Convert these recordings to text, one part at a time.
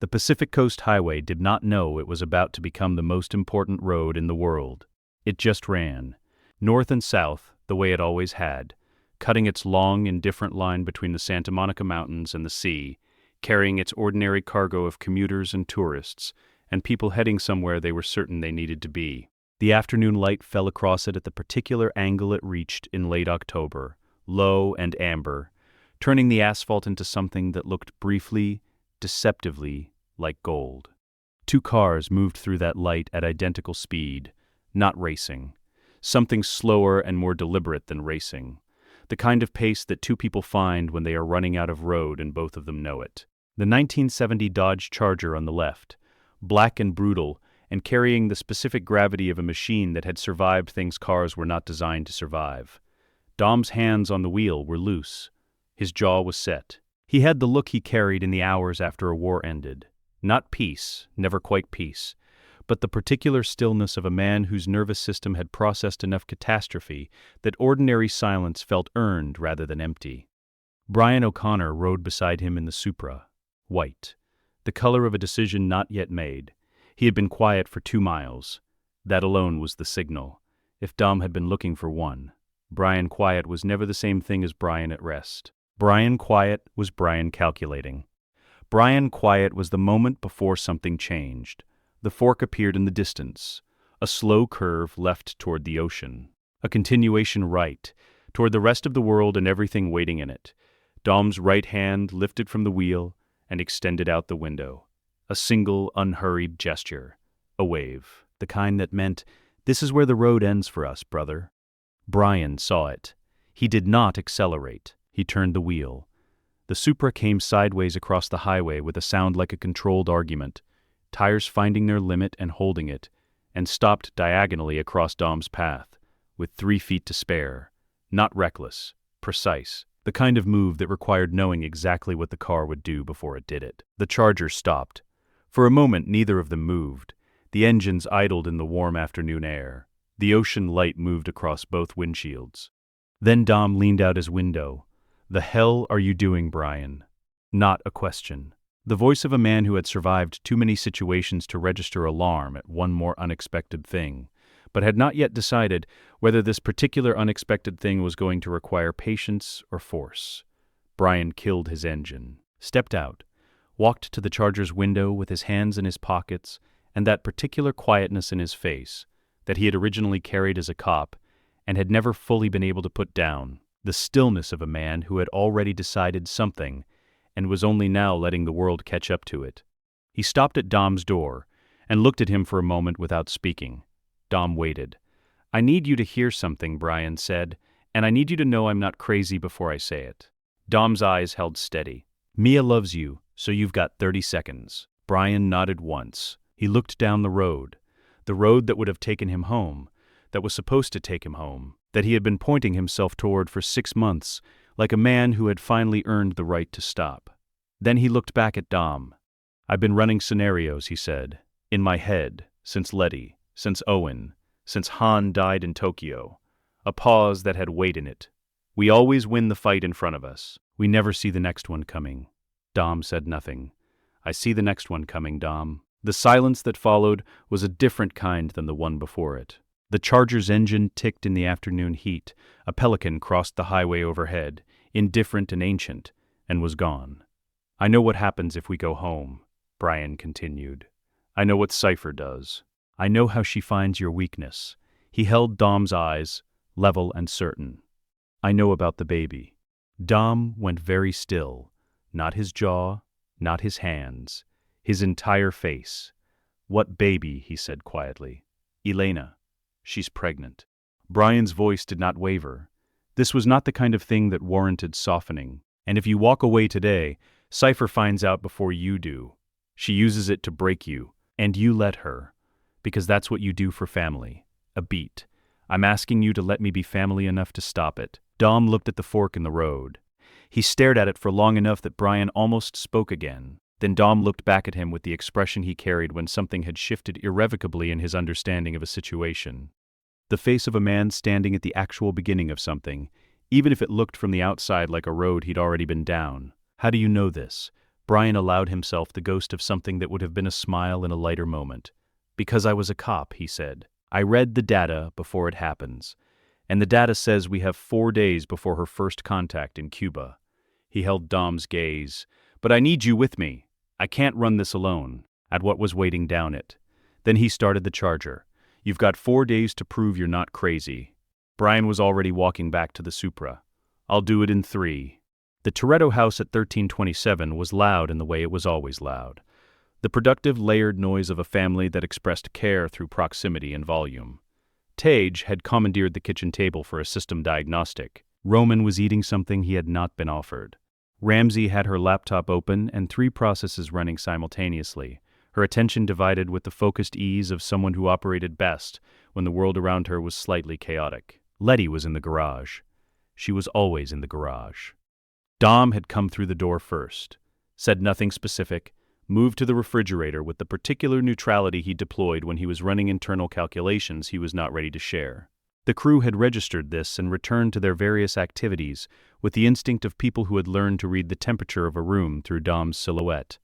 The Pacific Coast Highway did not know it was about to become the most important road in the world. It just ran, north and south, the way it always had, cutting its long, indifferent line between the Santa Monica Mountains and the sea, carrying its ordinary cargo of commuters and tourists, and people heading somewhere they were certain they needed to be. The afternoon light fell across it at the particular angle it reached in late October, low and amber, turning the asphalt into something that looked briefly, deceptively, like gold. Two cars moved through that light at identical speed, not racing. Something slower and more deliberate than racing. The kind of pace that two people find when they are running out of road and both of them know it. The 1970 Dodge Charger on the left, black and brutal, and carrying the specific gravity of a machine that had survived things cars were not designed to survive. Dom's hands on the wheel were loose. His jaw was set. He had the look he carried in the hours after a war ended. Not peace, never quite peace, but the particular stillness of a man whose nervous system had processed enough catastrophe that ordinary silence felt earned rather than empty. Brian O'Connor rode beside him in the Supra, white, the color of a decision not yet made. He had been quiet for 2 miles. That alone was the signal, if Dom had been looking for one. Brian quiet was never the same thing as Brian at rest. Brian quiet was Brian calculating. Brian quiet was the moment before something changed. The fork appeared in the distance, a slow curve left toward the ocean, a continuation right, toward the rest of the world and everything waiting in it. Dom's right hand lifted from the wheel and extended out the window. A single, unhurried gesture. A wave, the kind that meant, "This is where the road ends for us, brother." Brian saw it. He did not accelerate. He turned the wheel. The Supra came sideways across the highway with a sound like a controlled argument, tires finding their limit and holding it, and stopped diagonally across Dom's path, with 3 feet to spare. Not reckless, precise, the kind of move that required knowing exactly what the car would do before it did it. The Charger stopped. For a moment neither of them moved. The engines idled in the warm afternoon air. The ocean light moved across both windshields. Then Dom leaned out his window. "The hell are you doing, Brian?" Not a question. The voice of a man who had survived too many situations to register alarm at one more unexpected thing, but had not yet decided whether this particular unexpected thing was going to require patience or force. Brian killed his engine, stepped out, walked to the Charger's window with his hands in his pockets and that particular quietness in his face that he had originally carried as a cop and had never fully been able to put down. The stillness of a man who had already decided something and was only now letting the world catch up to it. He stopped at Dom's door and looked at him for a moment without speaking. Dom waited. "I need you to hear something," Brian said, "and I need you to know I'm not crazy before I say it." Dom's eyes held steady. "Mia loves you, so you've got 30 seconds. Brian nodded once. He looked down the road that would have taken him home, that was supposed to take him home, that he had been pointing himself toward for 6 months, like a man who had finally earned the right to stop. Then he looked back at Dom. "I've been running scenarios," he said, "in my head, since Letty, since Owen, since Han died in Tokyo. A pause that had weight in it. We always win the fight in front of us. We never see the next one coming." Dom said nothing. "I see the next one coming, Dom." The silence that followed was a different kind than the one before it. The Charger's engine ticked in the afternoon heat. A pelican crossed the highway overhead, indifferent and ancient, and was gone. "I know what happens if we go home," Brian continued. "I know what Cypher does. I know how she finds your weakness." He held Dom's eyes, level and certain. "I know about the baby." Dom went very still, not his jaw, not his hands, his entire face. "What baby?" he said quietly. "Elena. She's pregnant." Brian's voice did not waver. This was not the kind of thing that warranted softening. "And if you walk away today, Cypher finds out before you do. She uses it to break you, and you let her. Because that's what you do for family. A beat. I'm asking you to let me be family enough to stop it." Dom looked at the fork in the road. He stared at it for long enough that Brian almost spoke again. Then Dom looked back at him with the expression he carried when something had shifted irrevocably in his understanding of a situation. The face of a man standing at the actual beginning of something, even if it looked from the outside like a road he'd already been down. "How do you know this?" Brian allowed himself the ghost of something that would have been a smile in a lighter moment. Because I was a cop, he said. I read the data before it happens. And the data says we have 4 days before her first contact in Cuba. He held Dom's gaze. But I need you with me. I can't run this alone. At what was waiting down it. Then he started the charger. You've got 4 days to prove you're not crazy. Brian was already walking back to the Supra. I'll do it in 3. The Toretto house at 1327 was loud in the way it was always loud. The productive, layered noise of a family that expressed care through proximity and volume. Tage had commandeered the kitchen table for a system diagnostic. Roman was eating something he had not been offered. Ramsey had her laptop open and 3 processes running simultaneously, her attention divided with the focused ease of someone who operated best when the world around her was slightly chaotic. Letty was in the garage. She was always in the garage. Dom had come through the door first, said nothing specific, moved to the refrigerator with the particular neutrality he deployed when he was running internal calculations he was not ready to share. The crew had registered this and returned to their various activities with the instinct of people who had learned to read the temperature of a room through Dom's silhouette.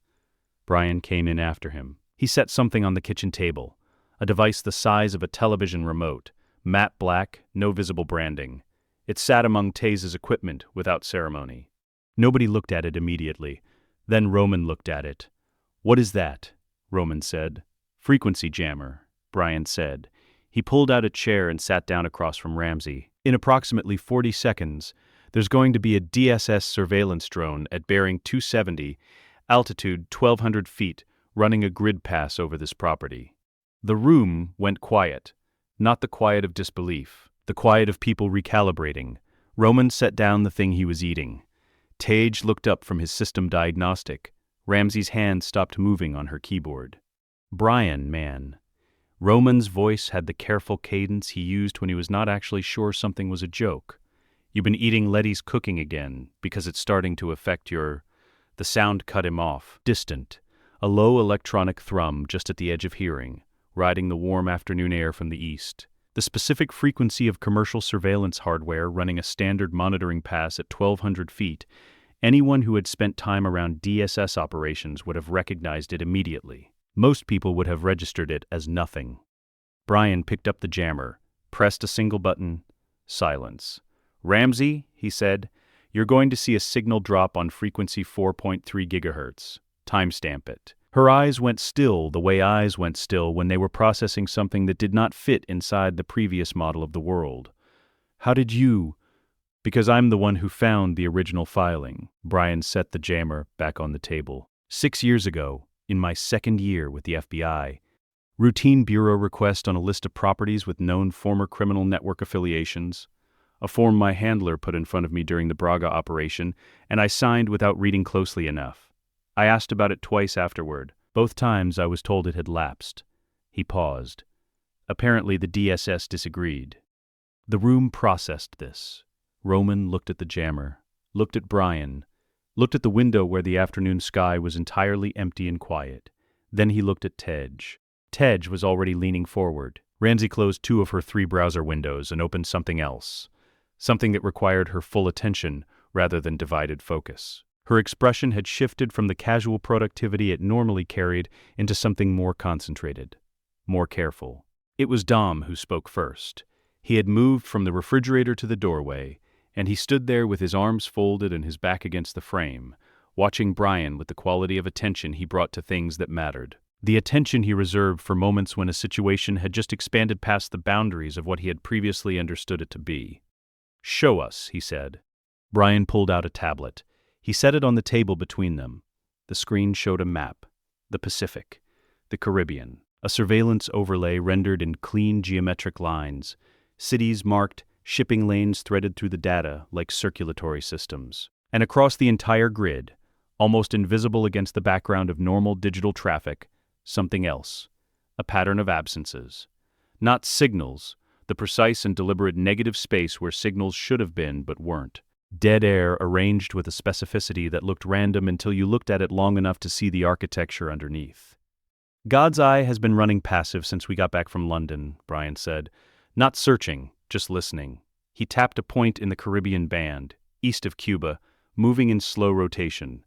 Brian came in after him. He set something on the kitchen table, a device the size of a television remote, matte black, no visible branding. It sat among Taze's equipment without ceremony. Nobody looked at it immediately. Then Roman looked at it. What is that? Roman said. Frequency jammer, Brian said. He pulled out a chair and sat down across from Ramsey. In approximately 40 seconds, there's going to be a DSS surveillance drone at bearing 270, altitude 1,200 feet, running a grid pass over this property. The room went quiet. Not the quiet of disbelief, the quiet of people recalibrating. Roman set down the thing he was eating. Tage looked up from his system diagnostic. Ramsey's hand stopped moving on her keyboard. Brian, man. Roman's voice had the careful cadence he used when he was not actually sure something was a joke. You've been eating Letty's cooking again, because it's starting to affect your... The sound cut him off, distant, a low electronic thrum just at the edge of hearing, riding the warm afternoon air from the east. The specific frequency of commercial surveillance hardware running a standard monitoring pass at 1,200 feet, anyone who had spent time around DSS operations would have recognized it immediately. Most people would have registered it as nothing. Brian picked up the jammer, pressed a single button. Silence. Ramsey, he said, you're going to see a signal drop on frequency 4.3 gigahertz. Timestamp it. Her eyes went still the way eyes went still when they were processing something that did not fit inside the previous model of the world. How did you... Because I'm the one who found the original filing. Brian set the jammer back on the table. 6 years ago, in my 2nd year with the FBI, routine bureau request on a list of properties with known former criminal network affiliations, a form my handler put in front of me during the Braga operation, and I signed without reading closely enough. I asked about it twice afterward. Both times I was told it had lapsed. He paused. Apparently the DSS disagreed. The room processed this. Roman looked at the jammer, looked at Brian, looked at the window where the afternoon sky was entirely empty and quiet. Then he looked at Tej. Tej was already leaning forward. Ramsey closed 2 of her 3 browser windows and opened something else. Something that required her full attention rather than divided focus. Her expression had shifted from the casual productivity it normally carried into something more concentrated, more careful. It was Dom who spoke first. He had moved from the refrigerator to the doorway, and he stood there with his arms folded and his back against the frame, watching Brian with the quality of attention he brought to things that mattered. The attention he reserved for moments when a situation had just expanded past the boundaries of what he had previously understood it to be. Show us, he said. Brian pulled out a tablet. He set it on the table between them. The screen showed a map. The Pacific. The Caribbean. A surveillance overlay rendered in clean geometric lines. Cities marked, shipping lanes threaded through the data like circulatory systems. And across the entire grid, almost invisible against the background of normal digital traffic, something else. A pattern of absences. Not signals, the precise and deliberate negative space where signals should have been but weren't. Dead air arranged with a specificity that looked random until you looked at it long enough to see the architecture underneath. God's eye has been running passive since we got back from London, Brian said. Not searching, just listening. He tapped a point in the Caribbean band, east of Cuba, moving in slow rotation.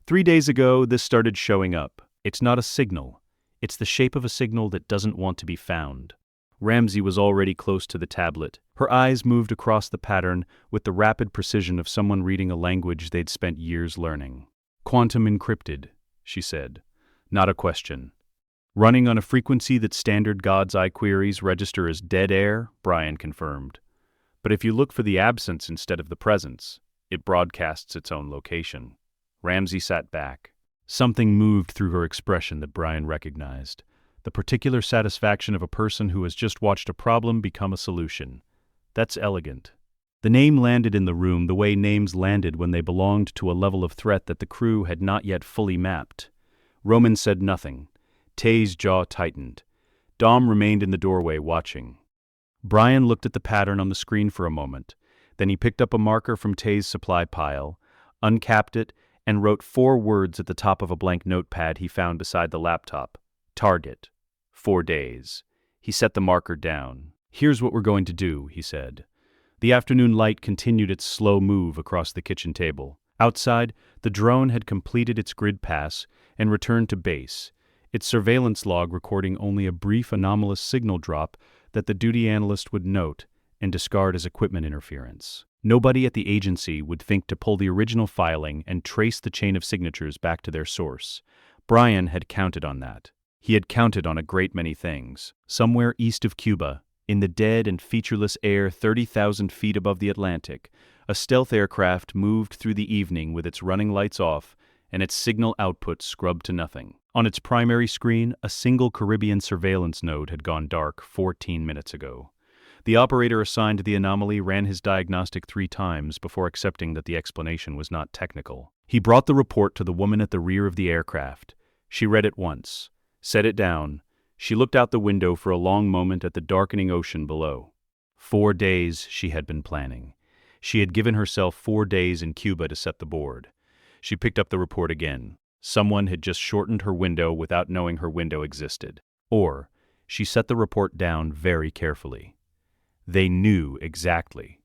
3 days ago, this started showing up. It's not a signal. It's the shape of a signal that doesn't want to be found. Ramsey was already close to the tablet. Her eyes moved across the pattern with the rapid precision of someone reading a language they'd spent years learning. Quantum encrypted, she said. Not a question. Running on a frequency that standard God's eye queries register as dead air, Brian confirmed. But if you look for the absence instead of the presence, it broadcasts its own location. Ramsey sat back. Something moved through her expression that Brian recognized. The particular satisfaction of a person who has just watched a problem become a solution. That's elegant. The name landed in the room the way names landed when they belonged to a level of threat that the crew had not yet fully mapped. Roman said nothing. Tay's jaw tightened. Dom remained in the doorway watching. Brian looked at the pattern on the screen for a moment. Then he picked up a marker from Tay's supply pile, uncapped it, and wrote 4 words at the top of a blank notepad he found beside the laptop. Target. 4 days. He set the marker down. Here's what we're going to do, he said. The afternoon light continued its slow move across the kitchen table. Outside, the drone had completed its grid pass and returned to base, its surveillance log recording only a brief anomalous signal drop that the duty analyst would note and discard as equipment interference. Nobody at the agency would think to pull the original filing and trace the chain of signatures back to their source. Brian had counted on that. He had counted on a great many things. Somewhere east of Cuba, in the dead and featureless air 30,000 feet above the Atlantic, a stealth aircraft moved through the evening with its running lights off and its signal output scrubbed to nothing. On its primary screen, a single Caribbean surveillance node had gone dark 14 minutes ago. The operator assigned to the anomaly ran his diagnostic 3 times before accepting that the explanation was not technical. He brought the report to the woman at the rear of the aircraft. She read it once, set it down. She looked out the window for a long moment at the darkening ocean below. 4 days she had been planning. She had given herself 4 days in Cuba to set the board. She picked up the report again. Someone had just shortened her window without knowing her window existed. Or, she set the report down very carefully. They knew exactly.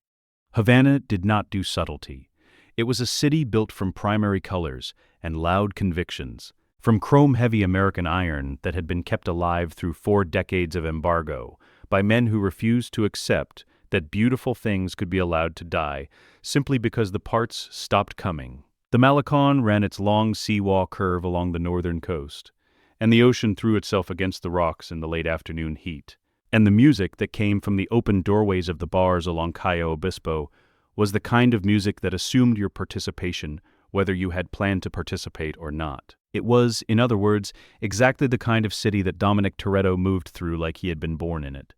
Havana did not do subtlety. It was a city built from primary colors and loud convictions, from chrome-heavy American iron that had been kept alive through 4 decades of embargo by men who refused to accept that beautiful things could be allowed to die simply because the parts stopped coming. The Malecon ran its long seawall curve along the northern coast, and the ocean threw itself against the rocks in the late afternoon heat. And the music that came from the open doorways of the bars along Cayo Obispo was the kind of music that assumed your participation, whether you had planned to participate or not. It was, in other words, exactly the kind of city that Dom Toretto moved through like he had been born in it.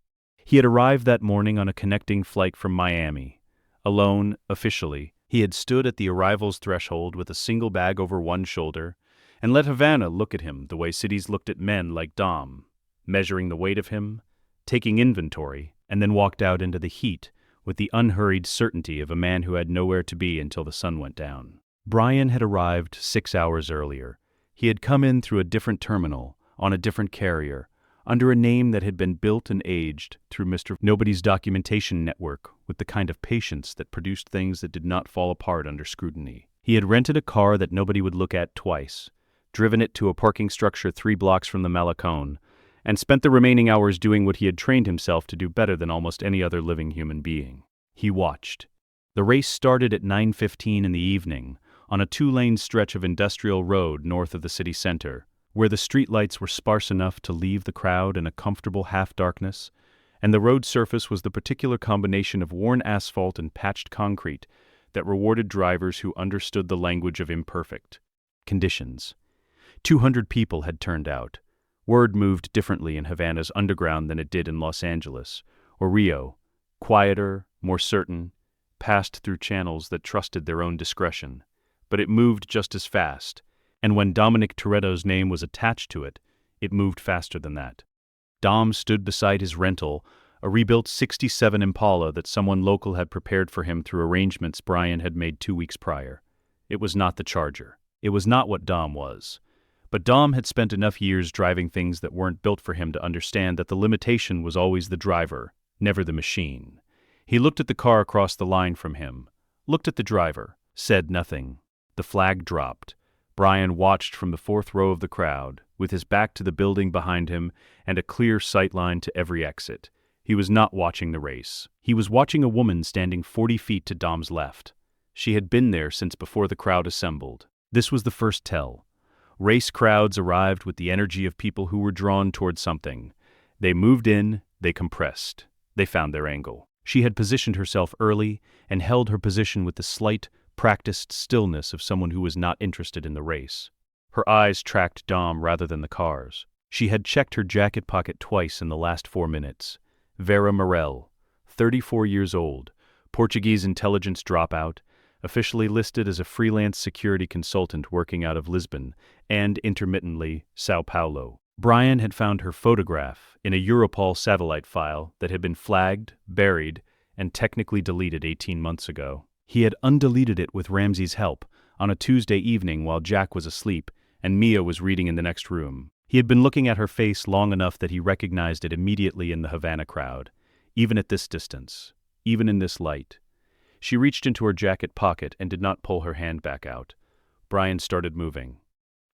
He had arrived that morning on a connecting flight from Miami. Alone, officially, he had stood at the arrival's threshold with a single bag over one shoulder and let Havana look at him the way cities looked at men like Dom, measuring the weight of him, taking inventory, and then walked out into the heat with the unhurried certainty of a man who had nowhere to be until the sun went down. Brian had arrived 6 hours earlier. He had come in through a different terminal, on a different carrier, under a name that had been built and aged through Mr. Nobody's documentation network with the kind of patience that produced things that did not fall apart under scrutiny. He had rented a car that nobody would look at twice, driven it to a parking structure 3 blocks from the Malecon, and spent the remaining hours doing what he had trained himself to do better than almost any other living human being. He watched. The race started at 9:15 in the evening, on a 2-lane stretch of industrial road north of the city center, where the streetlights were sparse enough to leave the crowd in a comfortable half-darkness, and the road surface was the particular combination of worn asphalt and patched concrete that rewarded drivers who understood the language of imperfect conditions. 200 people had turned out. Word moved differently in Havana's underground than it did in Los Angeles or Rio, quieter, more certain, passed through channels that trusted their own discretion. But it moved just as fast, and when Dom Toretto's name was attached to it, it moved faster than that. Dom stood beside his rental, a rebuilt '67 Impala that someone local had prepared for him through arrangements Brian had made 2 weeks prior. It was not the Charger. It was not what Dom was. But Dom had spent enough years driving things that weren't built for him to understand that the limitation was always the driver, never the machine. He looked at the car across the line from him, looked at the driver, said nothing. The flag dropped. Brian watched from the fourth row of the crowd, with his back to the building behind him and a clear sightline to every exit. He was not watching the race. He was watching a woman standing 40 feet to Dom's left. She had been there since before the crowd assembled. This was the first tell. Race crowds arrived with the energy of people who were drawn toward something. They moved in, they compressed. They found their angle. She had positioned herself early and held her position with the slight, practiced stillness of someone who was not interested in the race. Her eyes tracked Dom rather than the cars. She had checked her jacket pocket twice in the last 4 minutes. Vera Morel, 34 years old, Portuguese intelligence dropout, officially listed as a freelance security consultant working out of Lisbon and, intermittently, Sao Paulo. Brian had found her photograph in a Europol satellite file that had been flagged, buried, and technically deleted 18 months ago. He had undeleted it with Ramsey's help on a Tuesday evening while Jack was asleep and Mia was reading in the next room. He had been looking at her face long enough that he recognized it immediately in the Havana crowd, even at this distance, even in this light. She reached into her jacket pocket and did not pull her hand back out. Brian started moving.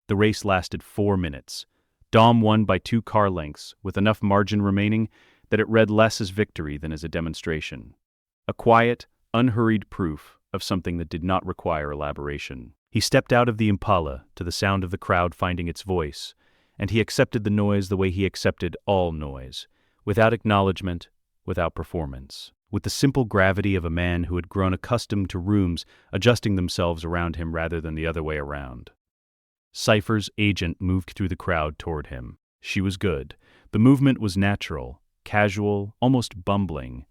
The race lasted 4 minutes. Dom won by 2 car lengths, with enough margin remaining that it read less as victory than as a demonstration. A quiet, unhurried proof of something that did not require elaboration. He stepped out of the Impala to the sound of the crowd finding its voice, and he accepted the noise the way he accepted all noise, without acknowledgement, without performance, with the simple gravity of a man who had grown accustomed to rooms adjusting themselves around him rather than the other way around. Cypher's agent moved through the crowd toward him. She was good. The movement was natural, casual, almost bumbling.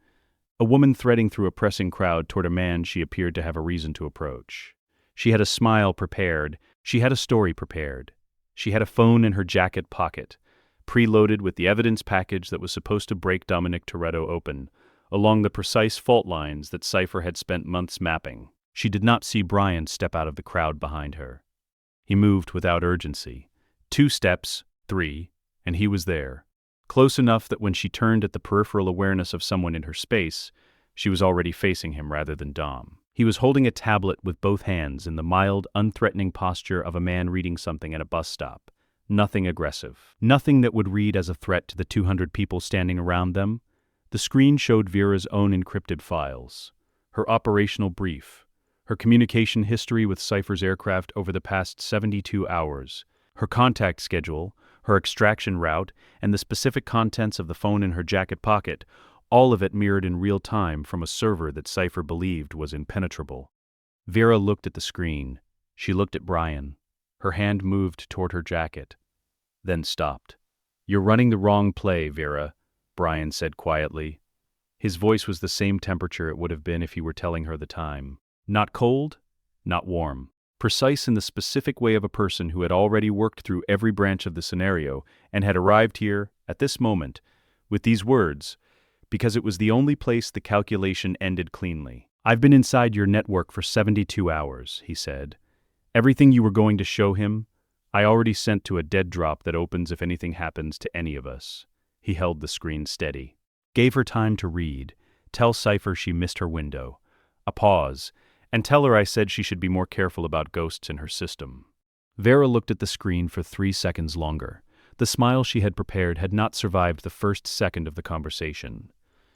A woman threading through a pressing crowd toward a man she appeared to have a reason to approach. She had a smile prepared. She had a story prepared. She had a phone in her jacket pocket, preloaded with the evidence package that was supposed to break Dom Toretto open, along the precise fault lines that Cypher had spent months mapping. She did not see Brian step out of the crowd behind her. He moved without urgency. 2 steps, 3, and he was there. Close enough that when she turned at the peripheral awareness of someone in her space, she was already facing him rather than Dom. He was holding a tablet with both hands in the mild, unthreatening posture of a man reading something at a bus stop. Nothing aggressive. Nothing that would read as a threat to the 200 people standing around them. The screen showed Vera's own encrypted files, her operational brief, her communication history with Cypher's aircraft over the past 72 hours, her contact schedule, her extraction route, and the specific contents of the phone in her jacket pocket, all of it mirrored in real time from a server that Cypher believed was impenetrable. Vera looked at the screen. She looked at Brian. Her hand moved toward her jacket, then stopped. "You're running the wrong play, Vera," Brian said quietly. His voice was the same temperature it would have been if he were telling her the time. Not cold, not warm. Precise in the specific way of a person who had already worked through every branch of the scenario and had arrived here, at this moment, with these words, because it was the only place the calculation ended cleanly. "I've been inside your network for 72 hours, he said. "Everything you were going to show him, I already sent to a dead drop that opens if anything happens to any of us." He held the screen steady. Gave her time to read, tell Cypher she missed her window. A pause, and tell her I said she should be more careful about ghosts in her system. Vera looked at the screen for 3 seconds longer. The smile she had prepared had not survived the first second of the conversation.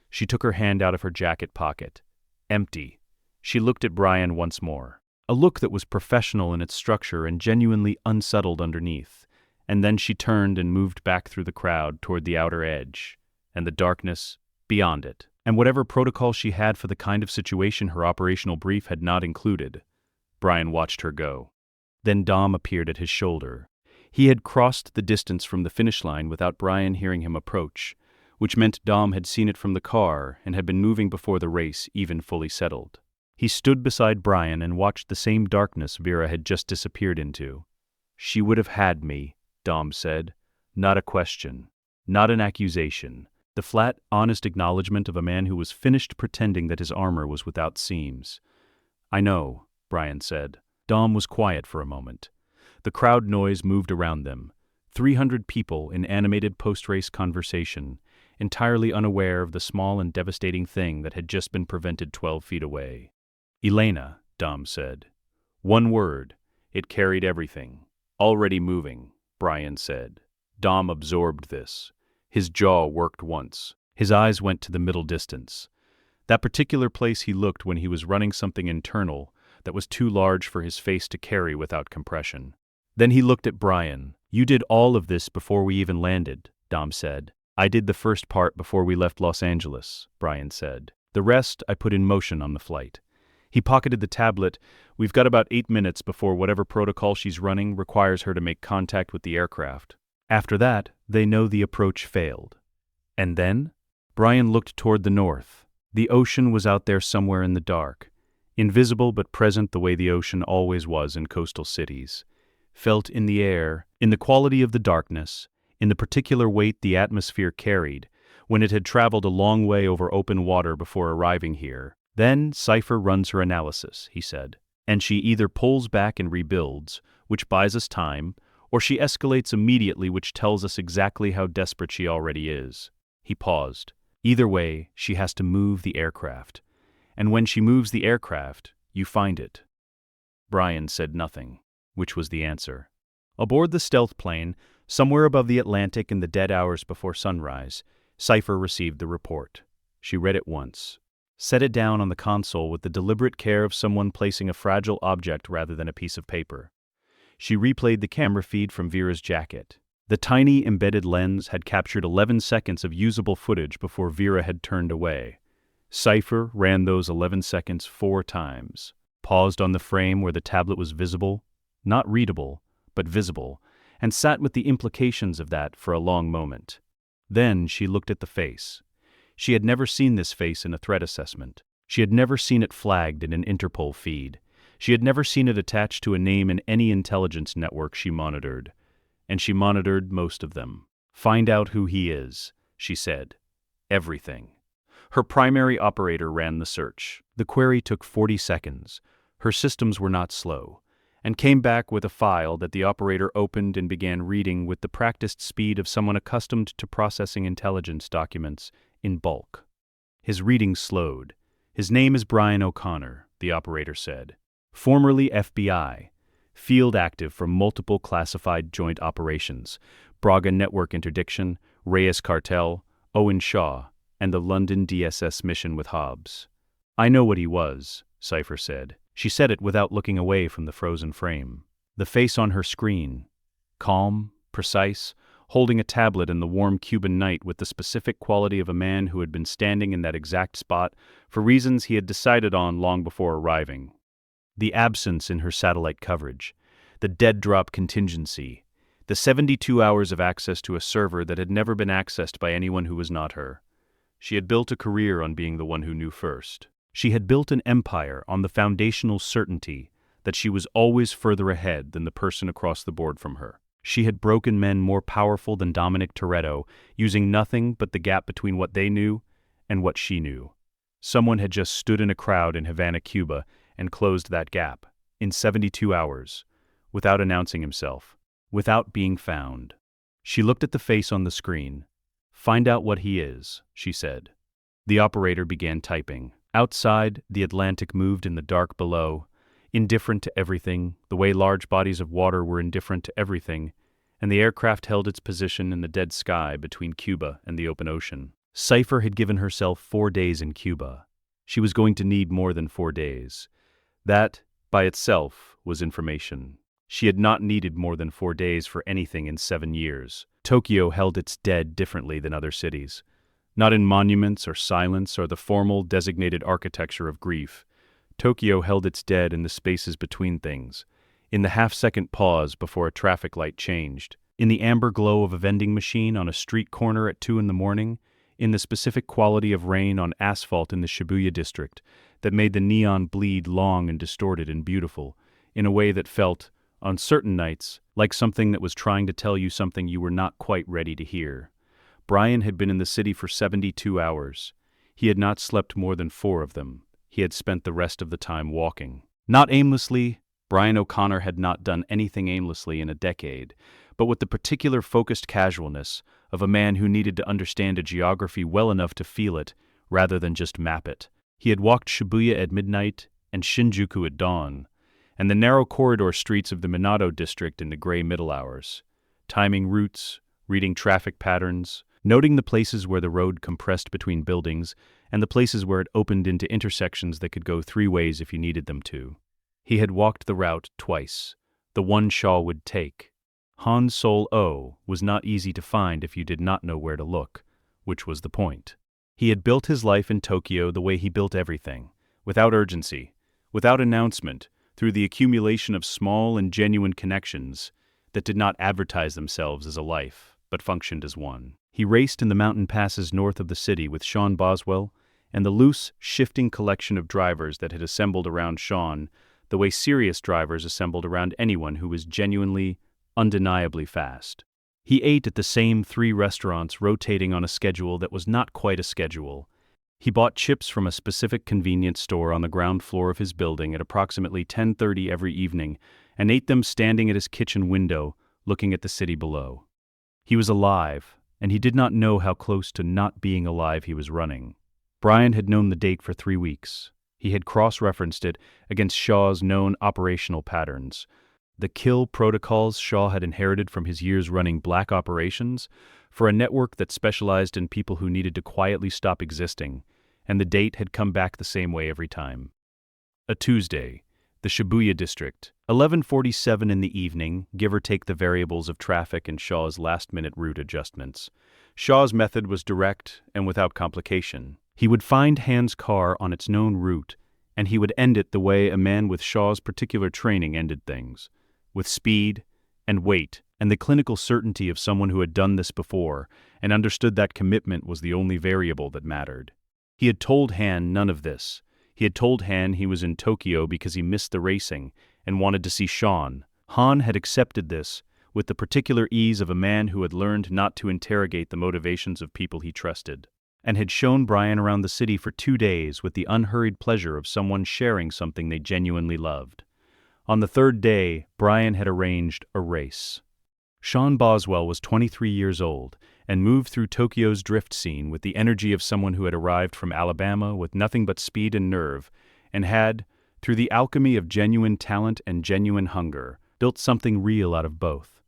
She took her hand out of her jacket pocket. Empty. She looked at Brian once more. A look that was professional in its structure and genuinely unsettled underneath. And then she turned and moved back through the crowd toward the outer edge, and the darkness beyond it. And whatever protocol she had for the kind of situation her operational brief had not included. Brian watched her go. Then Dom appeared at his shoulder. He had crossed the distance from the finish line without Brian hearing him approach, which meant Dom had seen it from the car and had been moving before the race even fully settled. He stood beside Brian and watched the same darkness Vera had just disappeared into. "She would have had me," Dom said. "Not a question. Not an accusation. The flat, honest acknowledgement of a man who was finished pretending that his armor was without seams." "I know," Brian said. Dom was quiet for a moment. The crowd noise moved around them. 300 people in animated post-race conversation, entirely unaware of the small and devastating thing that had just been prevented 12 feet away. "Elena," Dom said. "One word. It carried everything. Already moving, Brian said. Dom absorbed this. His jaw worked once. His eyes went to the middle distance. That particular place he looked when he was running something internal that was too large for his face to carry without compression. Then he looked at Brian. "You did all of this before we even landed," Dom said. "I did the first part before we left Los Angeles," Brian said. "The rest I put in motion on the flight." He pocketed the tablet. "We've got about 8 minutes before whatever protocol she's running requires her to make contact with the aircraft. After that, they know the approach failed." "And then?" Brian looked toward the north. The ocean was out there somewhere in the dark, invisible but present the way the ocean always was in coastal cities. Felt in the air, in the quality of the darkness, in the particular weight the atmosphere carried, when it had traveled a long way over open water before arriving here. "Then Cypher runs her analysis," he said, "and she either pulls back and rebuilds, which buys us time, or she escalates immediately, which tells us exactly how desperate she already is." He paused. "Either way, she has to move the aircraft. And when she moves the aircraft, you find it." Brian said nothing, which was the answer. Aboard the stealth plane, somewhere above the Atlantic in the dead hours before sunrise, Cypher received the report. She read it once, set it down on the console with the deliberate care of someone placing a fragile object rather than a piece of paper. She replayed the camera feed from Vera's jacket. The tiny embedded lens had captured 11 seconds of usable footage before Vera had turned away. Cypher ran those 11 seconds 4 times, paused on the frame where the tablet was visible, not readable, but visible, and sat with the implications of that for a long moment. Then she looked at the face. She had never seen this face in a threat assessment. She had never seen it flagged in an Interpol feed. She had never seen it attached to a name in any intelligence network she monitored. And she monitored most of them. "Find out who he is," she said. "Everything." Her primary operator ran the search. The query took 40 seconds. Her systems were not slow, and came back with a file that the operator opened and began reading with the practiced speed of someone accustomed to processing intelligence documents in bulk. His reading slowed. "His name is Brian O'Connor," the operator said. "Formerly FBI. Field active for multiple classified joint operations, Braga Network Interdiction, Reyes Cartel, Owen Shaw, and the London DSS mission with Hobbs." "I know what he was," Cypher said. She said it without looking away from the frozen frame. The face on her screen, calm, precise, holding a tablet in the warm Cuban night with the specific quality of a man who had been standing in that exact spot for reasons he had decided on long before arriving. The absence in her satellite coverage, the dead drop contingency, the 72 hours of access to a server that had never been accessed by anyone who was not her. She had built a career on being the one who knew first. She had built an empire on the foundational certainty that she was always further ahead than the person across the board from her. She had broken men more powerful than Dom Toretto, using nothing but the gap between what they knew and what she knew. Someone had just stood in a crowd in Havana, Cuba, and closed that gap, in 72 hours, without announcing himself, without being found. She looked at the face on the screen. "Find out what he is," she said. The operator began typing. Outside, the Atlantic moved in the dark below, indifferent to everything, the way large bodies of water were indifferent to everything, and the aircraft held its position in the dead sky between Cuba and the open ocean. Cypher had given herself 4 days in Cuba. She was going to need more than 4 days. That, by itself, was information. She had not needed more than 4 days for anything in 7 years. Tokyo held its dead differently than other cities. Not in monuments or silence or the formal, designated architecture of grief. Tokyo held its dead in the spaces between things, in the half-second pause before a traffic light changed, in the amber glow of a vending machine on a street corner at 2 a.m, in the specific quality of rain on asphalt in the Shibuya district that made the neon bleed long and distorted and beautiful, in a way that felt, on certain nights, like something that was trying to tell you something you were not quite ready to hear. Brian had been in the city for 72 hours. He had not slept more than 4 of them. He had spent the rest of the time walking. Not aimlessly. Brian O'Connor had not done anything aimlessly in a decade, but with the particular focused casualness of a man who needed to understand a geography well enough to feel it, rather than just map it. He had walked Shibuya at midnight and Shinjuku at dawn, and the narrow corridor streets of the Minato district in the gray middle hours, timing routes, reading traffic patterns, noting the places where the road compressed between buildings and the places where it opened into intersections that could go three ways if you needed them to. He had walked the route twice, the one Shaw would take. Han Sol-O was not easy to find if you did not know where to look, which was the point. He had built his life in Tokyo the way he built everything, without urgency, without announcement, through the accumulation of small and genuine connections that did not advertise themselves as a life, but functioned as one. He raced in the mountain passes north of the city with Sean Boswell and the loose, shifting collection of drivers that had assembled around Sean the way serious drivers assembled around anyone who was genuinely, undeniably fast. He ate at the same 3 restaurants rotating on a schedule that was not quite a schedule. He bought chips from a specific convenience store on the ground floor of his building at approximately 10:30 every evening and ate them standing at his kitchen window, looking at the city below. He was alive, and he did not know how close to not being alive he was running. Brian had known the date for 3 weeks. He had cross-referenced it against Shaw's known operational patterns. The kill protocols Shaw had inherited from his years running black operations for a network that specialized in people who needed to quietly stop existing, and the date had come back the same way every time. A Tuesday, the Shibuya district, 11:47 in the evening, give or take the variables of traffic and Shaw's last-minute route adjustments. Shaw's method was direct and without complication. He would find Han's car on its known route, and he would end it the way a man with Shaw's particular training ended things, with speed and weight and the clinical certainty of someone who had done this before and understood that commitment was the only variable that mattered. He had told Han none of this. He had told Han he was in Tokyo because he missed the racing and wanted to see Sean. Han had accepted this with the particular ease of a man who had learned not to interrogate the motivations of people he trusted, and had shown Brian around the city for 2 days with the unhurried pleasure of someone sharing something they genuinely loved. On the 3rd day, Brian had arranged a race. Sean Boswell was 23 years old and moved through Tokyo's drift scene with the energy of someone who had arrived from Alabama with nothing but speed and nerve, and had, through the alchemy of genuine talent and genuine hunger, built something real out of both.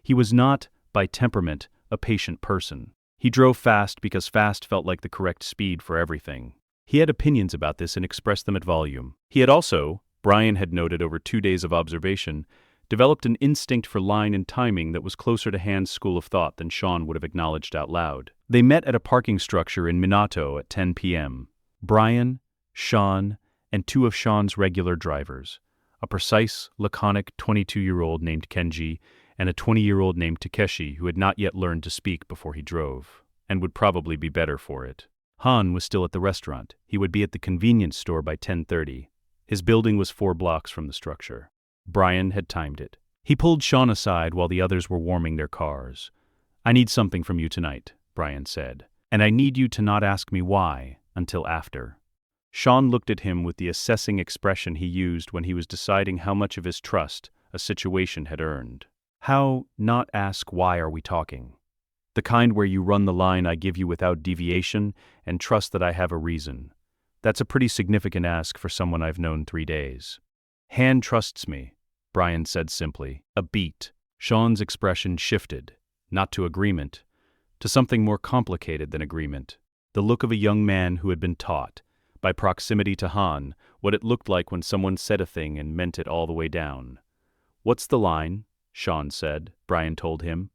He was not, by temperament, a patient person. He drove fast because fast felt like the correct speed for everything. He had opinions about this and expressed them at volume. He had also, Brian had noted over 2 days of observation, developed an instinct for line and timing that was closer to Han's school of thought than Sean would have acknowledged out loud. They met at a parking structure in Minato at 10 p.m. Brian, Sean, and 2 of Sean's regular drivers, a precise, laconic 22-year-old named Kenji and a 20-year-old named Takeshi who had not yet learned to speak before he drove, and would probably be better for it. Han was still at the restaurant. He would be at the convenience store by 10:30. His building was 4 blocks from the structure. Brian had timed it. He pulled Sean aside while the others were warming their cars. "I need something from you tonight," Brian said, "and I need you to not ask me why until after." Sean looked at him with the assessing expression he used when he was deciding how much of his trust a situation had earned. "How not ask why are we talking? The kind where you run the line I give you without deviation and trust that I have a reason. That's a pretty significant ask for someone I've known 3 days." "Han trusts me," Brian said simply. A beat. Sean's expression shifted, not to agreement, to something more complicated than agreement. The look of a young man who had been taught, by proximity to Han, what it looked like when someone said a thing and meant it all the way down. "What's the line?" Sean said, Brian told him.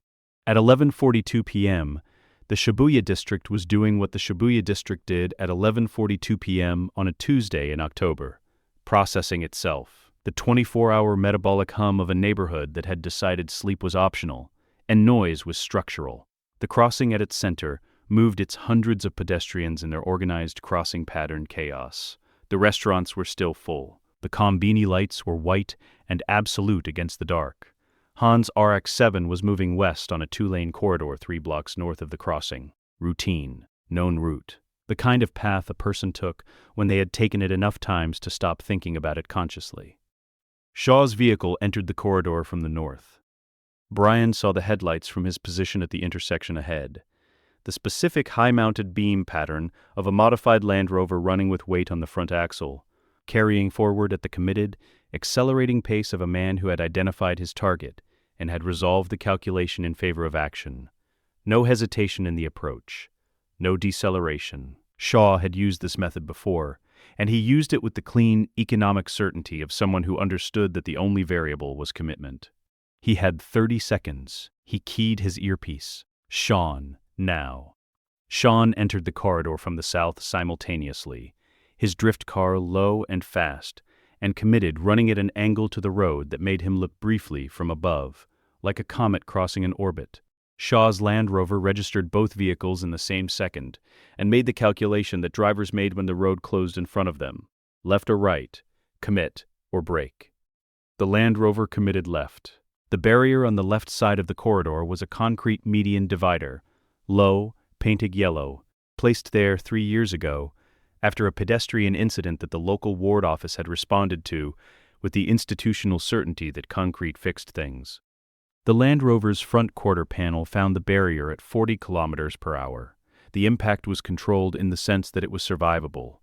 At 11:42 p.m., the Shibuya district was doing what the Shibuya district did at 11:42 p.m. on a Tuesday in October, processing itself, the 24-hour metabolic hum of a neighborhood that had decided sleep was optional and noise was structural. The crossing at its center moved its hundreds of pedestrians in their organized crossing pattern chaos. The restaurants were still full. The Konbini lights were white and absolute against the dark. Han's RX-7 was moving west on a 2-lane corridor 3 blocks north of the crossing. Routine. Known route. The kind of path a person took when they had taken it enough times to stop thinking about it consciously. Shaw's vehicle entered the corridor from the north. Brian saw the headlights from his position at the intersection ahead. The specific high-mounted beam pattern of a modified Land Rover running with weight on the front axle, carrying forward at the committed, accelerating pace of a man who had identified his target and had resolved the calculation in favor of action. No hesitation in the approach. No deceleration. Shaw had used this method before, and he used it with the clean, economic certainty of someone who understood that the only variable was commitment. He had 30 seconds. He keyed his earpiece. Sean, now. Sean entered the corridor from the south simultaneously, his drift car low and fast, and committed, running at an angle to the road that made him look briefly from above, like a comet crossing an orbit. Shaw's Land Rover registered both vehicles in the same second, and made the calculation that drivers made when the road closed in front of them. Left or right, commit or brake. The Land Rover committed left. The barrier on the left side of the corridor was a concrete median divider, low, painted yellow, placed there 3 years ago, after a pedestrian incident that the local ward office had responded to with the institutional certainty that concrete fixed things. The Land Rover's front quarter panel found the barrier at 40 kilometers per hour. The impact was controlled in the sense that it was survivable,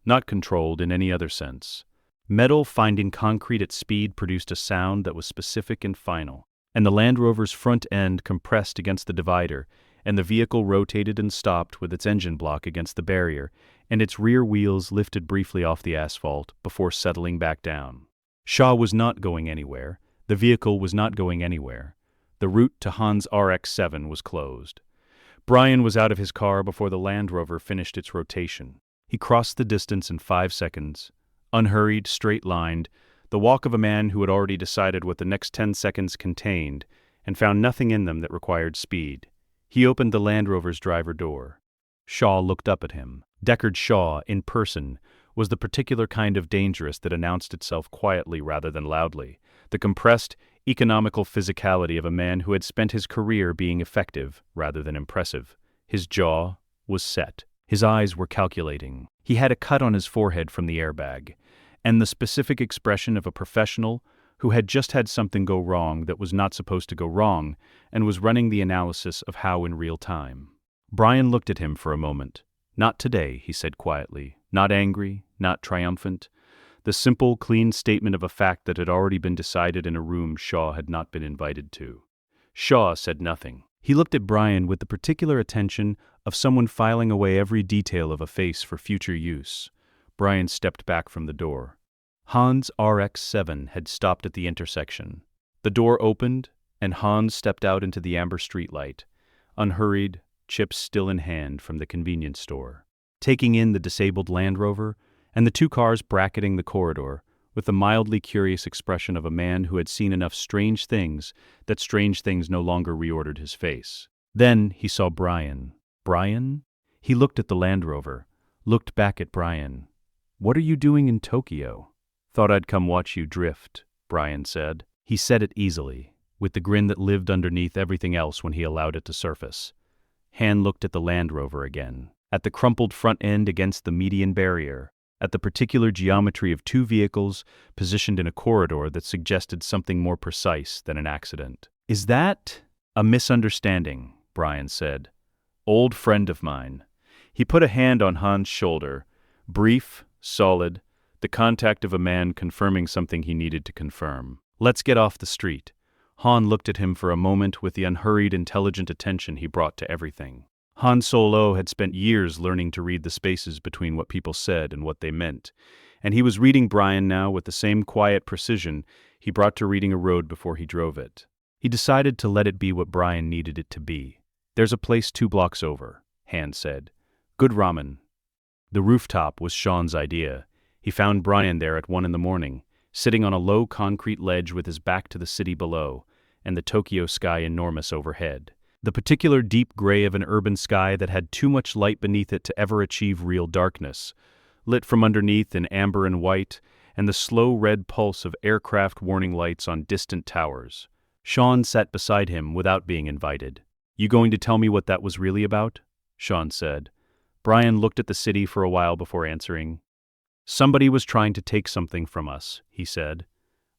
not controlled in any other sense. Metal finding concrete at speed produced a sound that was specific and final, and the Land Rover's front end compressed against the divider, and the vehicle rotated and stopped with its engine block against the barrier, and its rear wheels lifted briefly off the asphalt before settling back down. Shaw was not going anywhere. The vehicle was not going anywhere. The route to Hans RX-7 was closed. Brian was out of his car before the Land Rover finished its rotation. He crossed the distance in 5 seconds, unhurried, straight-lined, the walk of a man who had already decided what the next 10 seconds contained and found nothing in them that required speed. He opened the Land Rover's driver door. Shaw looked up at him. Deckard Shaw, in person, was the particular kind of dangerous that announced itself quietly rather than loudly, the compressed, economical physicality of a man who had spent his career being effective rather than impressive. His jaw was set. His eyes were calculating. He had a cut on his forehead from the airbag, and the specific expression of a professional who had just had something go wrong that was not supposed to go wrong and was running the analysis of how in real time. Brian looked at him for a moment. "Not today," he said quietly. Not angry, not triumphant. The simple, clean statement of a fact that had already been decided in a room Shaw had not been invited to. Shaw said nothing. He looked at Brian with the particular attention of someone filing away every detail of a face for future use. Brian stepped back from the door. Hans RX-7 had stopped at the intersection. The door opened, and Hans stepped out into the amber streetlight, unhurried, chips still in hand from the convenience store, taking in the disabled Land Rover and the 2 cars bracketing the corridor with the mildly curious expression of a man who had seen enough strange things that strange things no longer reordered his face. Then he saw Brian. Brian? He looked at the Land Rover, looked back at Brian. "What are you doing in Tokyo?" "Thought I'd come watch you drift," Brian said. He said it easily, with the grin that lived underneath everything else when he allowed it to surface. Han looked at the Land Rover again, at the crumpled front end against the median barrier, at the particular geometry of 2 vehicles positioned in a corridor that suggested something more precise than an accident. "Is that a misunderstanding?" Brian said. "Old friend of mine." He put a hand on Han's shoulder, brief, solid, the contact of a man confirming something he needed to confirm. "Let's get off the street." Han looked at him for a moment with the unhurried, intelligent attention he brought to everything. Han Solo had spent years learning to read the spaces between what people said and what they meant, and he was reading Brian now with the same quiet precision he brought to reading a road before he drove it. He decided to let it be what Brian needed it to be. "There's a place 2 blocks over," Han said. "Good ramen." The rooftop was Sean's idea. He found Brian there at 1 a.m, sitting on a low concrete ledge with his back to the city below, and the Tokyo sky enormous overhead. The particular deep gray of an urban sky that had too much light beneath it to ever achieve real darkness, lit from underneath in amber and white, and the slow red pulse of aircraft warning lights on distant towers. Sean sat beside him without being invited. "You going to tell me what that was really about?" Sean said. Brian looked at the city for a while before answering. "Somebody was trying to take something from us," he said.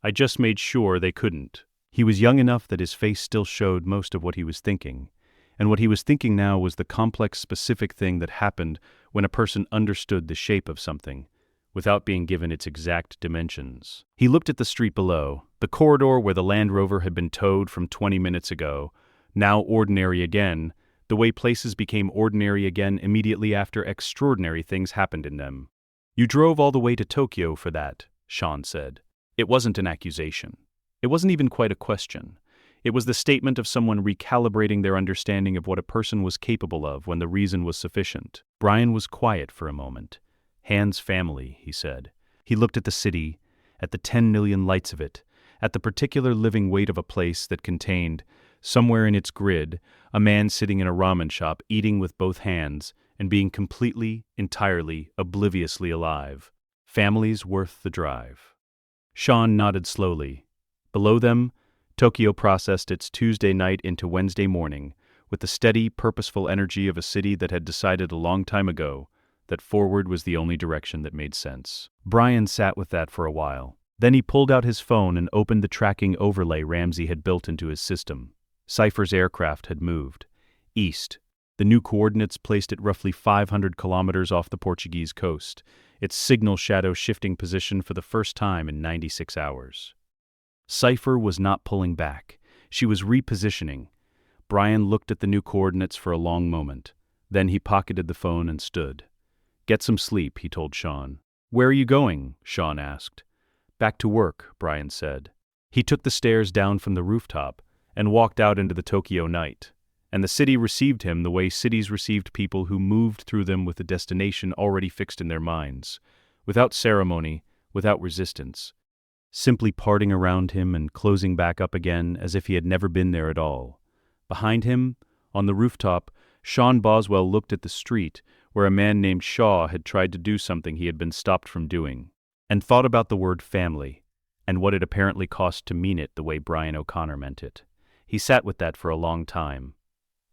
"I just made sure they couldn't." He was young enough that his face still showed most of what he was thinking, and what he was thinking now was the complex, specific thing that happened when a person understood the shape of something, without being given its exact dimensions. He looked at the street below, the corridor where the Land Rover had been towed from 20 minutes ago, now ordinary again, the way places became ordinary again immediately after extraordinary things happened in them. "You drove all the way to Tokyo for that," Sean said. It wasn't an accusation. It wasn't even quite a question. It was the statement of someone recalibrating their understanding of what a person was capable of when the reason was sufficient. Brian was quiet for a moment. "Hand's family," he said. He looked at the city, at the 10 million lights of it, at the particular living weight of a place that contained, somewhere in its grid, a man sitting in a ramen shop eating with both hands and being completely, entirely, obliviously alive. Families worth the drive. Sean nodded slowly. Below them, Tokyo processed its Tuesday night into Wednesday morning, with the steady, purposeful energy of a city that had decided a long time ago that forward was the only direction that made sense. Brian sat with that for a while. Then he pulled out his phone and opened the tracking overlay Ramsey had built into his system. Cypher's aircraft had moved east. The new coordinates placed it roughly 500 kilometers off the Portuguese coast, its signal shadow shifting position for the first time in 96 hours. Cypher was not pulling back. She was repositioning. Brian looked at the new coordinates for a long moment. Then he pocketed the phone and stood. "Get some sleep," he told Sean. "Where are you going?" Sean asked. "Back to work," Brian said. He took the stairs down from the rooftop and walked out into the Tokyo night. And the city received him the way cities received people who moved through them with a destination already fixed in their minds, without ceremony, without resistance, simply parting around him and closing back up again as if he had never been there at all. Behind him, on the rooftop, Sean Boswell looked at the street where a man named Shaw had tried to do something he had been stopped from doing, and thought about the word family, and what it apparently cost to mean it the way Brian O'Connor meant it. He sat with that for a long time.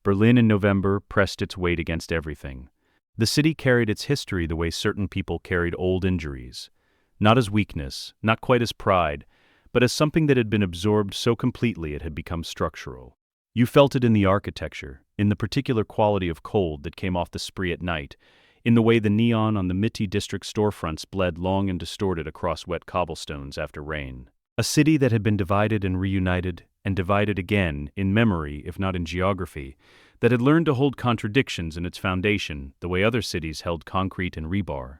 Berlin in November pressed its weight against everything. The city carried its history the way certain people carried old injuries, not as weakness, not quite as pride, but as something that had been absorbed so completely it had become structural. You felt it in the architecture, in the particular quality of cold that came off the spree at night, in the way the neon on the Mitte district storefronts bled long and distorted across wet cobblestones after rain. A city that had been divided and reunited, and divided again, in memory if not in geography, that had learned to hold contradictions in its foundation the way other cities held concrete and rebar.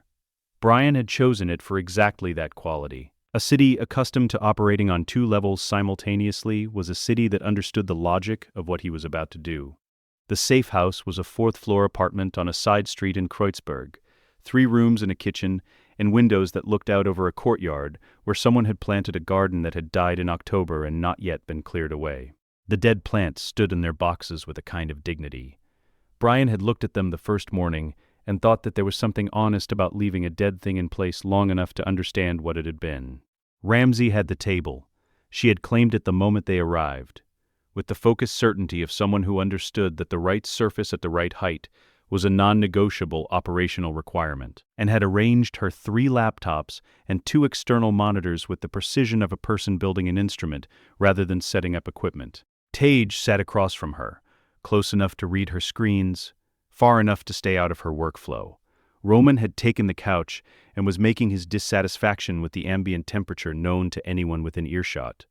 Brian had chosen it for exactly that quality. A city accustomed to operating on two levels simultaneously was a city that understood the logic of what he was about to do. The safe house was a fourth-floor apartment on a side street in Kreuzberg, 3 rooms and a kitchen, and windows that looked out over a courtyard where someone had planted a garden that had died in October and not yet been cleared away. The dead plants stood in their boxes with a kind of dignity. Brian had looked at them the first morning and thought that there was something honest about leaving a dead thing in place long enough to understand what it had been. Ramsey had the table. She had claimed it the moment they arrived, with the focused certainty of someone who understood that the right surface at the right height was a non-negotiable operational requirement, and had arranged her 3 laptops and 2 external monitors with the precision of a person building an instrument rather than setting up equipment. Tage sat across from her, close enough to read her screens, far enough to stay out of her workflow. Roman had taken the couch and was making his dissatisfaction with the ambient temperature known to anyone within earshot.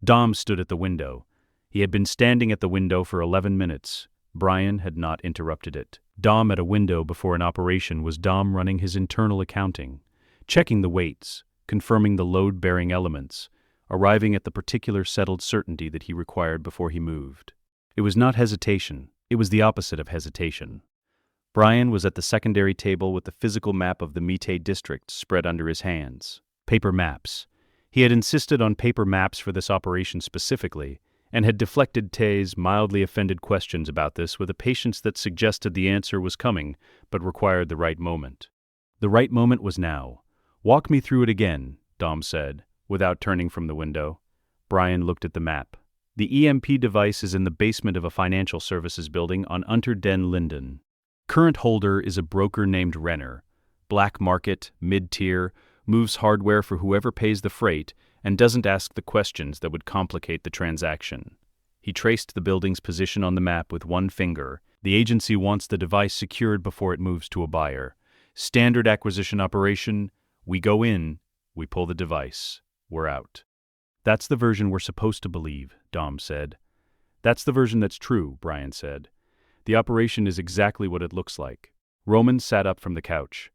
Dom stood at the window. He had been standing at the window for 11 minutes. Brian had not interrupted it. Dom at a window before an operation was Dom running his internal accounting, checking the weights, confirming the load-bearing elements, arriving at the particular settled certainty that he required before he moved. It was not hesitation. It was the opposite of hesitation. Brian was at the secondary table with the physical map of the Mitte district spread under his hands. Paper maps. He had insisted on paper maps for this operation specifically, and had deflected Tay's mildly offended questions about this with a patience that suggested the answer was coming, but required the right moment. The right moment was now. "Walk me through it again," Dom said, without turning from the window. Brian looked at the map. "The EMP device is in the basement of a financial services building on Unter den Linden. Current holder is a broker named Renner. Black market, mid-tier, moves hardware for whoever pays the freight, and doesn't ask the questions that would complicate the transaction." He traced the building's position on the map with one finger. "The agency wants the device secured before it moves to a buyer. Standard acquisition operation, We go in, we pull the device, we're out. That's the version we're supposed to believe, Dom said. That's the version that's true, Brian said. The operation is exactly what it looks like. Roman sat up from the couch.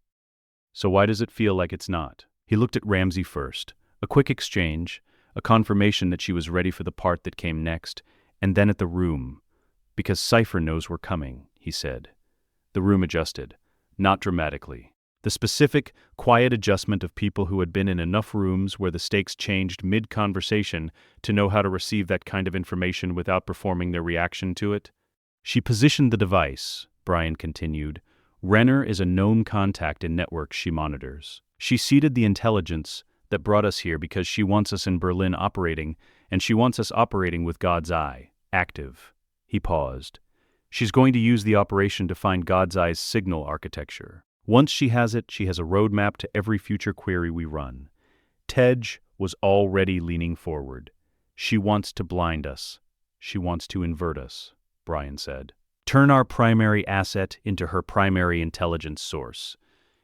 So why does it feel like it's not? He looked at Ramsey first. A quick exchange, a confirmation that she was ready for the part that came next, and then at the room. Because Cypher knows we're coming, he said. The room adjusted. Not dramatically. The specific, quiet adjustment of people who had been in enough rooms where the stakes changed mid-conversation to know how to receive that kind of information without performing their reaction to it. She positioned the device, Brian continued. Renner is a known contact in networks she monitors. She seeded the intelligence that brought us here because she wants us in Berlin operating, and she wants us operating with God's Eye, active. He paused. She's going to use the operation to find God's Eye's signal architecture. Once she has it, she has a roadmap to every future query we run. Tej was already leaning forward. She wants to blind us. She wants to invert us, Brian said. Turn our primary asset into her primary intelligence source.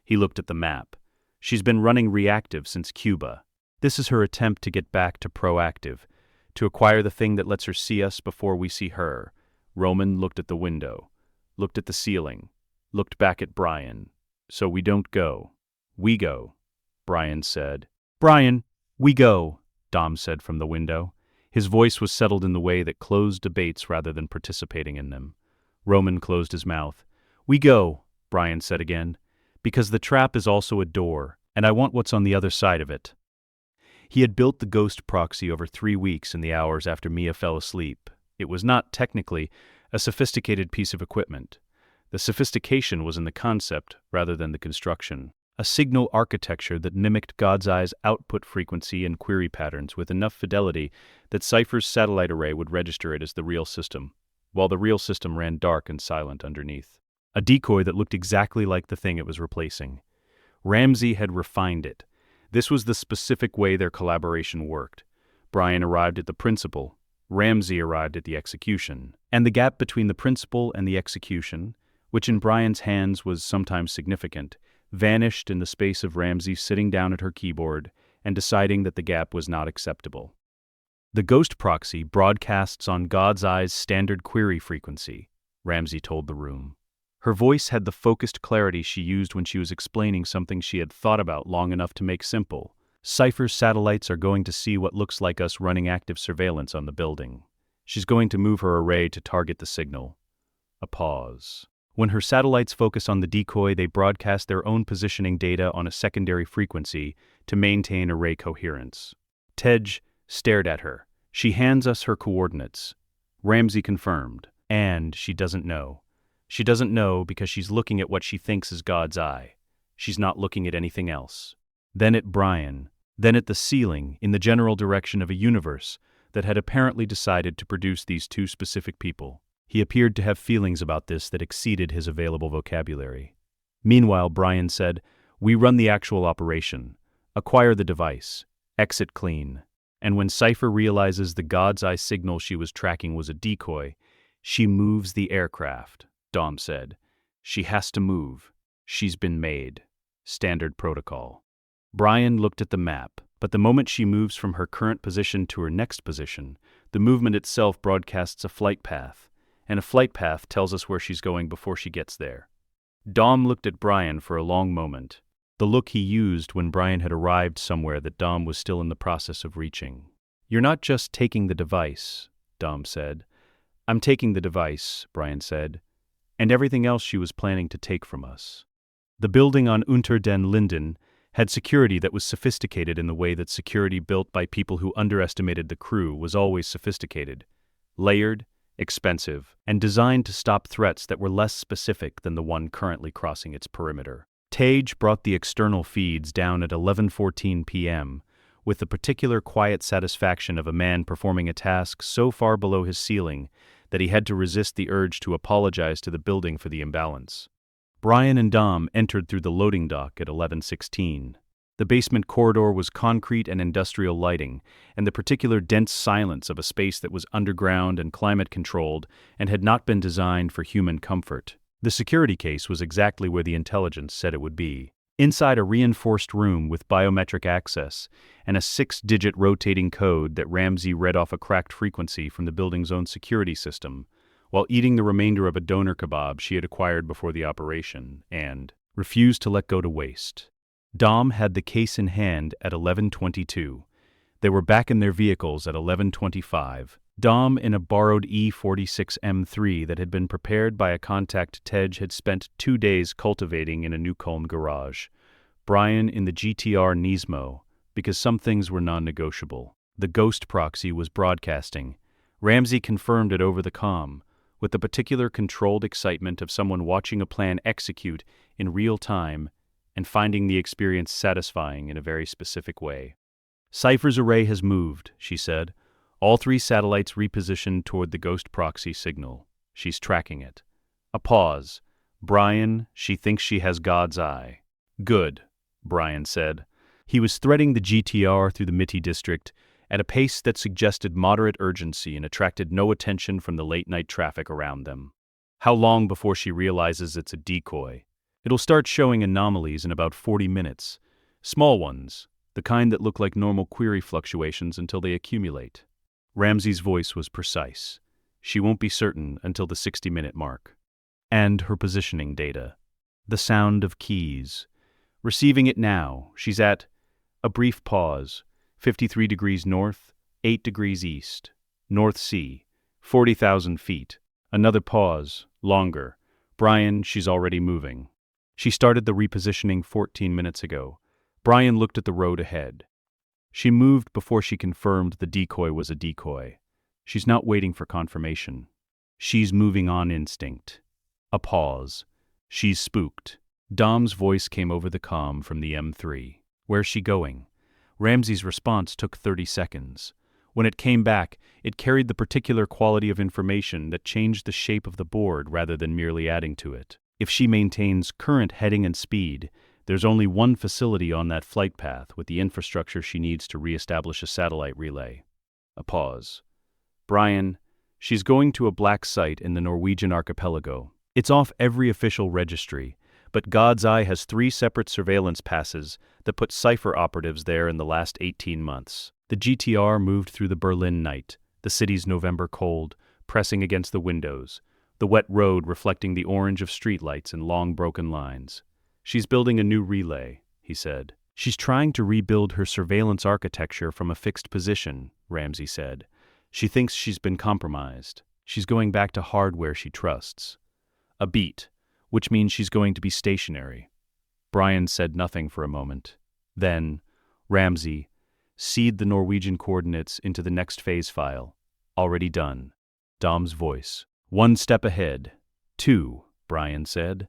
He looked at the map. She's been running reactive since Cuba. This is her attempt to get back to proactive, to acquire the thing that lets her see us before we see her. Roman looked at the window, looked at the ceiling, looked back at Brian. So we don't go. We go, Brian said. Brian, we go, Dom said from the window. His voice was settled in the way that closed debates rather than participating in them. Roman closed his mouth. We go, Brian said again, because the trap is also a door, and I want what's on the other side of it. He had built the ghost proxy over 3 weeks in the hours after Mia fell asleep. It was not, technically, a sophisticated piece of equipment. The sophistication was in the concept rather than the construction. A signal architecture that mimicked God's Eye's output frequency and query patterns with enough fidelity that Cypher's satellite array would register it as the real system, while the real system ran dark and silent underneath. A decoy that looked exactly like the thing it was replacing. Ramsey had refined it. This was the specific way their collaboration worked. Brian arrived at the principle. Ramsey arrived at the execution. And the gap between the principle and the execution, which in Brian's hands was sometimes significant, vanished in the space of Ramsey sitting down at her keyboard and deciding that the gap was not acceptable. The ghost proxy broadcasts on God's Eye's standard query frequency, Ramsey told the room. Her voice had the focused clarity she used when she was explaining something she had thought about long enough to make simple. Cypher's satellites are going to see what looks like us running active surveillance on the building. She's going to move her array to target the signal. A pause. When her satellites focus on the decoy, they broadcast their own positioning data on a secondary frequency to maintain array coherence. Tej stared at her. She hands us her coordinates. Ramsey confirmed. And she doesn't know. She doesn't know because she's looking at what she thinks is God's Eye. She's not looking at anything else. Then at Brian. Then at the ceiling, in the general direction of a universe that had apparently decided to produce these two specific people. He appeared to have feelings about this that exceeded his available vocabulary. Meanwhile, Brian said, "We run the actual operation. Acquire the device. Exit clean." And when Cypher realizes the God's Eye signal she was tracking was a decoy, she moves the aircraft, Dom said. She has to move. She's been made. Standard protocol. Brian looked at the map, but the moment she moves from her current position to her next position, the movement itself broadcasts a flight path, and a flight path tells us where she's going before she gets there. Dom looked at Brian for a long moment, the look he used when Brian had arrived somewhere that Dom was still in the process of reaching. "You're not just taking the device," Dom said. "I'm taking the device," Brian said, "and everything else she was planning to take from us." The building on Unter den Linden had security that was sophisticated in the way that security built by people who underestimated the crew was always sophisticated, layered, expensive, and designed to stop threats that were less specific than the one currently crossing its perimeter. Tej brought the external feeds down at 11:14 p.m., with the particular quiet satisfaction of a man performing a task so far below his ceiling that he had to resist the urge to apologize to the building for the imbalance. Brian and Dom entered through the loading dock at 11:16. The basement corridor was concrete and industrial lighting, and the particular dense silence of a space that was underground and climate-controlled and had not been designed for human comfort. The security case was exactly where the intelligence said it would be. Inside a reinforced room with biometric access and a 6-digit rotating code that Ramsey read off a cracked frequency from the building's own security system, while eating the remainder of a doner kebab she had acquired before the operation, and refused to let go to waste. Dom had the case in hand at 11:22. They were back in their vehicles at 11:25. Dom in a borrowed E46 M3 that had been prepared by a contact Tej had spent 2 days cultivating in a Newcomb garage. Brian in the GTR Nismo, because some things were non-negotiable. The ghost proxy was broadcasting. Ramsey confirmed it over the comm, with the particular controlled excitement of someone watching a plan execute in real time and finding the experience satisfying in a very specific way. Cypher's array has moved, she said. All 3 satellites repositioned toward the ghost proxy signal. She's tracking it. A pause. Brian, she thinks she has God's eye. Good, Brian said. He was threading the GTR through the Mitty district at a pace that suggested moderate urgency and attracted no attention from the late-night traffic around them. How long before she realizes it's a decoy? It'll start showing anomalies in about 40 minutes. Small ones, the kind that look like normal query fluctuations until they accumulate. Ramsey's voice was precise. She won't be certain until the 60-minute mark. And her positioning data. The sound of keys. Receiving it now, she's at a brief pause. 53 degrees north, 8 degrees east. North Sea, 40,000 feet. Another pause, longer. Brian, she's already moving. She started the repositioning 14 minutes ago. Brian looked at the road ahead. She moved before she confirmed the decoy was a decoy. She's not waiting for confirmation. She's moving on instinct. A pause. She's spooked. Dom's voice came over the comm from the M3. Where's she going? Ramsey's response took 30 seconds. When it came back, it carried the particular quality of information that changed the shape of the board rather than merely adding to it. If she maintains current heading and speed, there's only one facility on that flight path with the infrastructure she needs to reestablish a satellite relay. A pause. Brian, she's going to a black site in the Norwegian archipelago. It's off every official registry, but God's Eye has 3 separate surveillance passes that put cipher operatives there in the last 18 months. The GTR moved through the Berlin night, the city's November cold, pressing against the windows, the wet road reflecting the orange of streetlights in long broken lines. She's building a new relay, he said. She's trying to rebuild her surveillance architecture from a fixed position, Ramsey said. She thinks she's been compromised. She's going back to hardware she trusts. A beat, which means she's going to be stationary. Brian said nothing for a moment. Then, Ramsey, seed the Norwegian coordinates into the next phase file. Already done. Dom's voice. 1 step ahead. 2, Brian said.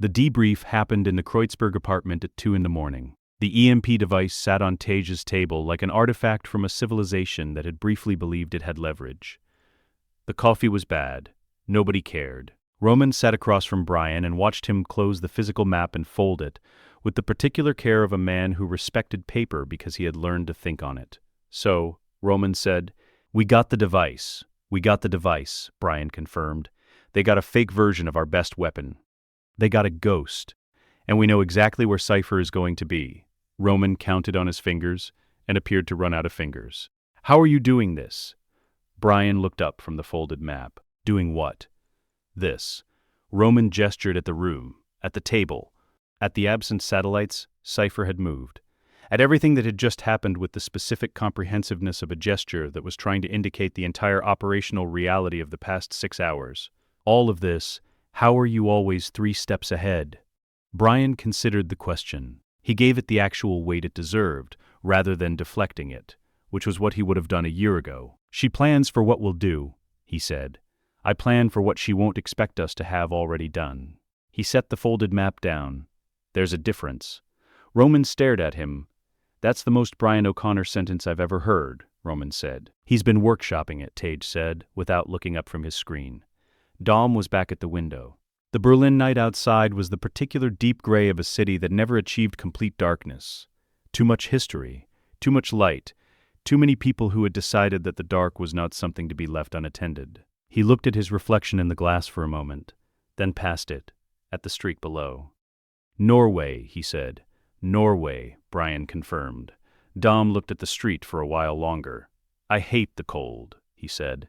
The debrief happened in the Kreutzberg apartment at 2 a.m. The EMP device sat on Tej's table like an artifact from a civilization that had briefly believed it had leverage. The coffee was bad. Nobody cared. Roman sat across from Brian and watched him close the physical map and fold it, with the particular care of a man who respected paper because he had learned to think on it. So, Roman said, "We got the device. We got the device," Brian confirmed. "They got a fake version of our best weapon. They got a ghost. And we know exactly where Cypher is going to be." Roman counted on his fingers and appeared to run out of fingers. "How are you doing this?" Brian looked up from the folded map. "Doing what?" "This." Roman gestured at the room, at the table. At the absent satellites, Cypher had moved. At everything that had just happened with the specific comprehensiveness of a gesture that was trying to indicate the entire operational reality of the past 6 hours. All of this, how are you always 3 steps ahead? Brian considered the question. He gave it the actual weight it deserved, rather than deflecting it, which was what he would have done a year ago. "She plans for what we'll do," he said. "I plan for what she won't expect us to have already done." He set the folded map down. "There's a difference." Roman stared at him. "That's the most Brian O'Connor sentence I've ever heard," Roman said. "He's been workshopping it," Tej said, without looking up from his screen. Dom was back at the window. The Berlin night outside was the particular deep gray of a city that never achieved complete darkness. Too much history, too much light, too many people who had decided that the dark was not something to be left unattended. He looked at his reflection in the glass for a moment, then past it, at the streak below. Norway, he said. Norway, Brian confirmed. Dom looked at the street for a while longer. I hate the cold, he said.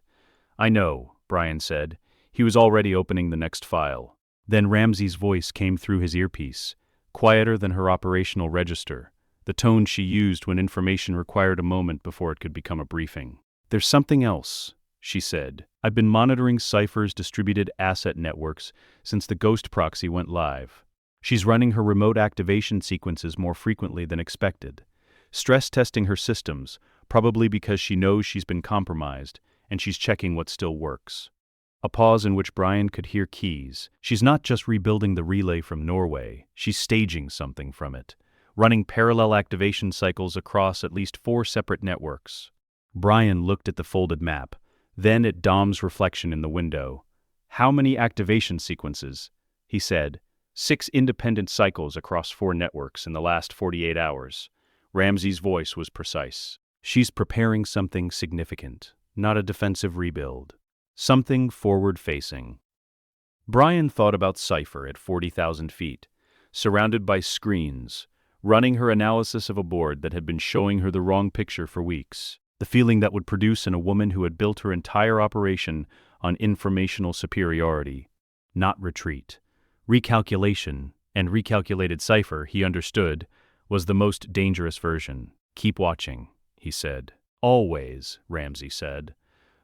I know, Brian said. He was already opening the next file. Then Ramsey's voice came through his earpiece, quieter than her operational register, the tone she used when information required a moment before it could become a briefing. There's something else, she said. I've been monitoring Cypher's distributed asset networks since the Ghost proxy went live. She's running her remote activation sequences more frequently than expected, stress testing her systems, probably because she knows she's been compromised, and she's checking what still works. A pause in which Brian could hear keys. She's not just rebuilding the relay from Norway, she's staging something from it, running parallel activation cycles across at least 4 separate networks. Brian looked at the folded map, then at Dom's reflection in the window. How many activation sequences? He said. 6 independent cycles across 4 networks in the last 48 hours. Ramsey's voice was precise. She's preparing something significant, not a defensive rebuild. Something forward-facing. Brian thought about Cypher at 40,000 feet, surrounded by screens, running her analysis of a board that had been showing her the wrong picture for weeks. The feeling that would produce in a woman who had built her entire operation on informational superiority, not retreat. Recalculation, and recalculated Cypher, he understood, was the most dangerous version. Keep watching, he said. Always, Ramsey said.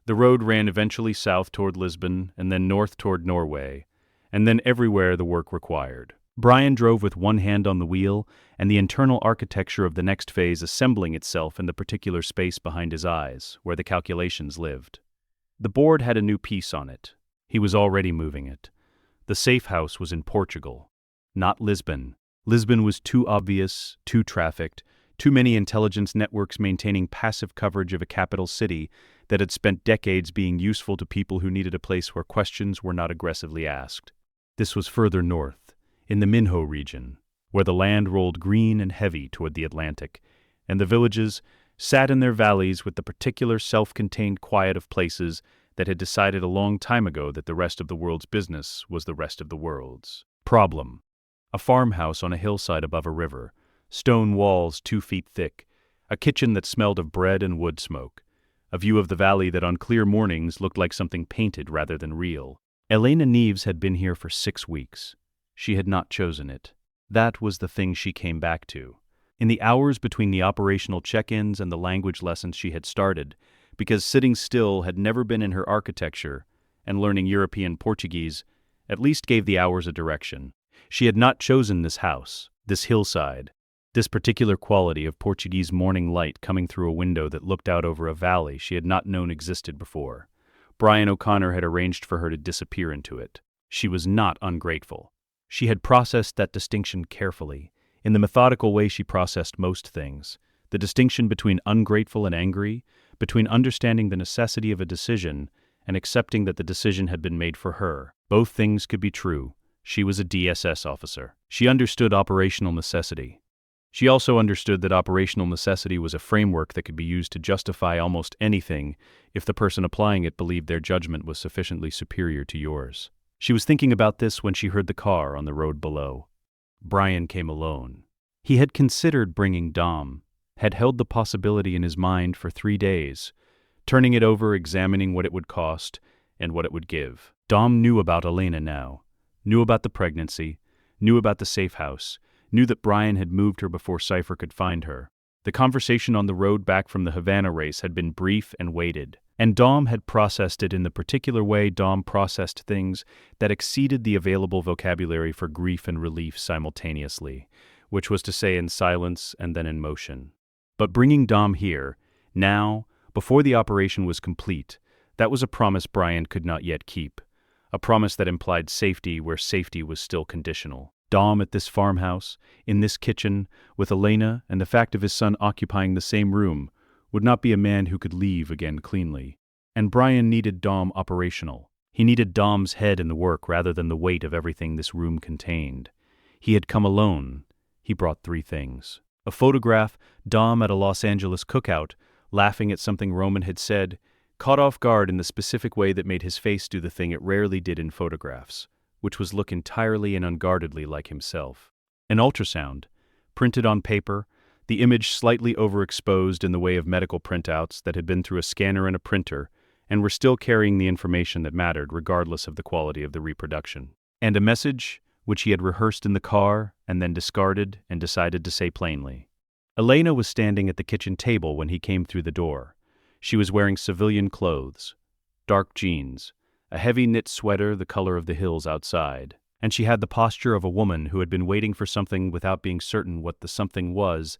The road ran eventually south toward Lisbon, and then north toward Norway, and then everywhere the work required. Brian drove with one hand on the wheel, and the internal architecture of the next phase assembling itself in the particular space behind his eyes, where the calculations lived. The board had a new piece on it. He was already moving it. The safe house was in Portugal, not Lisbon. Lisbon was too obvious, too trafficked, too many intelligence networks maintaining passive coverage of a capital city that had spent decades being useful to people who needed a place where questions were not aggressively asked. This was further north, in the Minho region, where the land rolled green and heavy toward the Atlantic, and the villages sat in their valleys with the particular self-contained quiet of places that had decided a long time ago that the rest of the world's business was the rest of the world's. Problem. A farmhouse on a hillside above a river, stone walls 2 feet thick, a kitchen that smelled of bread and wood smoke, a view of the valley that on clear mornings looked like something painted rather than real. Elena Neves had been here for 6 weeks. She had not chosen it. That was the thing she came back to. In the hours between the operational check-ins and the language lessons she had started, because sitting still had never been in her architecture, and learning European Portuguese at least gave the hours a direction. She had not chosen this house, this hillside, this particular quality of Portuguese morning light coming through a window that looked out over a valley she had not known existed before. Brian O'Connor had arranged for her to disappear into it. She was not ungrateful. She had processed that distinction carefully, in the methodical way she processed most things, the distinction between ungrateful and angry, between understanding the necessity of a decision and accepting that the decision had been made for her. Both things could be true. She was a DSS officer. She understood operational necessity. She also understood that operational necessity was a framework that could be used to justify almost anything if the person applying it believed their judgment was sufficiently superior to yours. She was thinking about this when she heard the car on the road below. Brian came alone. He had considered bringing Dom, had held the possibility in his mind for 3 days, turning it over, examining what it would cost and what it would give. Dom knew about Elena now, knew about the pregnancy, knew about the safe house, knew that Brian had moved her before Cypher could find her. The conversation on the road back from the Havana race had been brief and weighted, and Dom had processed it in the particular way Dom processed things that exceeded the available vocabulary for grief and relief simultaneously, which was to say in silence and then in motion. But bringing Dom here, now, before the operation was complete, that was a promise Brian could not yet keep, a promise that implied safety where safety was still conditional. Dom at this farmhouse, in this kitchen, with Elena and the fact of his son occupying the same room, would not be a man who could leave again cleanly. And Brian needed Dom operational. He needed Dom's head in the work rather than the weight of everything this room contained. He had come alone. He brought 3 things. A photograph, Dom at a Los Angeles cookout, laughing at something Roman had said, caught off guard in the specific way that made his face do the thing it rarely did in photographs, which was look entirely and unguardedly like himself. An ultrasound, printed on paper, the image slightly overexposed in the way of medical printouts that had been through a scanner and a printer and were still carrying the information that mattered regardless of the quality of the reproduction. And a message which he had rehearsed in the car and then discarded and decided to say plainly. Elena was standing at the kitchen table when he came through the door. She was wearing civilian clothes, dark jeans, a heavy knit sweater the color of the hills outside, and she had the posture of a woman who had been waiting for something without being certain what the something was,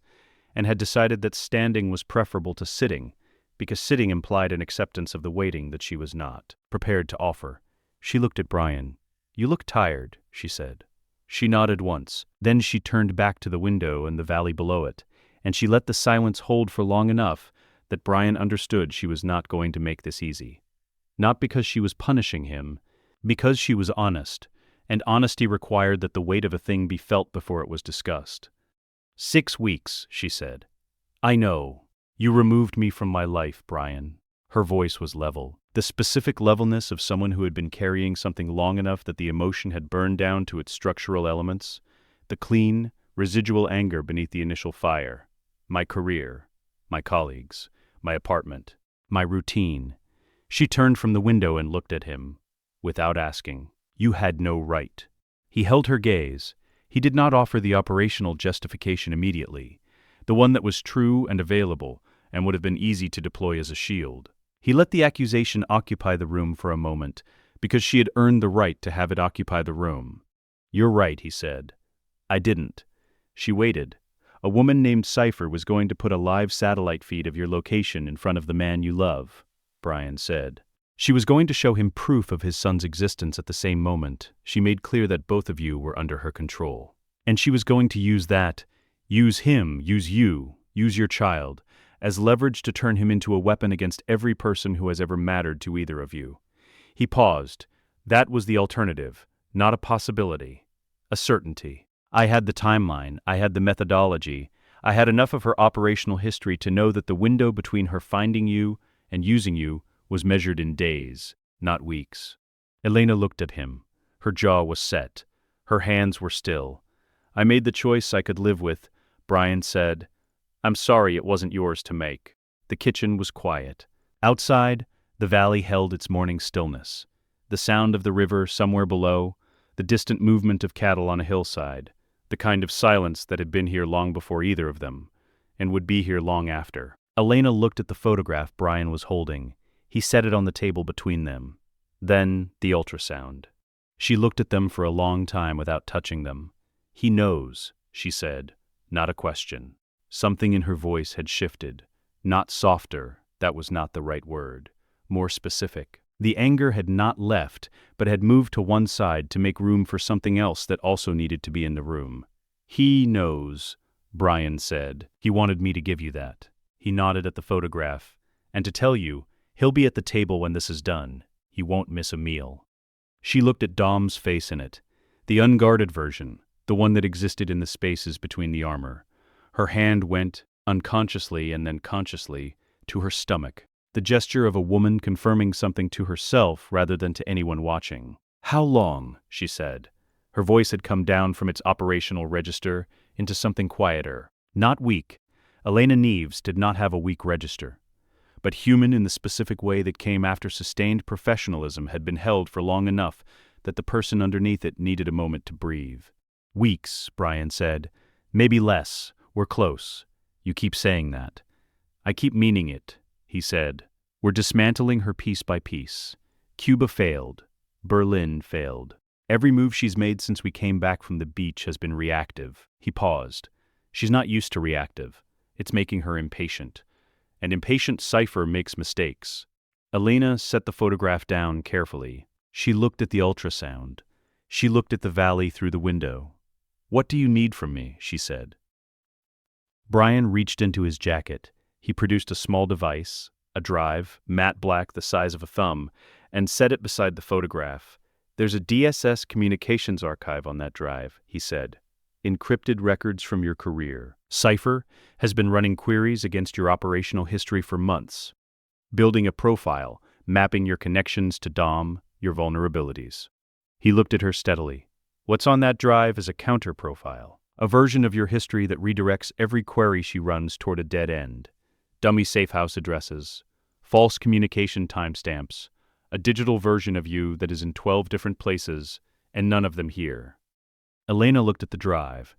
and had decided that standing was preferable to sitting, because sitting implied an acceptance of the waiting that she was not prepared to offer. She looked at Brian. "You look tired," she said. She nodded once. Then she turned back to the window and the valley below it, and she let the silence hold for long enough that Brian understood she was not going to make this easy. Not because she was punishing him, because she was honest, and honesty required that the weight of a thing be felt before it was discussed. 6 weeks, she said. "I know. You removed me from my life, Brian." Her voice was level, the specific levelness of someone who had been carrying something long enough that the emotion had burned down to its structural elements, the clean, residual anger beneath the initial fire. My career, my colleagues, my apartment, my routine. She turned from the window and looked at him, without asking. "You had no right." He held her gaze. He did not offer the operational justification immediately, the one that was true and available and would have been easy to deploy as a shield. He let the accusation occupy the room for a moment, because she had earned the right to have it occupy the room. "You're right," he said. "I didn't." She waited. A woman named Cypher was going to put a live satellite feed of your location in front of the man you love, Brian said. She was going to show him proof of his son's existence at the same moment. She made clear that both of you were under her control. And she was going to use that, use him, use you, use your child, as leverage to turn him into a weapon against every person who has ever mattered to either of you. He paused. That was the alternative, not a possibility, a certainty. I had the timeline, I had the methodology, I had enough of her operational history to know that the window between her finding you and using you was measured in days, not weeks. Elena looked at him. Her jaw was set. Her hands were still. "I made the choice I could live with," Brian said. "I'm sorry it wasn't yours to make." The kitchen was quiet. Outside, the valley held its morning stillness. The sound of the river somewhere below, the distant movement of cattle on a hillside, the kind of silence that had been here long before either of them, and would be here long after. Elena looked at the photograph Brian was holding. He set it on the table between them. Then the ultrasound. She looked at them for a long time without touching them. "He knows," she said, not a question. Something in her voice had shifted. Not softer, that was not the right word. More specific. The anger had not left, but had moved to one side to make room for something else that also needed to be in the room. "He knows," Brian said. "He wanted me to give you that." He nodded at the photograph. "And to tell you, he'll be at the table when this is done. He won't miss a meal." She looked at Dom's face in it, the unguarded version, the one that existed in the spaces between the armor. Her hand went, unconsciously and then consciously, to her stomach, the gesture of a woman confirming something to herself rather than to anyone watching. "How long?" she said. Her voice had come down from its operational register into something quieter. Not weak. Elena Neves did not have a weak register, but human in the specific way that came after sustained professionalism had been held for long enough that the person underneath it needed a moment to breathe. "Weeks," Brian said. "Maybe less. We're close. You keep saying that." "I keep meaning it," he said. "We're dismantling her piece by piece. Cuba failed. Berlin failed. Every move she's made since we came back from the beach has been reactive." He paused. "She's not used to reactive. It's making her impatient. And impatient Cypher makes mistakes." Elena set the photograph down carefully. She looked at the ultrasound. She looked at the valley through the window. "What do you need from me?" she said. Brian reached into his jacket. He produced a small device, a drive, matte black the size of a thumb, and set it beside the photograph. "There's a DSS communications archive on that drive," he said. "Encrypted records from your career. Cypher has been running queries against your operational history for months, building a profile, mapping your connections to Dom, your vulnerabilities." He looked at her steadily. "What's on that drive is a counter profile, A version of your history that redirects every query she runs toward a dead end. Dummy safehouse addresses, false communication timestamps, a digital version of you that is in 12 different places, and none of them here. Elena looked at the drive.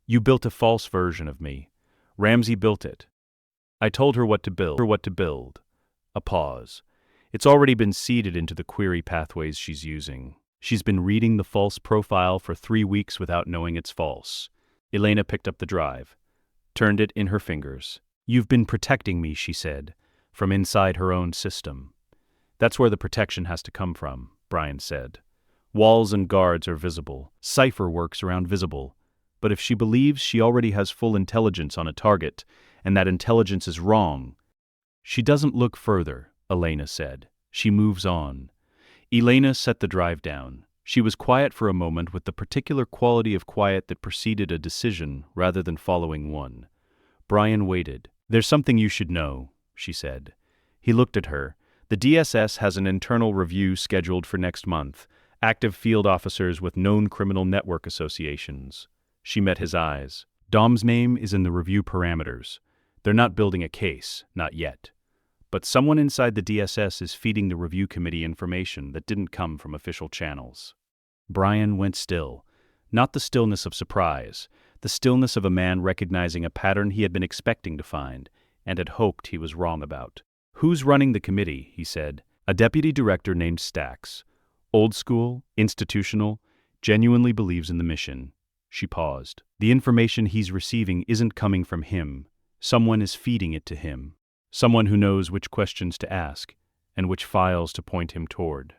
You built a false version of me. Ramsey built it. I told her what to build. A pause. It's already been seeded into the query pathways she's using. She's been reading the false profile for 3 weeks without knowing it's false. Elena picked up the drive, turned it in her fingers. You've been protecting me, she said, from inside her own system. That's where the protection has to come from, Brian said. Walls and guards are visible. Cipher works around visible. But if she believes she already has full intelligence on a target, and that intelligence is wrong, she doesn't look further, Elena said. She moves on. Elena set the drive down. She was quiet for a moment with the particular quality of quiet that preceded a decision rather than following one. Brian waited. There's something you should know, she said. He looked at her. The DSS has an internal review scheduled for next month. Active field officers with known criminal network associations. She met his eyes. Dom's name is in the review parameters. They're not building a case, not yet. But someone inside the DSS is feeding the review committee information that didn't come from official channels. Brian went still. Not the stillness of surprise, the stillness of a man recognizing a pattern he had been expecting to find, and had hoped he was wrong about. Who's running the committee, he said. A deputy director named Stacks. Old school, institutional, genuinely believes in the mission. She paused. The information he's receiving isn't coming from him. Someone is feeding it to him. Someone who knows which questions to ask, and which files to point him toward.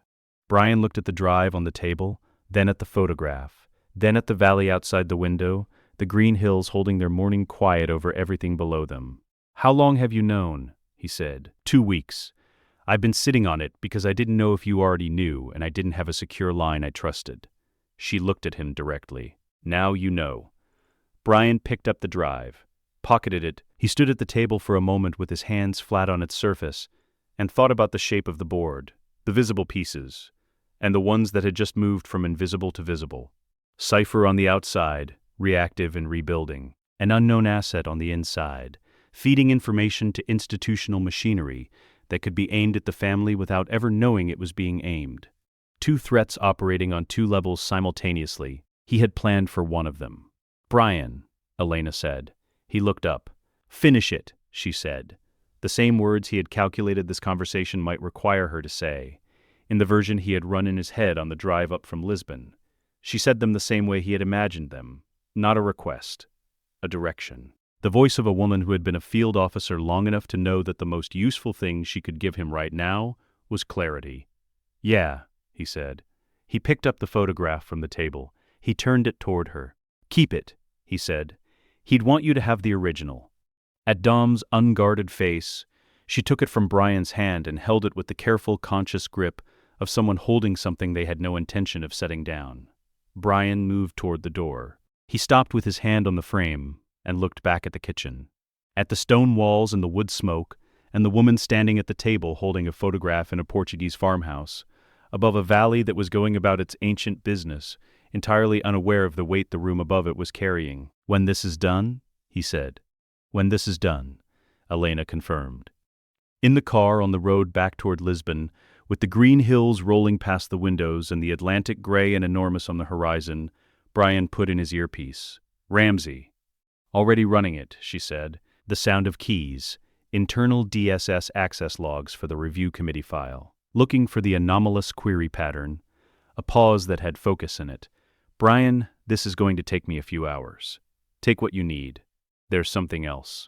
Brian looked at the drive on the table, then at the photograph, then at the valley outside the window, the green hills holding their morning quiet over everything below them. How long have you known? He said. 2 weeks. I've been sitting on it because I didn't know if you already knew, and I didn't have a secure line I trusted. She looked at him directly. Now you know. Brian picked up the drive, pocketed it. He stood at the table for a moment with his hands flat on its surface, and thought about the shape of the board, the visible pieces, and the ones that had just moved from invisible to visible. Cipher on the outside, reactive and rebuilding. An unknown asset on the inside, feeding information to institutional machinery that could be aimed at the family without ever knowing it was being aimed. 2 threats operating on 2 levels simultaneously. He had planned for one of them. Brian, Elena said. He looked up. Finish it, she said. The same words he had calculated this conversation might require her to say, in the version he had run in his head on the drive up from Lisbon. She said them the same way he had imagined them. Not a request. A direction. The voice of a woman who had been a field officer long enough to know that the most useful thing she could give him right now was clarity. Yeah, he said. He picked up the photograph from the table. He turned it toward her. Keep it, he said. He'd want you to have the original. At Dom's unguarded face, she took it from Brian's hand and held it with the careful, conscious grip of someone holding something they had no intention of setting down. Brian moved toward the door. He stopped with his hand on the frame and looked back at the kitchen, at the stone walls and the wood smoke, and the woman standing at the table holding a photograph in a Portuguese farmhouse, above a valley that was going about its ancient business, entirely unaware of the weight the room above it was carrying. When this is done, he said. When this is done, Elena confirmed. In the car on the road back toward Lisbon, with the green hills rolling past the windows and the Atlantic gray and enormous on the horizon, Brian put in his earpiece. Ramsey. Already running it, she said. The sound of keys. Internal DSS access logs for the review committee file. Looking for the anomalous query pattern. A pause that had focus in it. Brian, this is going to take me a few hours. Take what you need. There's something else.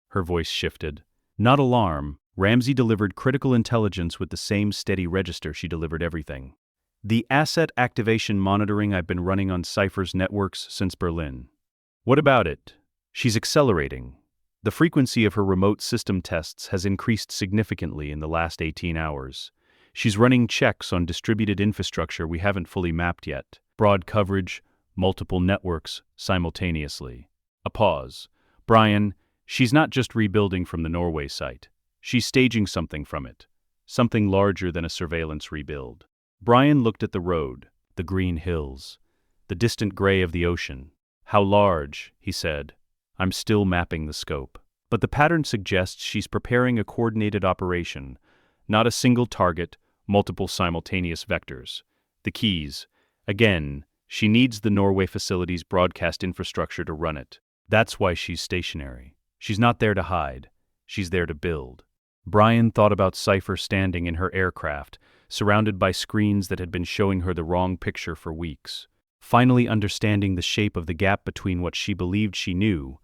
Her voice shifted. Not alarm. Ramsey delivered critical intelligence with the same steady register she delivered everything. The asset activation monitoring I've been running on Cipher's networks since Berlin. What about it? She's accelerating. The frequency of her remote system tests has increased significantly in the last 18 hours. She's running checks on distributed infrastructure we haven't fully mapped yet. Broad coverage, multiple networks simultaneously. A pause. Brian, she's not just rebuilding from the Norway site. She's staging something from it. Something larger than a surveillance rebuild. Brian looked at the road, the green hills, the distant gray of the ocean. How large, he said. I'm still mapping the scope. But the pattern suggests she's preparing a coordinated operation, not a single target, multiple simultaneous vectors. The keys. Again, she needs the Norway facility's broadcast infrastructure to run it. That's why she's stationary. She's not there to hide. She's there to build. Brian thought about Cypher standing in her aircraft, surrounded by screens that had been showing her the wrong picture for weeks, finally understanding the shape of the gap between what she believed she knew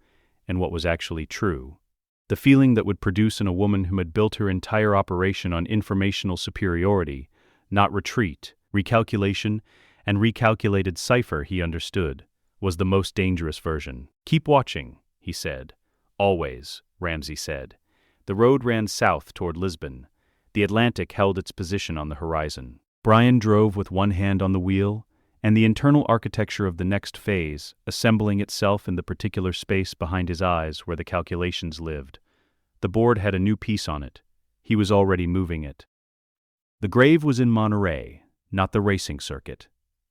and what was actually true. The feeling that would produce in a woman who had built her entire operation on informational superiority, not retreat, recalculation, and recalculated cipher, he understood, was the most dangerous version. Keep watching, he said. Always, Ramsey said. The road ran south toward Lisbon. The Atlantic held its position on the horizon. Brian drove with one hand on the wheel, and the internal architecture of the next phase, assembling itself in the particular space behind his eyes where the calculations lived. The board had a new piece on it. He was already moving it. The grave was in Monterey, not the racing circuit.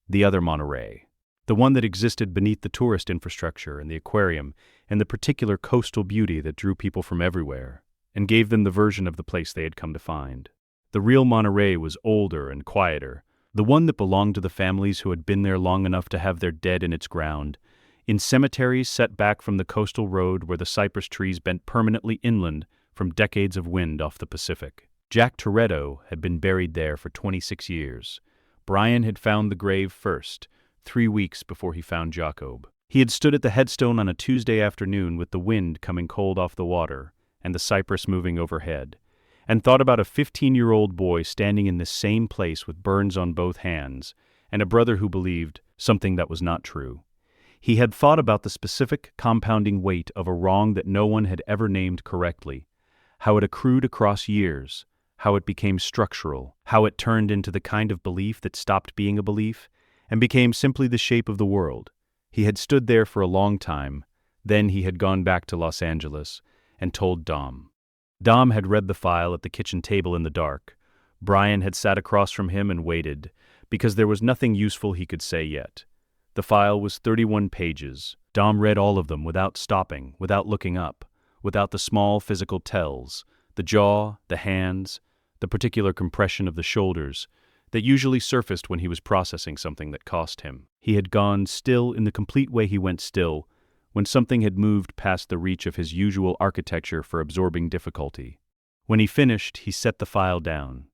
The other Monterey. The one that existed beneath the tourist infrastructure and the aquarium and the particular coastal beauty that drew people from everywhere and gave them the version of the place they had come to find. The real Monterey was older and quieter, the one that belonged to the families who had been there long enough to have their dead in its ground, in cemeteries set back from the coastal road where the cypress trees bent permanently inland from decades of wind off the Pacific. Jack Toretto had been buried there for 26 years. Brian had found the grave first, 3 weeks before he found Jacob. He had stood at the headstone on a Tuesday afternoon with the wind coming cold off the water and the cypress moving overhead, and thought about a 15-year-old boy standing in this same place with burns on both hands, and a brother who believed something that was not true. He had thought about the specific compounding weight of a wrong that no one had ever named correctly, how it accrued across years, how it became structural, how it turned into the kind of belief that stopped being a belief and became simply the shape of the world. He had stood there for a long time, then he had gone back to Los Angeles and told Dom. Dom had read the file at the kitchen table in the dark. Brian had sat across from him and waited, because there was nothing useful he could say yet. The file was 31 pages. Dom read all of them without stopping, without looking up, without the small physical tells, the jaw, the hands, the particular compression of the shoulders that usually surfaced when he was processing something that cost him. He had gone still in the complete way he went still when something had moved past the reach of his usual architecture for absorbing difficulty. When he finished, he set the file down.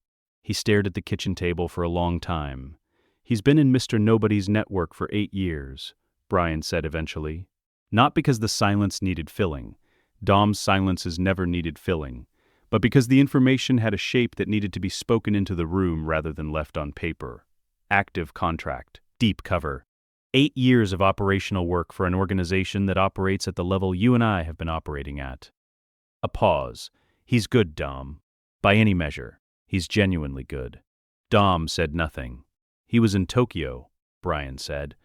He stared at the kitchen table for a long time. He's been in Mr. Nobody's network for 8 years, Brian said eventually. Not because the silence needed filling. Dom's silences never needed filling. But because the information had a shape that needed to be spoken into the room rather than left on paper. Active contract. Deep cover. 8 years of operational work for an organization that operates at the level you and I have been operating at. A pause. He's good, Dom. By any measure, he's genuinely good. Dom said nothing. He was in Tokyo, Brian said,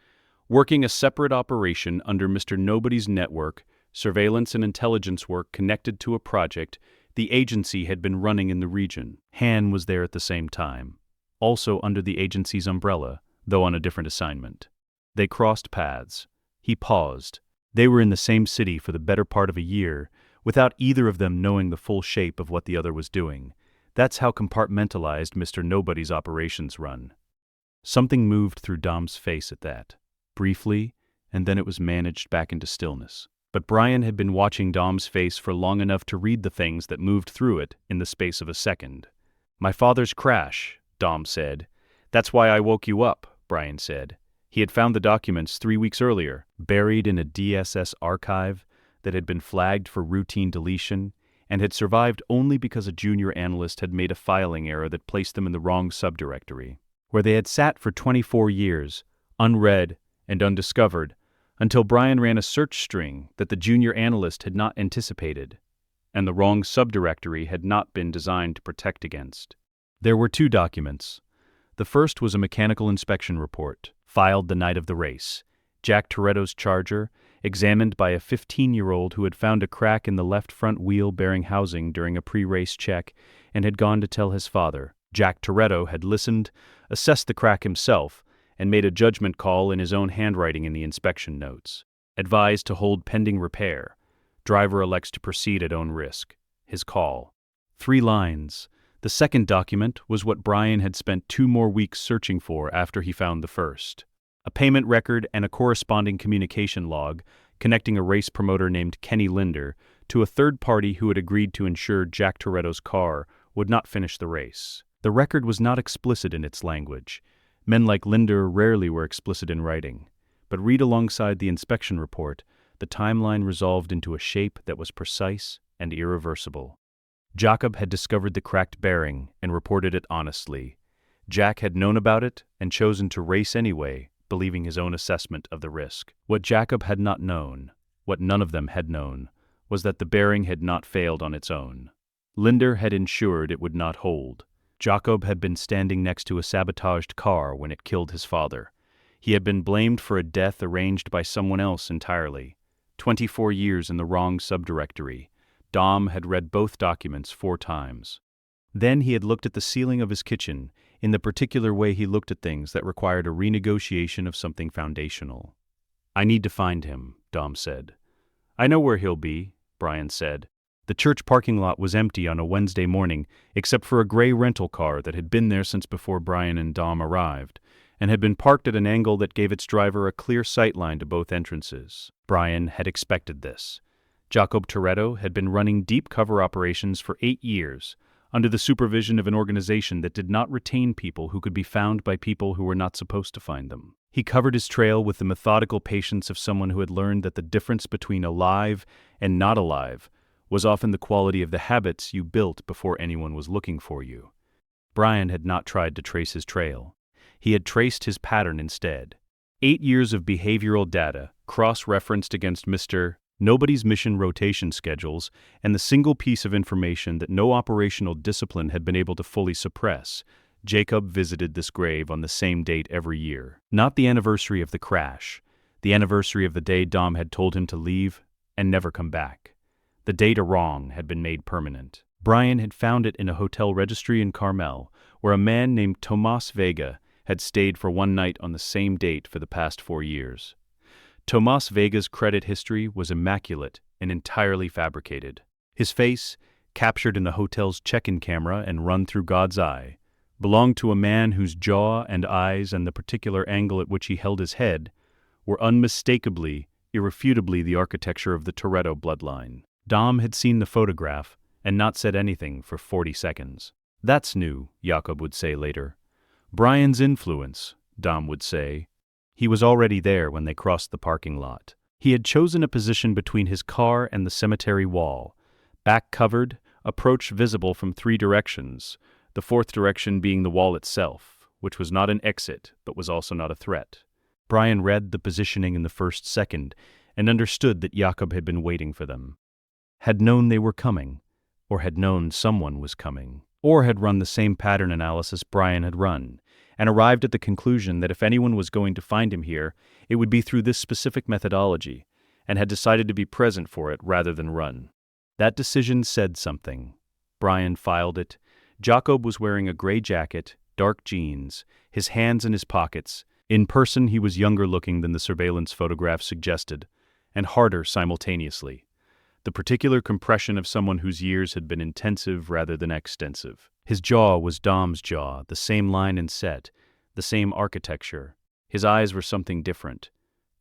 working a separate operation under Mr. Nobody's network, surveillance and intelligence work connected to a project the agency had been running in the region. Han was there at the same time, also under the agency's umbrella, though on a different assignment. They crossed paths. He paused. They were in the same city for the better part of a year, without either of them knowing the full shape of what the other was doing. That's how compartmentalized Mr. Nobody's operations run. Something moved through Dom's face at that, briefly, and then it was managed back into stillness. But Brian had been watching Dom's face for long enough to read the things that moved through it in the space of a second. My father's crash, Dom said. That's why I woke you up, Brian said. He had found the documents 3 weeks earlier, buried in a DSS archive that had been flagged for routine deletion and had survived only because a junior analyst had made a filing error that placed them in the wrong subdirectory, where they had sat for 24 years, unread and undiscovered, until Brian ran a search string that the junior analyst had not anticipated, and the wrong subdirectory had not been designed to protect against. There were 2 documents. The first was a mechanical inspection report, filed the night of the race. Jack Toretto's Charger, examined by a 15-year-old who had found a crack in the left front wheel-bearing housing during a pre-race check and had gone to tell his father. Jack Toretto had listened, assessed the crack himself, and made a judgment call in his own handwriting in the inspection notes. Advised to hold pending repair. Driver elects to proceed at own risk. His call. 3 lines. The second document was what Brian had spent 2 more weeks searching for after he found the first. A payment record and a corresponding communication log connecting a race promoter named Kenny Linder to a third party who had agreed to ensure Jack Toretto's car would not finish the race. The record was not explicit in its language. Men like Linder rarely were explicit in writing. But read alongside the inspection report, the timeline resolved into a shape that was precise and irreversible. Jacob had discovered the cracked bearing and reported it honestly. Jack had known about it and chosen to race anyway, believing his own assessment of the risk. What Jacob had not known, what none of them had known, was that the bearing had not failed on its own. Linder had ensured it would not hold. Jacob had been standing next to a sabotaged car when it killed his father. He had been blamed for a death arranged by someone else entirely. 24 years in the wrong subdirectory. Dom had read both documents 4 times. Then he had looked at the ceiling of his kitchen in the particular way he looked at things that required a renegotiation of something foundational. "I need to find him," Dom said. "I know where he'll be," Brian said. The church parking lot was empty on a Wednesday morning except for a gray rental car that had been there since before Brian and Dom arrived, and had been parked at an angle that gave its driver a clear sightline to both entrances. Brian had expected this. Jacob Toretto had been running deep cover operations for 8 years, under the supervision of an organization that did not retain people who could be found by people who were not supposed to find them. He covered his trail with the methodical patience of someone who had learned that the difference between alive and not alive was often the quality of the habits you built before anyone was looking for you. Brian had not tried to trace his trail. He had traced his pattern instead. 8 years of behavioral data, cross-referenced against Mr. Nobody's mission rotation schedules, and the single piece of information that no operational discipline had been able to fully suppress. Jacob visited this grave on the same date every year. Not the anniversary of the crash, the anniversary of the day Dom had told him to leave and never come back. The data wrong had been made permanent. Brian had found it in a hotel registry in Carmel, where a man named Tomas Vega had stayed for 1 night on the same date for the past 4 years. Tomas Vega's credit history was immaculate and entirely fabricated. His face, captured in the hotel's check-in camera and run through God's eye, belonged to a man whose jaw and eyes and the particular angle at which he held his head were unmistakably, irrefutably the architecture of the Toretto bloodline. Dom had seen the photograph and not said anything for 40 seconds. "That's new," Jacob would say later. "Brian's influence," Dom would say. He was already there when they crossed the parking lot. He had chosen a position between his car and the cemetery wall, back covered, approach visible from 3 directions, the 4th direction being the wall itself, which was not an exit but was also not a threat. Brian read the positioning in the first second and understood that Jacob had been waiting for them. Had known they were coming, or had known someone was coming, or had run the same pattern analysis Brian had run, and arrived at the conclusion that if anyone was going to find him here, it would be through this specific methodology, and had decided to be present for it rather than run. That decision said something. Brian filed it. Jacob was wearing a gray jacket, dark jeans, his hands in his pockets. In person he was younger looking than the surveillance photograph suggested, and harder simultaneously. The particular compression of someone whose years had been intensive rather than extensive. His jaw was Dom's jaw, the same line and set, the same architecture. His eyes were something different,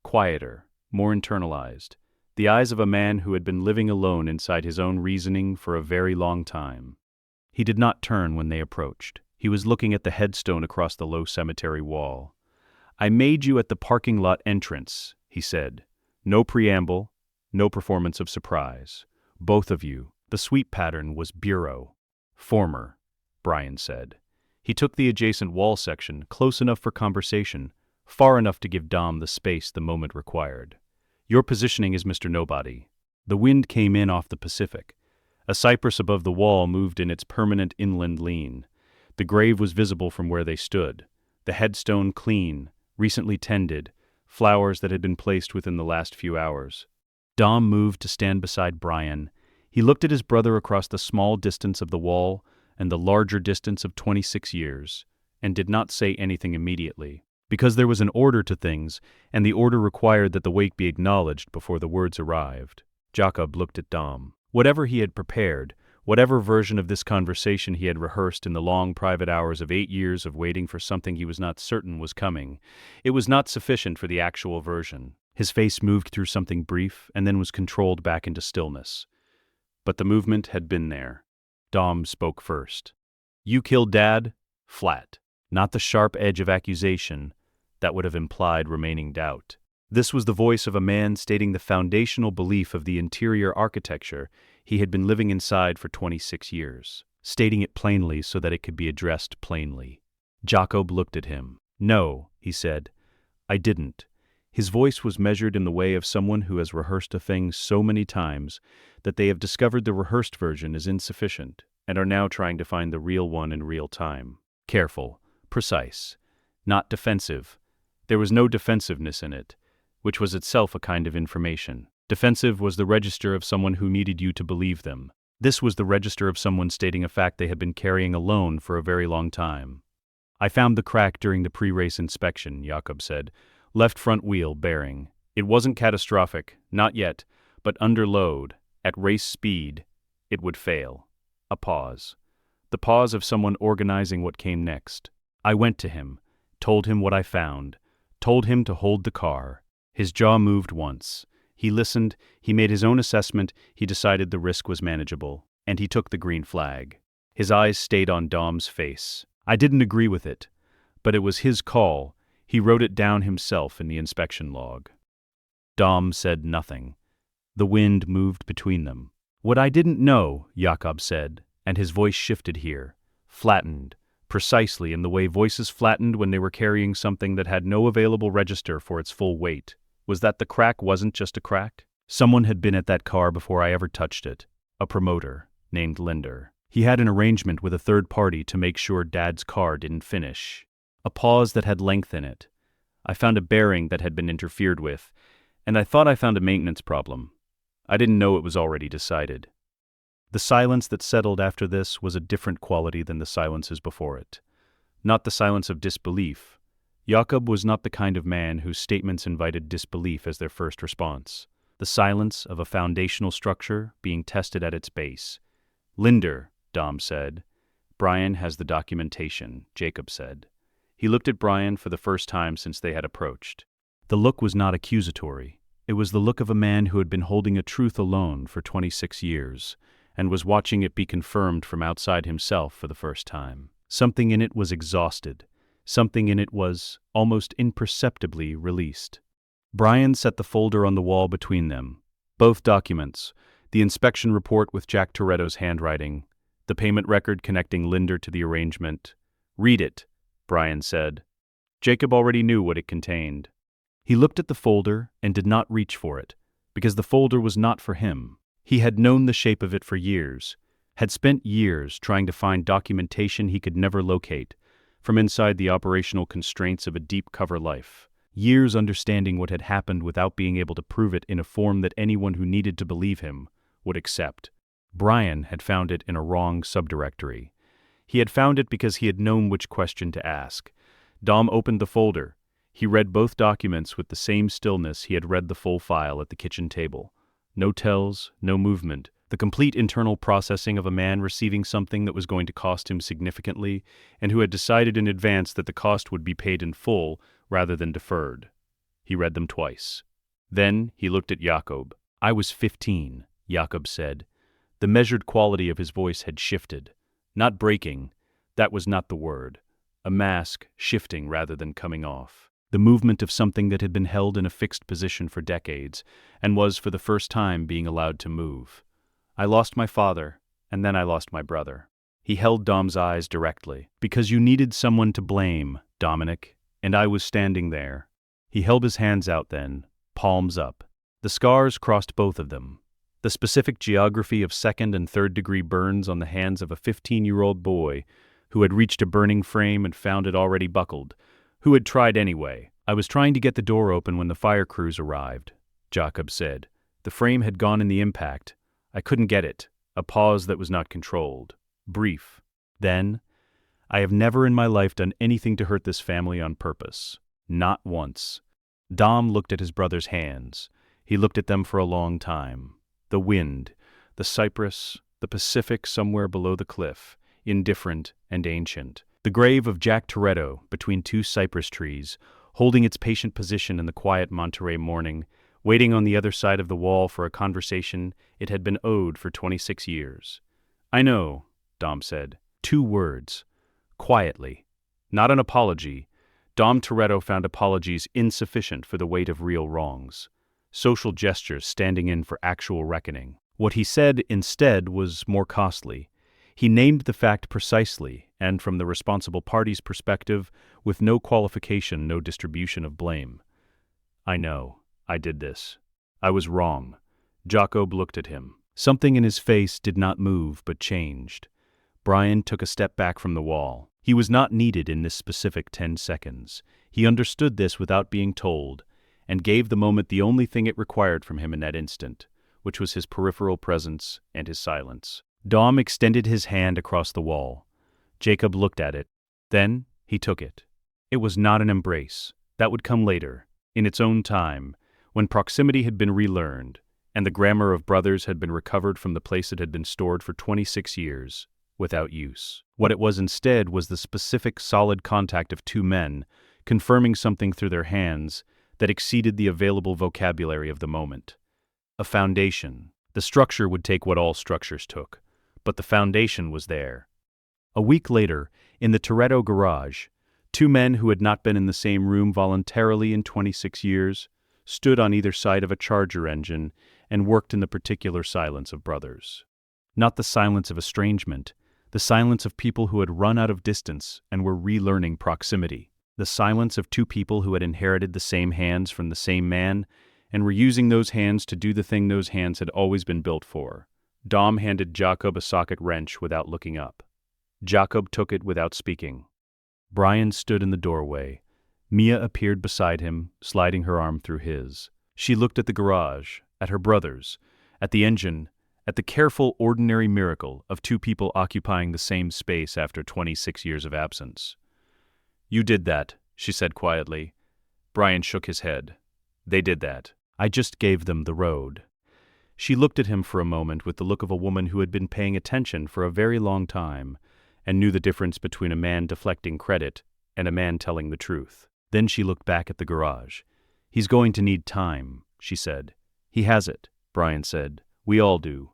quieter, more internalized, the eyes of a man who had been living alone inside his own reasoning for a very long time. He did not turn when they approached. He was looking at the headstone across the low cemetery wall. "I made you at the parking lot entrance," he said. "No preamble, no performance of surprise. Both of you." The sweep pattern was bureau. "Former," Brian said. He took the adjacent wall section, close enough for conversation, far enough to give Dom the space the moment required. "Your positioning is Mr. Nobody." The wind came in off the Pacific. A cypress above the wall moved in its permanent inland lean. The grave was visible from where they stood. The headstone clean, recently tended, flowers that had been placed within the last few hours. Dom moved to stand beside Brian. He looked at his brother across the small distance of the wall and the larger distance of 26 years, and did not say anything immediately. Because there was an order to things, and the order required that the wake be acknowledged before the words arrived. Jacob looked at Dom. Whatever he had prepared, whatever version of this conversation he had rehearsed in the long private hours of 8 years of waiting for something he was not certain was coming, it was not sufficient for the actual version. His face moved through something brief and then was controlled back into stillness. But the movement had been there. Dom spoke first. "You killed Dad?" Flat. Not the sharp edge of accusation that would have implied remaining doubt. This was the voice of a man stating the foundational belief of the interior architecture he had been living inside for 26 years, stating it plainly so that it could be addressed plainly. Jacob looked at him. "No," he said, "I didn't." His voice was measured in the way of someone who has rehearsed a thing so many times that they have discovered the rehearsed version is insufficient and are now trying to find the real one in real time. Careful, precise, not defensive. There was no defensiveness in it, which was itself a kind of information. Defensive was the register of someone who needed you to believe them. This was the register of someone stating a fact they had been carrying alone for a very long time. "I found the crack during the pre-race inspection," Jacob said. "Left front wheel bearing. It wasn't catastrophic, not yet, but under load, at race speed, it would fail." A pause. The pause of someone organizing what came next. I went to him, told him what I found, told him to hold the car. His jaw moved once. He listened, he made his own assessment, he decided the risk was manageable, and he took the green flag. His eyes stayed on Dom's face. I didn't agree with it, but it was his call. He wrote it down himself in the inspection log. Dom said nothing. The wind moved between them. "What I didn't know," Jacob said, and his voice shifted here, flattened, precisely in the way voices flattened when they were carrying something that had no available register for its full weight, was that the crack wasn't just a crack. Someone had been at that car before I ever touched it, a promoter named Linder. He had an arrangement with a third party to make sure Dad's car didn't finish. A pause that had length in it. I found a bearing that had been interfered with, and I thought I found a maintenance problem. I didn't know it was already decided. The silence that settled after this was a different quality than the silences before it. Not the silence of disbelief. Jacob was not the kind of man whose statements invited disbelief as their first response. The silence of a foundational structure being tested at its base. "Linder," Dom said. "Brian has the documentation," Jacob said. He looked at Brian for the first time since they had approached. The look was not accusatory. It was the look of a man who had been holding a truth alone for 26 years, and was watching it be confirmed from outside himself for the first time. Something in it was exhausted. Something in it was, almost imperceptibly, released. Brian set the folder on the wall between them. Both documents, the inspection report with Jack Toretto's handwriting, the payment record connecting Linder to the arrangement. "Read it," Brian said. Jacob already knew what it contained. He looked at the folder and did not reach for it, because the folder was not for him. He had known the shape of it for years, had spent years trying to find documentation he could never locate, from inside the operational constraints of a deep-cover life. Years understanding what had happened without being able to prove it in a form that anyone who needed to believe him would accept. Brian had found it in a wrong subdirectory. He had found it because he had known which question to ask. Dom opened the folder. He read both documents with the same stillness he had read the full file at the kitchen table. No tells, no movement, the complete internal processing of a man receiving something that was going to cost him significantly, and who had decided in advance that the cost would be paid in full rather than deferred. He read them twice. Then he looked at Jacob. "I was 15, Jacob said. The measured quality of his voice had shifted. Not breaking, that was not the word. A mask shifting rather than coming off. The movement of something that had been held in a fixed position for decades, and was for the first time being allowed to move. I lost my father, and then I lost my brother." He held Dom's eyes directly. "Because you needed someone to blame, Dominic, and I was standing there." He held his hands out then, palms up. The scars crossed both of them. The specific geography of second and third degree burns on the hands of a 15-year-old boy who had reached a burning frame and found it already buckled, who had tried anyway. "I was trying to get the door open when the fire crews arrived," Jacob said. "The frame had gone in the impact. I couldn't get it." A pause that was not controlled. Brief. Then, "I have never in my life done anything to hurt this family on purpose. Not once. Dom looked at his brother's hands. He looked at them for a long time. The wind, the cypress, the Pacific somewhere below the cliff, indifferent and ancient. The grave of Jack Toretto between two cypress trees, holding its patient position in the quiet Monterey morning, waiting on the other side of the wall for a conversation it had been owed for 26 years. "I know," Dom said. 2 words. Quietly. Not an apology. Dom Toretto found apologies insufficient for the weight of real wrongs. Social gestures standing in for actual reckoning. What he said instead was more costly. He named the fact precisely, and from the responsible party's perspective, with no qualification, no distribution of blame. "I know. I did this. I was wrong." Jacob looked at him. Something in his face did not move, but changed. Brian took a step back from the wall. He was not needed in this specific 10 seconds. He understood this without being told, and gave the moment the only thing it required from him in that instant, which was his peripheral presence and his silence. Dom extended his hand across the wall. Jacob looked at it. Then he took it. It was not an embrace. That would come later, in its own time, when proximity had been relearned, and the grammar of brothers had been recovered from the place it had been stored for 26 years, without use. What it was instead was the specific solid contact of 2 men, confirming something through their hands that exceeded the available vocabulary of the moment. A foundation. The structure would take what all structures took, but the foundation was there. A week later, in the Toretto garage, 2 men who had not been in the same room voluntarily in 26 years stood on either side of a Charger engine and worked in the particular silence of brothers. Not the silence of estrangement, the silence of people who had run out of distance and were relearning proximity. The silence of 2 people who had inherited the same hands from the same man and were using those hands to do the thing those hands had always been built for. Dom handed Jacob a socket wrench without looking up. Jacob took it without speaking. Brian stood in the doorway. Mia appeared beside him, sliding her arm through his. She looked at the garage, at her brothers, at the engine, at the careful, ordinary miracle of 2 people occupying the same space after 26 years of absence. "You did that," she said quietly. Brian shook his head. "They did that. I just gave them the road." She looked at him for a moment with the look of a woman who had been paying attention for a very long time and knew the difference between a man deflecting credit and a man telling the truth. Then she looked back at the garage. "He's going to need time," she said. "He has it," Brian said. "We all do."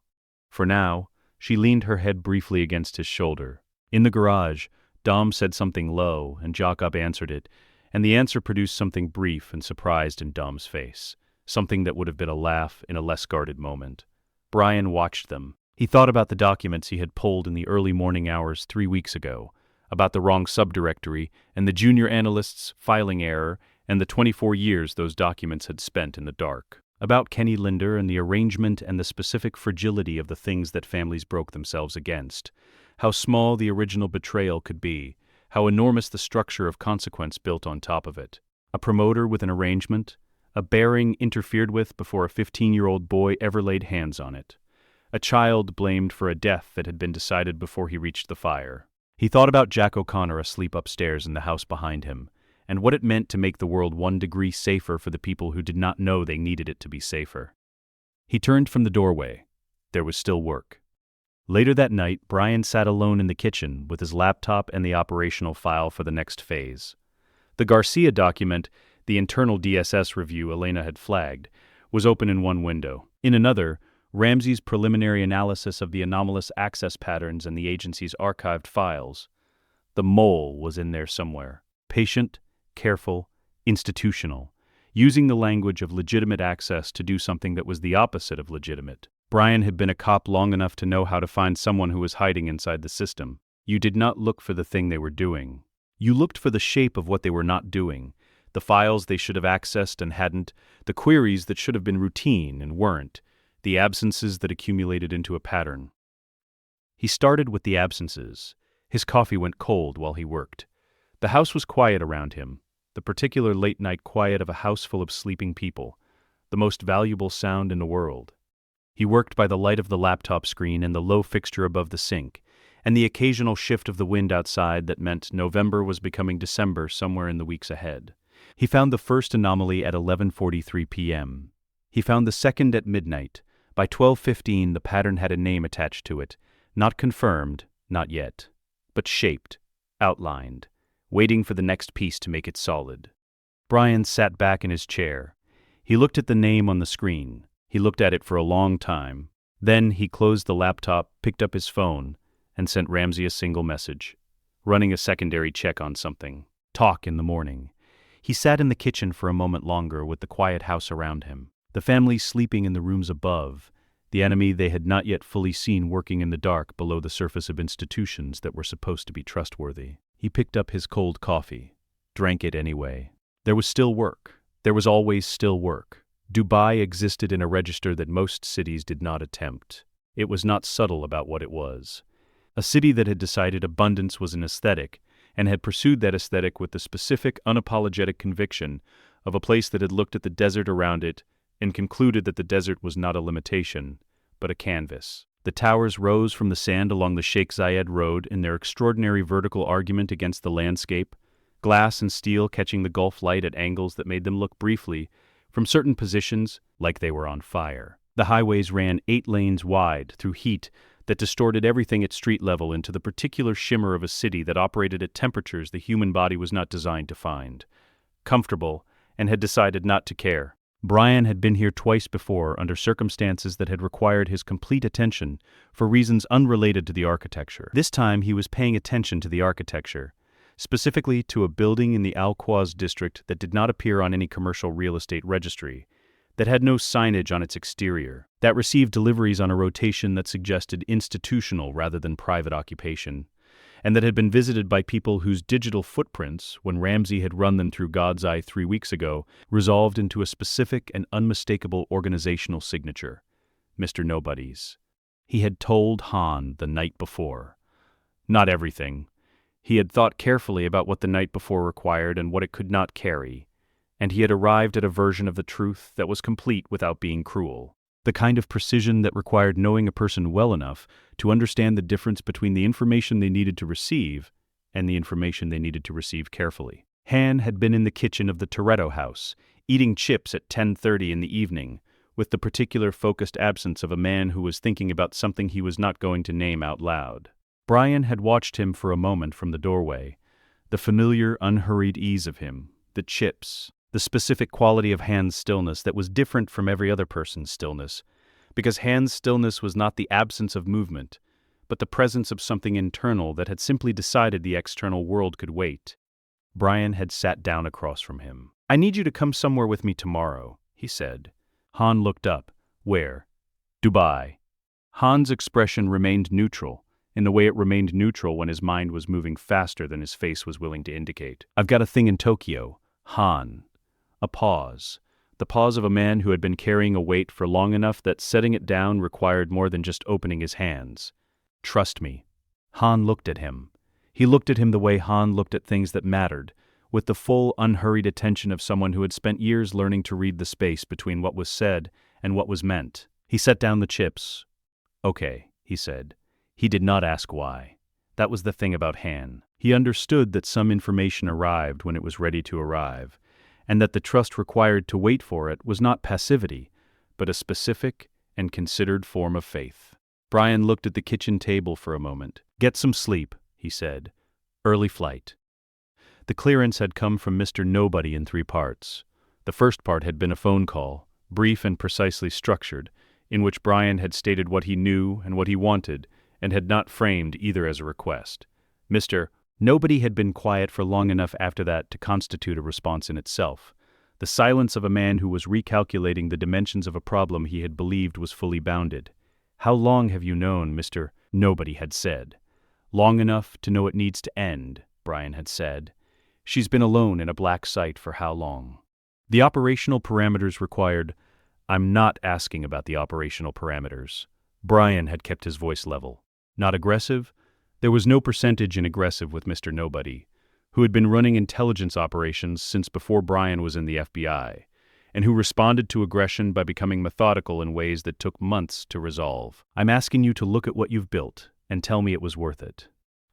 For now, she leaned her head briefly against his shoulder. In the garage, Dom said something low, and Jacob answered it, and the answer produced something brief and surprised in Dom's face, something that would have been a laugh in a less guarded moment. Brian watched them. He thought about the documents he had pulled in the early morning hours 3 weeks ago, about the wrong subdirectory and the junior analyst's filing error and the 24 years those documents had spent in the dark. About Kenny Linder and the arrangement and the specific fragility of the things that families broke themselves against. How small the original betrayal could be, how enormous the structure of consequence built on top of it. A promoter with an arrangement, a bearing interfered with before a 15-year-old boy ever laid hands on it. A child blamed for a death that had been decided before he reached the fire. He thought about Jack O'Connor asleep upstairs in the house behind him, and what it meant to make the world 1 degree safer for the people who did not know they needed it to be safer. He turned from the doorway. There was still work. Later that night, Brian sat alone in the kitchen with his laptop and the operational file for the next phase. The Garcia document, the internal DSS review Elena had flagged, was open in one window. In another, Ramsey's preliminary analysis of the anomalous access patterns and the agency's archived files. The mole was in there somewhere. Patient, careful, institutional, using the language of legitimate access to do something that was the opposite of legitimate. Brian had been a cop long enough to know how to find someone who was hiding inside the system. You did not look for the thing they were doing. You looked for the shape of what they were not doing, the files they should have accessed and hadn't, the queries that should have been routine and weren't, the absences that accumulated into a pattern. He started with the absences. His coffee went cold while he worked. The house was quiet around him, the particular late-night quiet of a house full of sleeping people, the most valuable sound in the world. He worked by the light of the laptop screen and the low fixture above the sink, and the occasional shift of the wind outside that meant November was becoming December somewhere in the weeks ahead. He found the first anomaly at 11:43 p.m. He found the second at midnight. By 12:15, the pattern had a name attached to it, not confirmed, not yet, but shaped, outlined, waiting for the next piece to make it solid. Brian sat back in his chair. He looked at the name on the screen. He looked at it for a long time. Then he closed the laptop, picked up his phone, and sent Ramsey a single message, running a secondary check on something. Talk in the morning. He sat in the kitchen for a moment longer with the quiet house around him, the family sleeping in the rooms above, the enemy they had not yet fully seen working in the dark below the surface of institutions that were supposed to be trustworthy. He picked up his cold coffee, drank it anyway. There was still work. There was always still work. Dubai existed in a register that most cities did not attempt. It was not subtle about what it was. A city that had decided abundance was an aesthetic, and had pursued that aesthetic with the specific, unapologetic conviction of a place that had looked at the desert around it and concluded that the desert was not a limitation, but a canvas. The towers rose from the sand along the Sheikh Zayed Road in their extraordinary vertical argument against the landscape, glass and steel catching the Gulf light at angles that made them look briefly, from certain positions, like they were on fire. The highways ran 8 lanes wide through heat that distorted everything at street level into the particular shimmer of a city that operated at temperatures the human body was not designed to find. Comfortable, and had decided not to care. Brian had been here twice before under circumstances that had required his complete attention for reasons unrelated to the architecture. This time he was paying attention to the architecture, specifically to a building in the Al Quoz district that did not appear on any commercial real estate registry, that had no signage on its exterior, that received deliveries on a rotation that suggested institutional rather than private occupation, and that had been visited by people whose digital footprints, when Ramsey had run them through God's Eye 3 weeks ago, resolved into a specific and unmistakable organizational signature: Mr. Nobody's. He had told Han the night before. Not everything. He had thought carefully about what the night before required and what it could not carry, and he had arrived at a version of the truth that was complete without being cruel. The kind of precision that required knowing a person well enough to understand the difference between the information they needed to receive and the information they needed to receive carefully. Han had been in the kitchen of the Toretto house, eating chips at 10:30 in the evening, with the particular focused absence of a man who was thinking about something he was not going to name out loud. Brian had watched him for a moment from the doorway, the familiar, unhurried ease of him, the chips, the specific quality of Han's stillness that was different from every other person's stillness, because Han's stillness was not the absence of movement, but the presence of something internal that had simply decided the external world could wait. Brian had sat down across from him. "I need you to come somewhere with me tomorrow," he said. Han looked up. "Where?" "Dubai." Han's expression remained neutral, in the way it remained neutral when his mind was moving faster than his face was willing to indicate. "I've got a thing in Tokyo." Han. A pause. The pause of a man who had been carrying a weight for long enough that setting it down required more than just opening his hands. "Trust me." Han looked at him. He looked at him the way Han looked at things that mattered, with the full, unhurried attention of someone who had spent years learning to read the space between what was said and what was meant. He set down the chips. "Okay," he said. He did not ask why. That was the thing about Han. He understood that some information arrived when it was ready to arrive, and that the trust required to wait for it was not passivity, but a specific and considered form of faith. Brian looked at the kitchen table for a moment. "Get some sleep," he said. "Early flight." The clearance had come from Mr. Nobody in 3 parts. The first part had been a phone call, brief and precisely structured, in which Brian had stated what he knew and what he wanted, and had not framed either as a request. Mr. Nobody had been quiet for long enough after that to constitute a response in itself. The silence of a man who was recalculating the dimensions of a problem he had believed was fully bounded. "How long have you known, Mr. Nobody?" had said. "Long enough to know it needs to end," Brian had said. "She's been alone in a black site for how long?" The operational parameters required. "I'm not asking about the operational parameters." Brian had kept his voice level. "Not aggressive?" There was no percentage in aggressive with Mr. Nobody, who had been running intelligence operations since before Brian was in the FBI, and who responded to aggression by becoming methodical in ways that took months to resolve. "I'm asking you to look at what you've built and tell me it was worth it."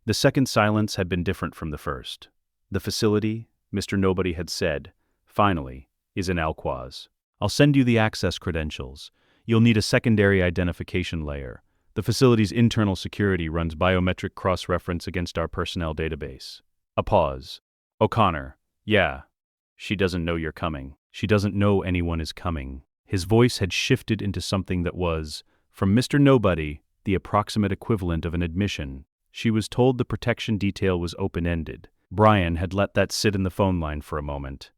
The second silence had been different from the first. "The facility," Mr. Nobody had said, finally, is in Alquaz. I'll send you the access credentials. You'll need a secondary identification layer. The facility's internal security runs biometric cross-reference against our personnel database. A pause. O'Connor. Yeah. She doesn't know you're coming. She doesn't know anyone is coming. His voice had shifted into something that was, from Mr. Nobody, the approximate equivalent of an admission. She was told the protection detail was open-ended. Brian had let that sit in the phone line for a moment.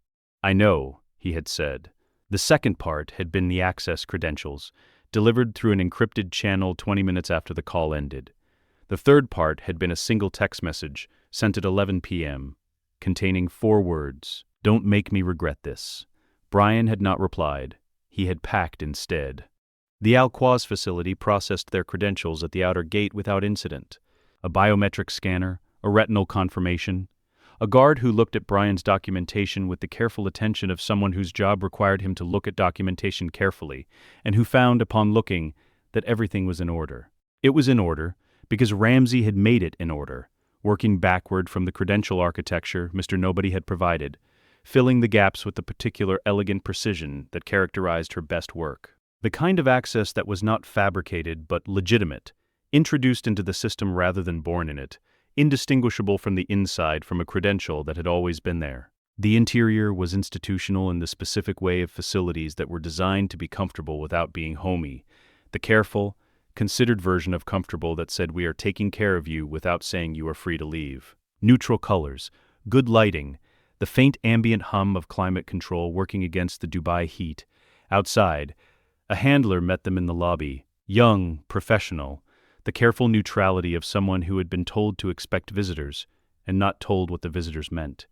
I know, he had said. The second part had been the access credentials, delivered through an encrypted channel 20 minutes after the call ended. The third part had been a single text message, sent at 11 p.m., containing 4 words. Don't make me regret this. Brian had not replied. He had packed instead. The Alquaz facility processed their credentials at the outer gate without incident. A biometric scanner, a retinal confirmation, a guard who looked at Brian's documentation with the careful attention of someone whose job required him to look at documentation carefully, and who found, upon looking, that everything was in order. It was in order because Ramsey had made it in order, working backward from the credential architecture Mr. Nobody had provided, filling the gaps with the particular elegant precision that characterized her best work. The kind of access that was not fabricated but legitimate, introduced into the system rather than born in it, indistinguishable from the inside from a credential that had always been there. The interior was institutional in the specific way of facilities that were designed to be comfortable without being homey, the careful, considered version of comfortable that said we are taking care of you without saying you are free to leave. Neutral colors, good lighting, the faint ambient hum of climate control working against the Dubai heat. Outside, a handler met them in the lobby, young, professional, the careful neutrality of someone who had been told to expect visitors, and not told what the visitors meant.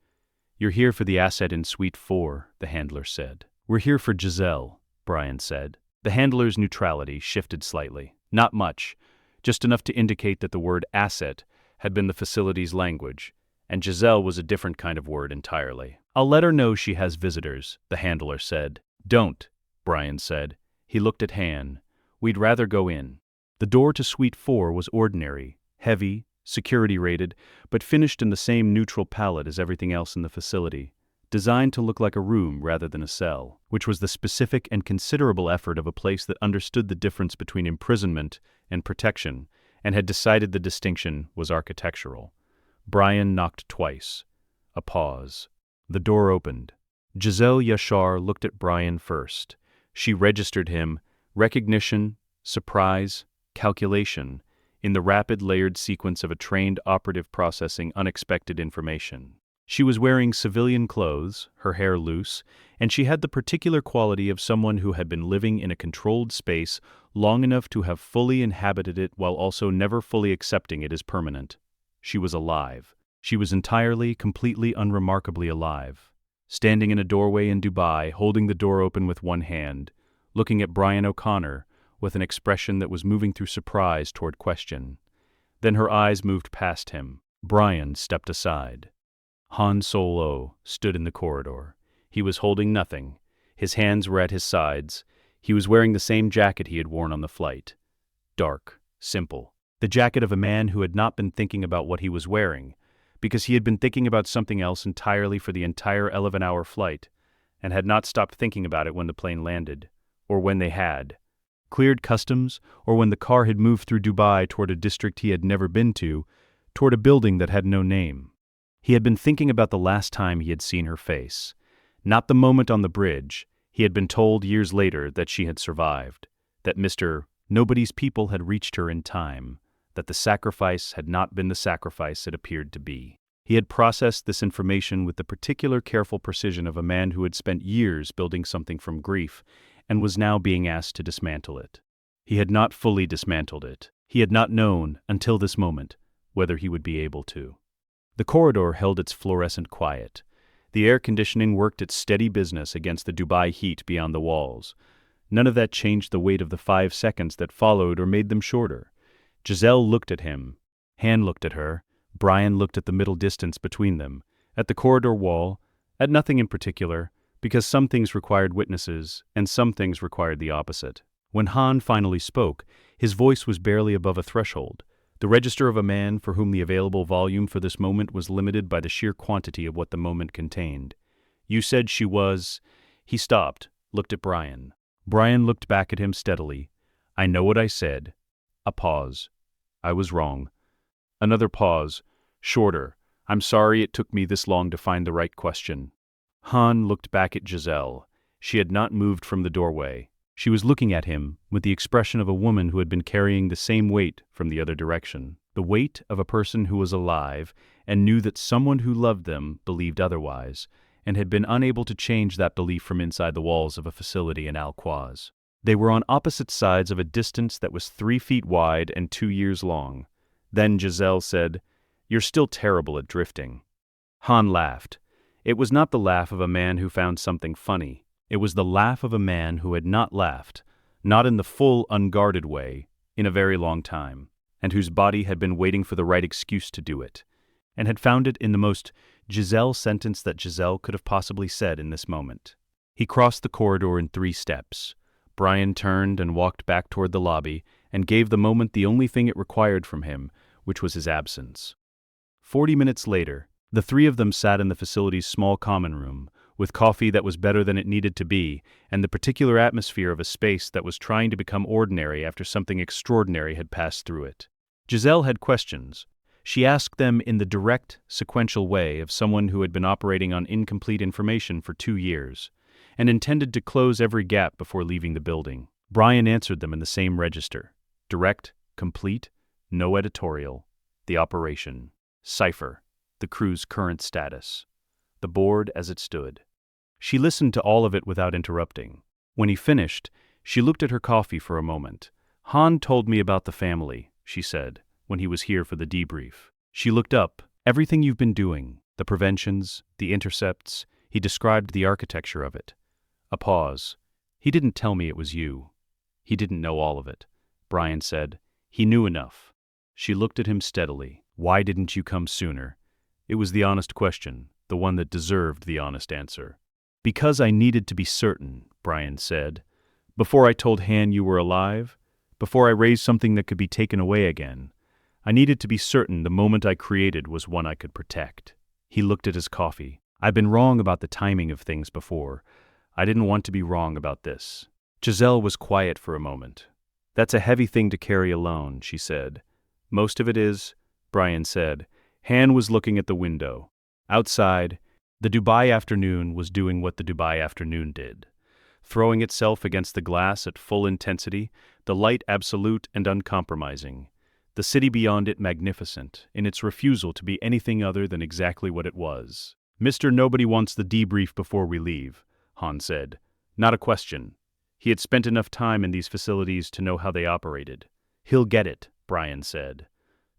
You're here for the asset in Suite 4, the handler said. We're here for Giselle, Brian said. The handler's neutrality shifted slightly. Not much, just enough to indicate that the word asset had been the facility's language, and Giselle was a different kind of word entirely. I'll let her know she has visitors, the handler said. Don't, Brian said. He looked at Han. We'd rather go in. The door to Suite 4 was ordinary, heavy, security-rated, but finished in the same neutral palette as everything else in the facility, designed to look like a room rather than a cell, which was the specific and considerable effort of a place that understood the difference between imprisonment and protection, and had decided the distinction was architectural. Brian knocked twice. A pause. The door opened. Giselle Yashar looked at Brian first. She registered him, recognition, surprise, calculation, in the rapid layered sequence of a trained operative processing unexpected information. She was wearing civilian clothes, her hair loose, and she had the particular quality of someone who had been living in a controlled space long enough to have fully inhabited it while also never fully accepting it as permanent. She was alive. She was entirely, completely, unremarkably alive. Standing in a doorway in Dubai, holding the door open with one hand, looking at Brian O'Connor, with an expression that was moving through surprise toward question. Then her eyes moved past him. Brian stepped aside. Han Solo stood in the corridor. He was holding nothing. His hands were at his sides. He was wearing the same jacket he had worn on the flight. Dark, simple. The jacket of a man who had not been thinking about what he was wearing, because he had been thinking about something else entirely for the entire 11-hour flight, and had not stopped thinking about it when the plane landed, or when they had cleared customs, or when the car had moved through Dubai toward a district he had never been to, toward a building that had no name. He had been thinking about the last time he had seen her face. Not the moment on the bridge. He had been told years later that she had survived, that Mr. Nobody's people had reached her in time, that the sacrifice had not been the sacrifice it appeared to be. He had processed this information with the particular careful precision of a man who had spent years building something from grief, and was now being asked to dismantle it. He had not fully dismantled it. He had not known, until this moment, whether he would be able to. The corridor held its fluorescent quiet. The air conditioning worked its steady business against the Dubai heat beyond the walls. None of that changed the weight of the 5 seconds that followed or made them shorter. Giselle looked at him. Han looked at her. Brian looked at the middle distance between them, at the corridor wall, at nothing in particular, because some things required witnesses, and some things required the opposite. When Han finally spoke, his voice was barely above a threshold, the register of a man for whom the available volume for this moment was limited by the sheer quantity of what the moment contained. You said she was. He stopped, looked at Brian. Brian looked back at him steadily. I know what I said. A pause. I was wrong. Another pause. Shorter. I'm sorry it took me this long to find the right question. Han looked back at Giselle. She had not moved from the doorway. She was looking at him with the expression of a woman who had been carrying the same weight from the other direction. The weight of a person who was alive and knew that someone who loved them believed otherwise, and had been unable to change that belief from inside the walls of a facility in Al-Quaz. They were on opposite sides of a distance that was 3 feet wide and 2 years long. Then Giselle said, "You're still terrible at drifting." Han laughed. It was not the laugh of a man who found something funny. It was the laugh of a man who had not laughed, not in the full, unguarded way, in a very long time, and whose body had been waiting for the right excuse to do it, and had found it in the most Giselle sentence that Giselle could have possibly said in this moment. He crossed the corridor in 3 steps. Brian turned and walked back toward the lobby and gave the moment the only thing it required from him, which was his absence. 40 minutes later, the 3 of them sat in the facility's small common room, with coffee that was better than it needed to be, and the particular atmosphere of a space that was trying to become ordinary after something extraordinary had passed through it. Giselle had questions. She asked them in the direct, sequential way of someone who had been operating on incomplete information for 2 years, and intended to close every gap before leaving the building. Brian answered them in the same register. Direct, complete, no editorial. The operation. Cipher. The crew's current status. The board as it stood. She listened to all of it without interrupting. When he finished, she looked at her coffee for a moment. Han told me about the family, she said, when he was here for the debrief. She looked up. Everything you've been doing, the preventions, the intercepts, he described the architecture of it. A pause. He didn't tell me it was you. He didn't know all of it, Brian said. He knew enough. She looked at him steadily. Why didn't you come sooner? It was the honest question, the one that deserved the honest answer. Because I needed to be certain, Brian said. Before I told Han you were alive, before I raised something that could be taken away again, I needed to be certain the moment I created was one I could protect. He looked at his coffee. I've been wrong about the timing of things before. I didn't want to be wrong about this. Giselle was quiet for a moment. That's a heavy thing to carry alone, she said. Most of it is, Brian said. Han was looking at the window. Outside, the Dubai afternoon was doing what the Dubai afternoon did. Throwing itself against the glass at full intensity, the light absolute and uncompromising. The city beyond it magnificent, in its refusal to be anything other than exactly what it was. Mr. Nobody wants the debrief before we leave, Han said. Not a question. He had spent enough time in these facilities to know how they operated. He'll get it, Brian said.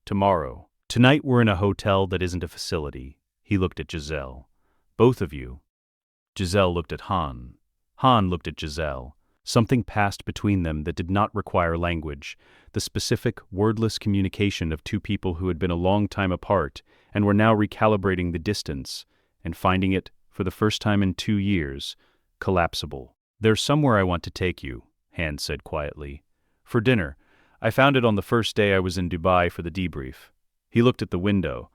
Tomorrow. Tonight we're in a hotel that isn't a facility. He looked at Giselle. Both of you. Giselle looked at Han. Han looked at Giselle. Something passed between them that did not require language, the specific, wordless communication of 2 people who had been a long time apart and were now recalibrating the distance and finding it, for the first time in 2 years, collapsible. There's somewhere I want to take you, Han said quietly. For dinner. I found it on the first day I was in Dubai for the debrief. He looked at the window.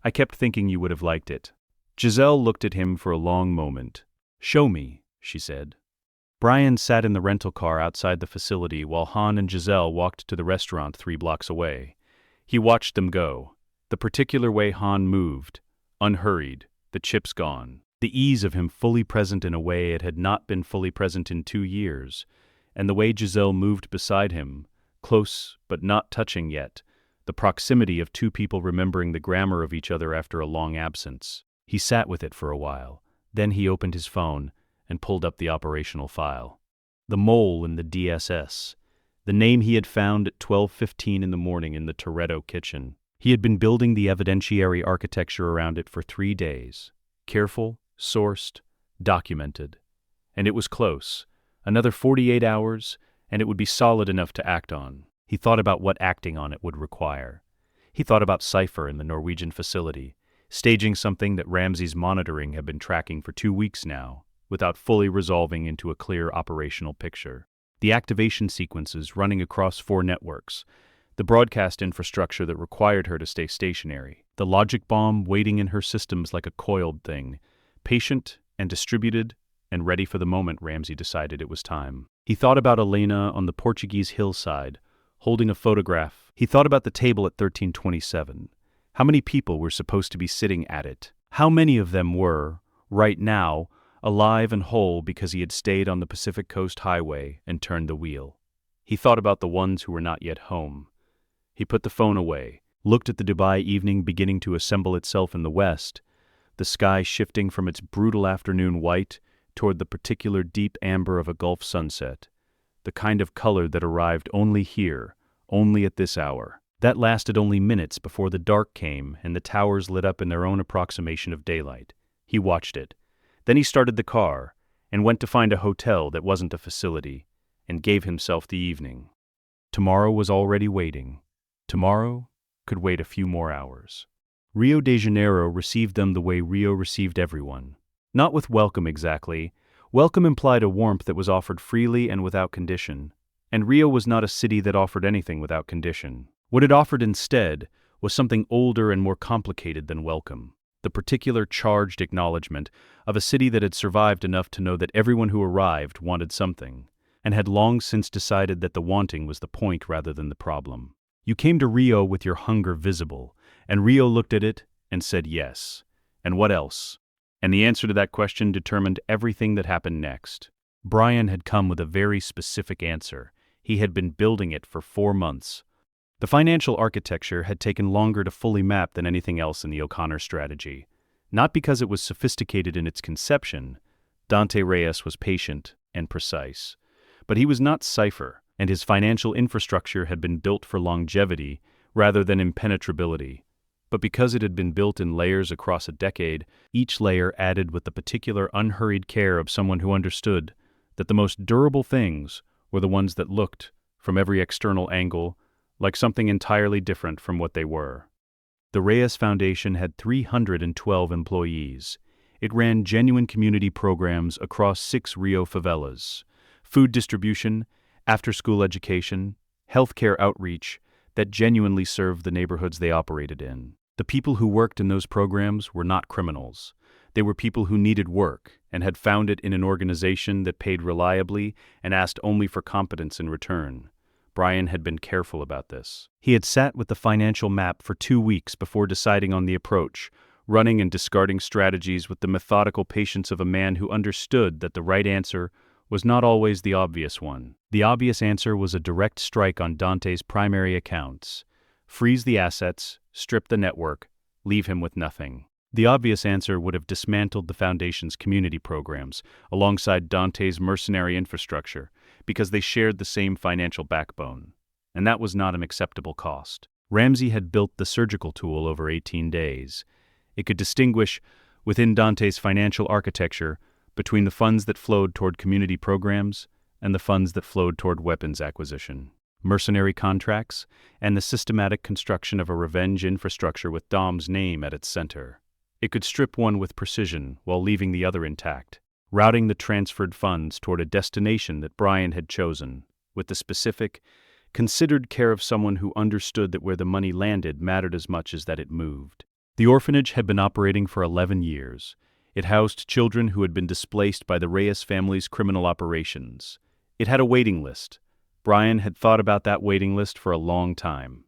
I kept thinking you would have liked it. Giselle looked at him for a long moment. Show me, she said. Brian sat in the rental car outside the facility while Han and Giselle walked to the restaurant 3 blocks away. He watched them go. The particular way Han moved, unhurried, the chips gone. The ease of him fully present in a way it had not been fully present in 2 years, and the way Giselle moved beside him, close but not touching yet, the proximity of 2 people remembering the grammar of each other after a long absence. He sat with it for a while. Then he opened his phone and pulled up the operational file. The mole in the DSS. The name he had found at 12:15 in the morning in the Toretto kitchen. He had been building the evidentiary architecture around it for 3 days. Careful, sourced, documented. And it was close. Another 48 hours, and it would be solid enough to act on. He thought about what acting on it would require. He thought about Cipher in the Norwegian facility, staging something that Ramsey's monitoring had been tracking for 2 weeks now, without fully resolving into a clear operational picture. The activation sequences running across 4 networks, the broadcast infrastructure that required her to stay stationary, the logic bomb waiting in her systems like a coiled thing, patient and distributed and ready for the moment Ramsey decided it was time. He thought about Elena on the Portuguese hillside, holding a photograph. He thought about the table at 1327. How many people were supposed to be sitting at it? How many of them were, right now, alive and whole because he had stayed on the Pacific Coast Highway and turned the wheel? He thought about the ones who were not yet home. He put the phone away, looked at the Dubai evening beginning to assemble itself in the west, the sky shifting from its brutal afternoon white toward the particular deep amber of a Gulf sunset, the kind of color that arrived only here, only at this hour. That lasted only minutes before the dark came and the towers lit up in their own approximation of daylight. He watched it. Then he started the car and went to find a hotel that wasn't a facility and gave himself the evening. Tomorrow was already waiting. Tomorrow could wait a few more hours. Rio de Janeiro received them the way Rio received everyone. Not with welcome exactly. Welcome implied a warmth that was offered freely and without condition. And Rio was not a city that offered anything without condition. What it offered instead was something older and more complicated than welcome. The particular charged acknowledgement of a city that had survived enough to know that everyone who arrived wanted something, and had long since decided that the wanting was the point rather than the problem. You came to Rio with your hunger visible, and Rio looked at it and said yes. And what else? And the answer to that question determined everything that happened next. Brian had come with a very specific answer. He had been building it for 4 months. The financial architecture had taken longer to fully map than anything else in the O'Connor strategy. Not because it was sophisticated in its conception. Dante Reyes was patient and precise. But he was not cipher, and his financial infrastructure had been built for longevity rather than impenetrability. But because it had been built in layers across a decade, each layer added with the particular unhurried care of someone who understood that the most durable things were the ones that looked, from every external angle, like something entirely different from what they were. The Reyes Foundation had 312 employees. It ran genuine community programs across 6 Rio favelas, food distribution, after-school education, healthcare outreach that genuinely served the neighborhoods they operated in. The people who worked in those programs were not criminals. They were people who needed work and had found it in an organization that paid reliably and asked only for competence in return. Brian had been careful about this. He had sat with the financial map for 2 weeks before deciding on the approach, running and discarding strategies with the methodical patience of a man who understood that the right answer was not always the obvious one. The obvious answer was a direct strike on Dante's primary accounts. Freeze the assets, strip the network, leave him with nothing. The obvious answer would have dismantled the Foundation's community programs alongside Dante's mercenary infrastructure because they shared the same financial backbone. And that was not an acceptable cost. Ramsey had built the surgical tool over 18 days. It could distinguish, within Dante's financial architecture, between the funds that flowed toward community programs and the funds that flowed toward weapons acquisition, mercenary contracts, and the systematic construction of a revenge infrastructure with Dom's name at its center. It could strip one with precision while leaving the other intact, routing the transferred funds toward a destination that Brian had chosen, with the specific, considered care of someone who understood that where the money landed mattered as much as that it moved. The orphanage had been operating for 11 years. It housed children who had been displaced by the Reyes family's criminal operations. It had a waiting list. Brian had thought about that waiting list for a long time.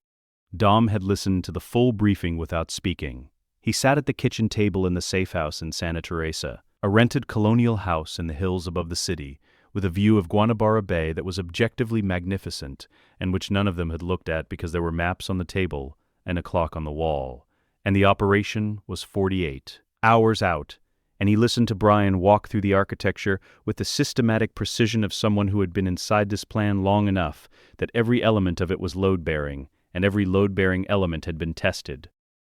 Dom had listened to the full briefing without speaking. He sat at the kitchen table in the safe house in Santa Teresa, a rented colonial house in the hills above the city, with a view of Guanabara Bay that was objectively magnificent and which none of them had looked at because there were maps on the table and a clock on the wall. And the operation was 48 hours out, and he listened to Brian walk through the architecture with the systematic precision of someone who had been inside this plan long enough that every element of it was load-bearing, and every load-bearing element had been tested.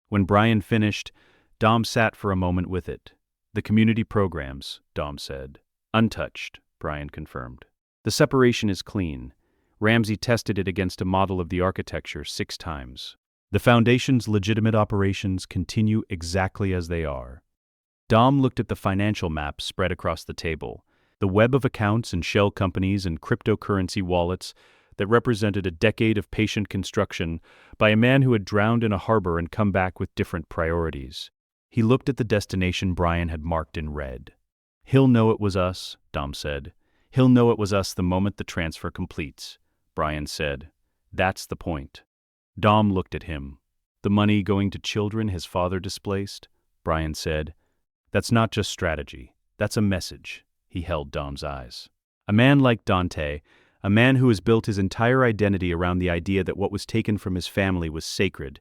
When Brian finished, Dom sat for a moment with it. The community programs, Dom said. Untouched, Brian confirmed. The separation is clean. Ramsey tested it against a model of the architecture 6 times. The Foundation's legitimate operations continue exactly as they are. Dom looked at the financial map spread across the table, the web of accounts and shell companies and cryptocurrency wallets that represented a decade of patient construction by a man who had drowned in a harbor and come back with different priorities. He looked at the destination Brian had marked in red. He'll know it was us, Dom said. He'll know it was us the moment the transfer completes, Brian said. That's the point. Dom looked at him. The money going to children his father displaced, Brian said. That's not just strategy. That's a message. He held Dom's eyes. A man like Dante, a man who has built his entire identity around the idea that what was taken from his family was sacred,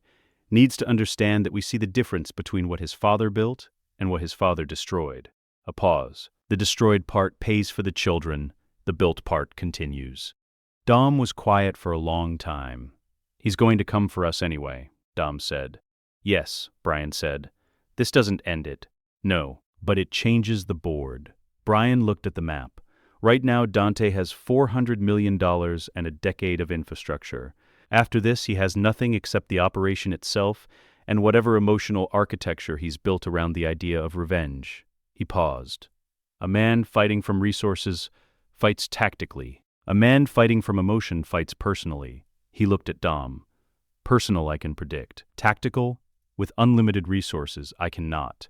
needs to understand that we see the difference between what his father built and what his father destroyed. A pause. The destroyed part pays for the children. The built part continues. Dom was quiet for a long time. He's going to come for us anyway, Dom said. Yes, Brian said. This doesn't end it. No, but it changes the board. Brian looked at the map. Right now, Dante has $400 million and a decade of infrastructure. After this, he has nothing except the operation itself and whatever emotional architecture he's built around the idea of revenge. He paused. A man fighting from resources fights tactically. A man fighting from emotion fights personally. He looked at Dom. Personal, I can predict. Tactical, with unlimited resources, I cannot.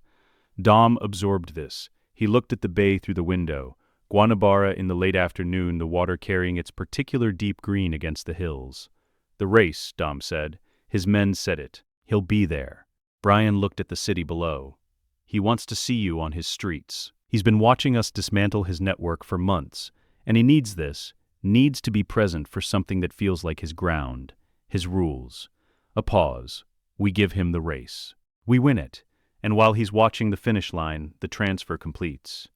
Dom absorbed this. He looked at the bay through the window. Guanabara in the late afternoon, the water carrying its particular deep green against the hills. The race, Dom said. His men said it. He'll be there. Brian looked at the city below. He wants to see you on his streets. He's been watching us dismantle his network for months, and he needs this, needs to be present for something that feels like his ground, his rules. A pause. We give him the race. We win it, and while he's watching the finish line, the transfer completes.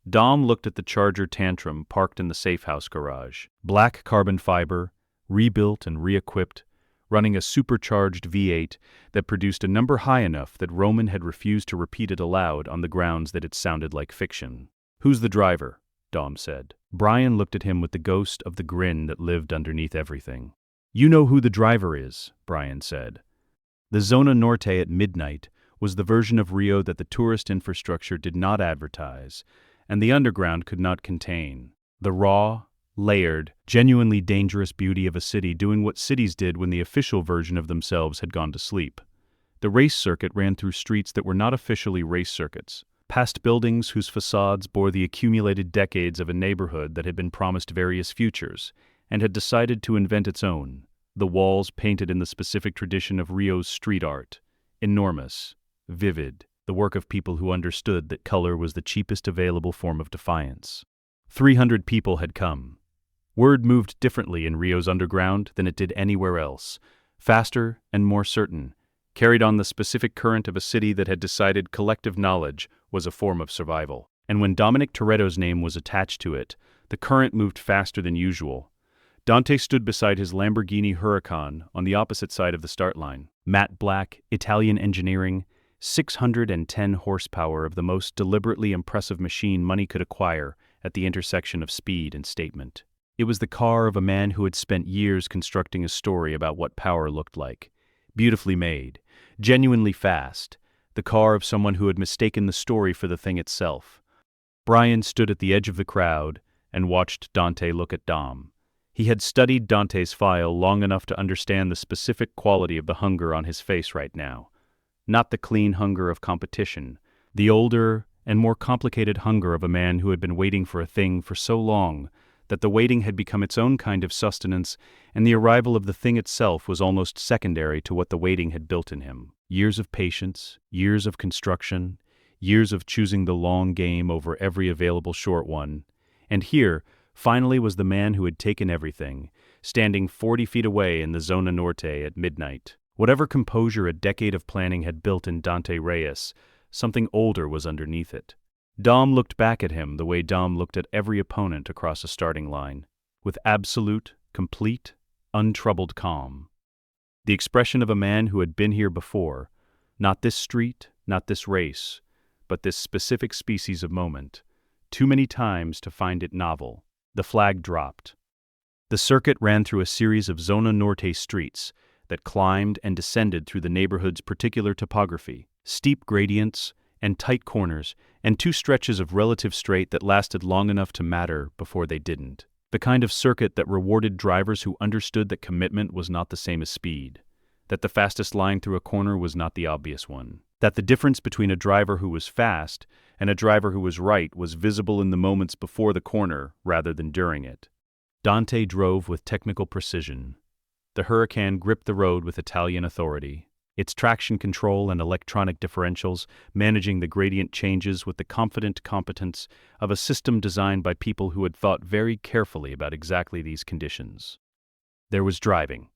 Dom looked at the Charger Tantrum parked in the safe house garage. Black carbon fiber, rebuilt and re-equipped, running a supercharged V8 that produced a number high enough that Roman had refused to repeat it aloud on the grounds that it sounded like fiction. Who's the driver? Dom said. Brian looked at him with the ghost of the grin that lived underneath everything. You know who the driver is, Brian said. The Zona Norte at midnight was the version of Rio that the tourist infrastructure did not advertise, and the underground could not contain. The raw, layered, genuinely dangerous beauty of a city doing what cities did when the official version of themselves had gone to sleep. The race circuit ran through streets that were not officially race circuits, past buildings whose facades bore the accumulated decades of a neighborhood that had been promised various futures, and had decided to invent its own. The walls painted in the specific tradition of Rio's street art, enormous, vivid, the work of people who understood that color was the cheapest available form of defiance. 300 people had come. Word moved differently in Rio's underground than it did anywhere else, faster and more certain, carried on the specific current of a city that had decided collective knowledge was a form of survival. And when Dom Toretto's name was attached to it, the current moved faster than usual. Dante stood beside his Lamborghini Huracan on the opposite side of the start line. Matte black, Italian engineering, 610 horsepower of the most deliberately impressive machine money could acquire at the intersection of speed and statement. It was the car of a man who had spent years constructing a story about what power looked like. Beautifully made, genuinely fast, the car of someone who had mistaken the story for the thing itself. Brian stood at the edge of the crowd and watched Dante look at Dom. He had studied Dante's file long enough to understand the specific quality of the hunger on his face right now. Not the clean hunger of competition, the older and more complicated hunger of a man who had been waiting for a thing for so long that the waiting had become its own kind of sustenance, and the arrival of the thing itself was almost secondary to what the waiting had built in him. Years of patience, years of construction, years of choosing the long game over every available short one. And here, finally, was the man who had taken everything, standing 40 feet away in the Zona Norte at midnight. Whatever composure a decade of planning had built in Dante Reyes, something older was underneath it. Dom looked back at him the way Dom looked at every opponent across a starting line, with absolute, complete, untroubled calm. The expression of a man who had been here before, not this street, not this race, but this specific species of moment, too many times to find it novel. The flag dropped. The circuit ran through a series of Zona Norte streets that climbed and descended through the neighborhood's particular topography, steep gradients and tight corners, and two stretches of relative straight that lasted long enough to matter before they didn't. The kind of circuit that rewarded drivers who understood that commitment was not the same as speed. that the fastest line through a corner was not the obvious one, that the difference between a driver who was fast and a driver who was right was visible in the moments before the corner rather than during it. Dante drove with technical precision. The Huracan gripped the road with Italian authority, its traction control and electronic differentials managing the gradient changes with the confident competence of a system designed by people who had thought very carefully about exactly these conditions. There was driving.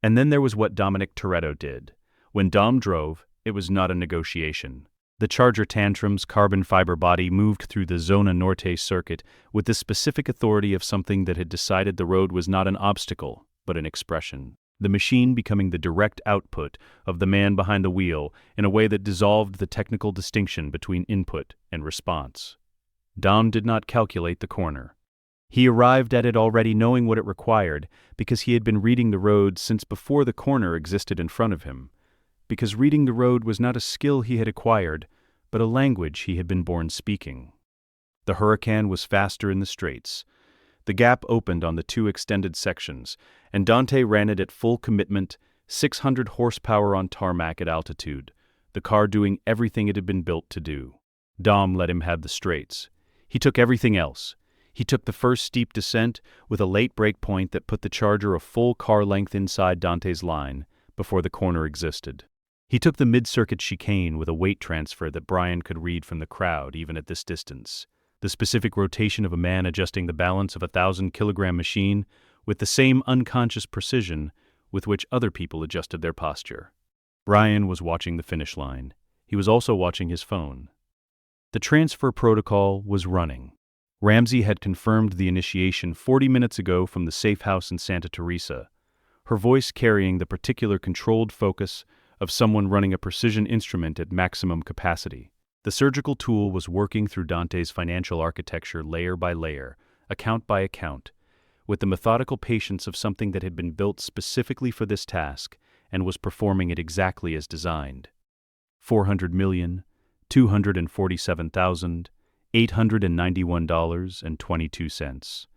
And then there was what Dom Toretto did. When Dom drove, it was not a negotiation. The Charger Tantrum's carbon fiber body moved through the Zona Norte circuit with the specific authority of something that had decided the road was not an obstacle, but an expression. The machine becoming the direct output of the man behind the wheel in a way that dissolved the technical distinction between input and response. Dom did not calculate the corner. He arrived at it already knowing what it required because he had been reading the road since before the corner existed in front of him, because reading the road was not a skill he had acquired, but a language he had been born speaking. The Huracan was faster in the straights. The gap opened on the two extended sections, and Dante ran it at full commitment, 600 horsepower on tarmac at altitude, the car doing everything it had been built to do. Dom let him have the straights. He took everything else. He took the first steep descent with a late break point that put the Charger a full car length inside Dante's line before the corner existed. He took the mid-circuit chicane with a weight transfer that Brian could read from the crowd even at this distance. The specific rotation of a man adjusting the balance of a 1,000-kilogram machine with the same unconscious precision with which other people adjusted their posture. Brian was watching the finish line. He was also watching his phone. The transfer protocol was running. Ramsey had confirmed the initiation 40 minutes ago from the safe house in Santa Teresa, her voice carrying the particular controlled focus of someone running a precision instrument at maximum capacity. The surgical tool was working through Dante's financial architecture layer by layer, account by account, with the methodical patience of something that had been built specifically for this task and was performing it exactly as designed. 400,247,891.22.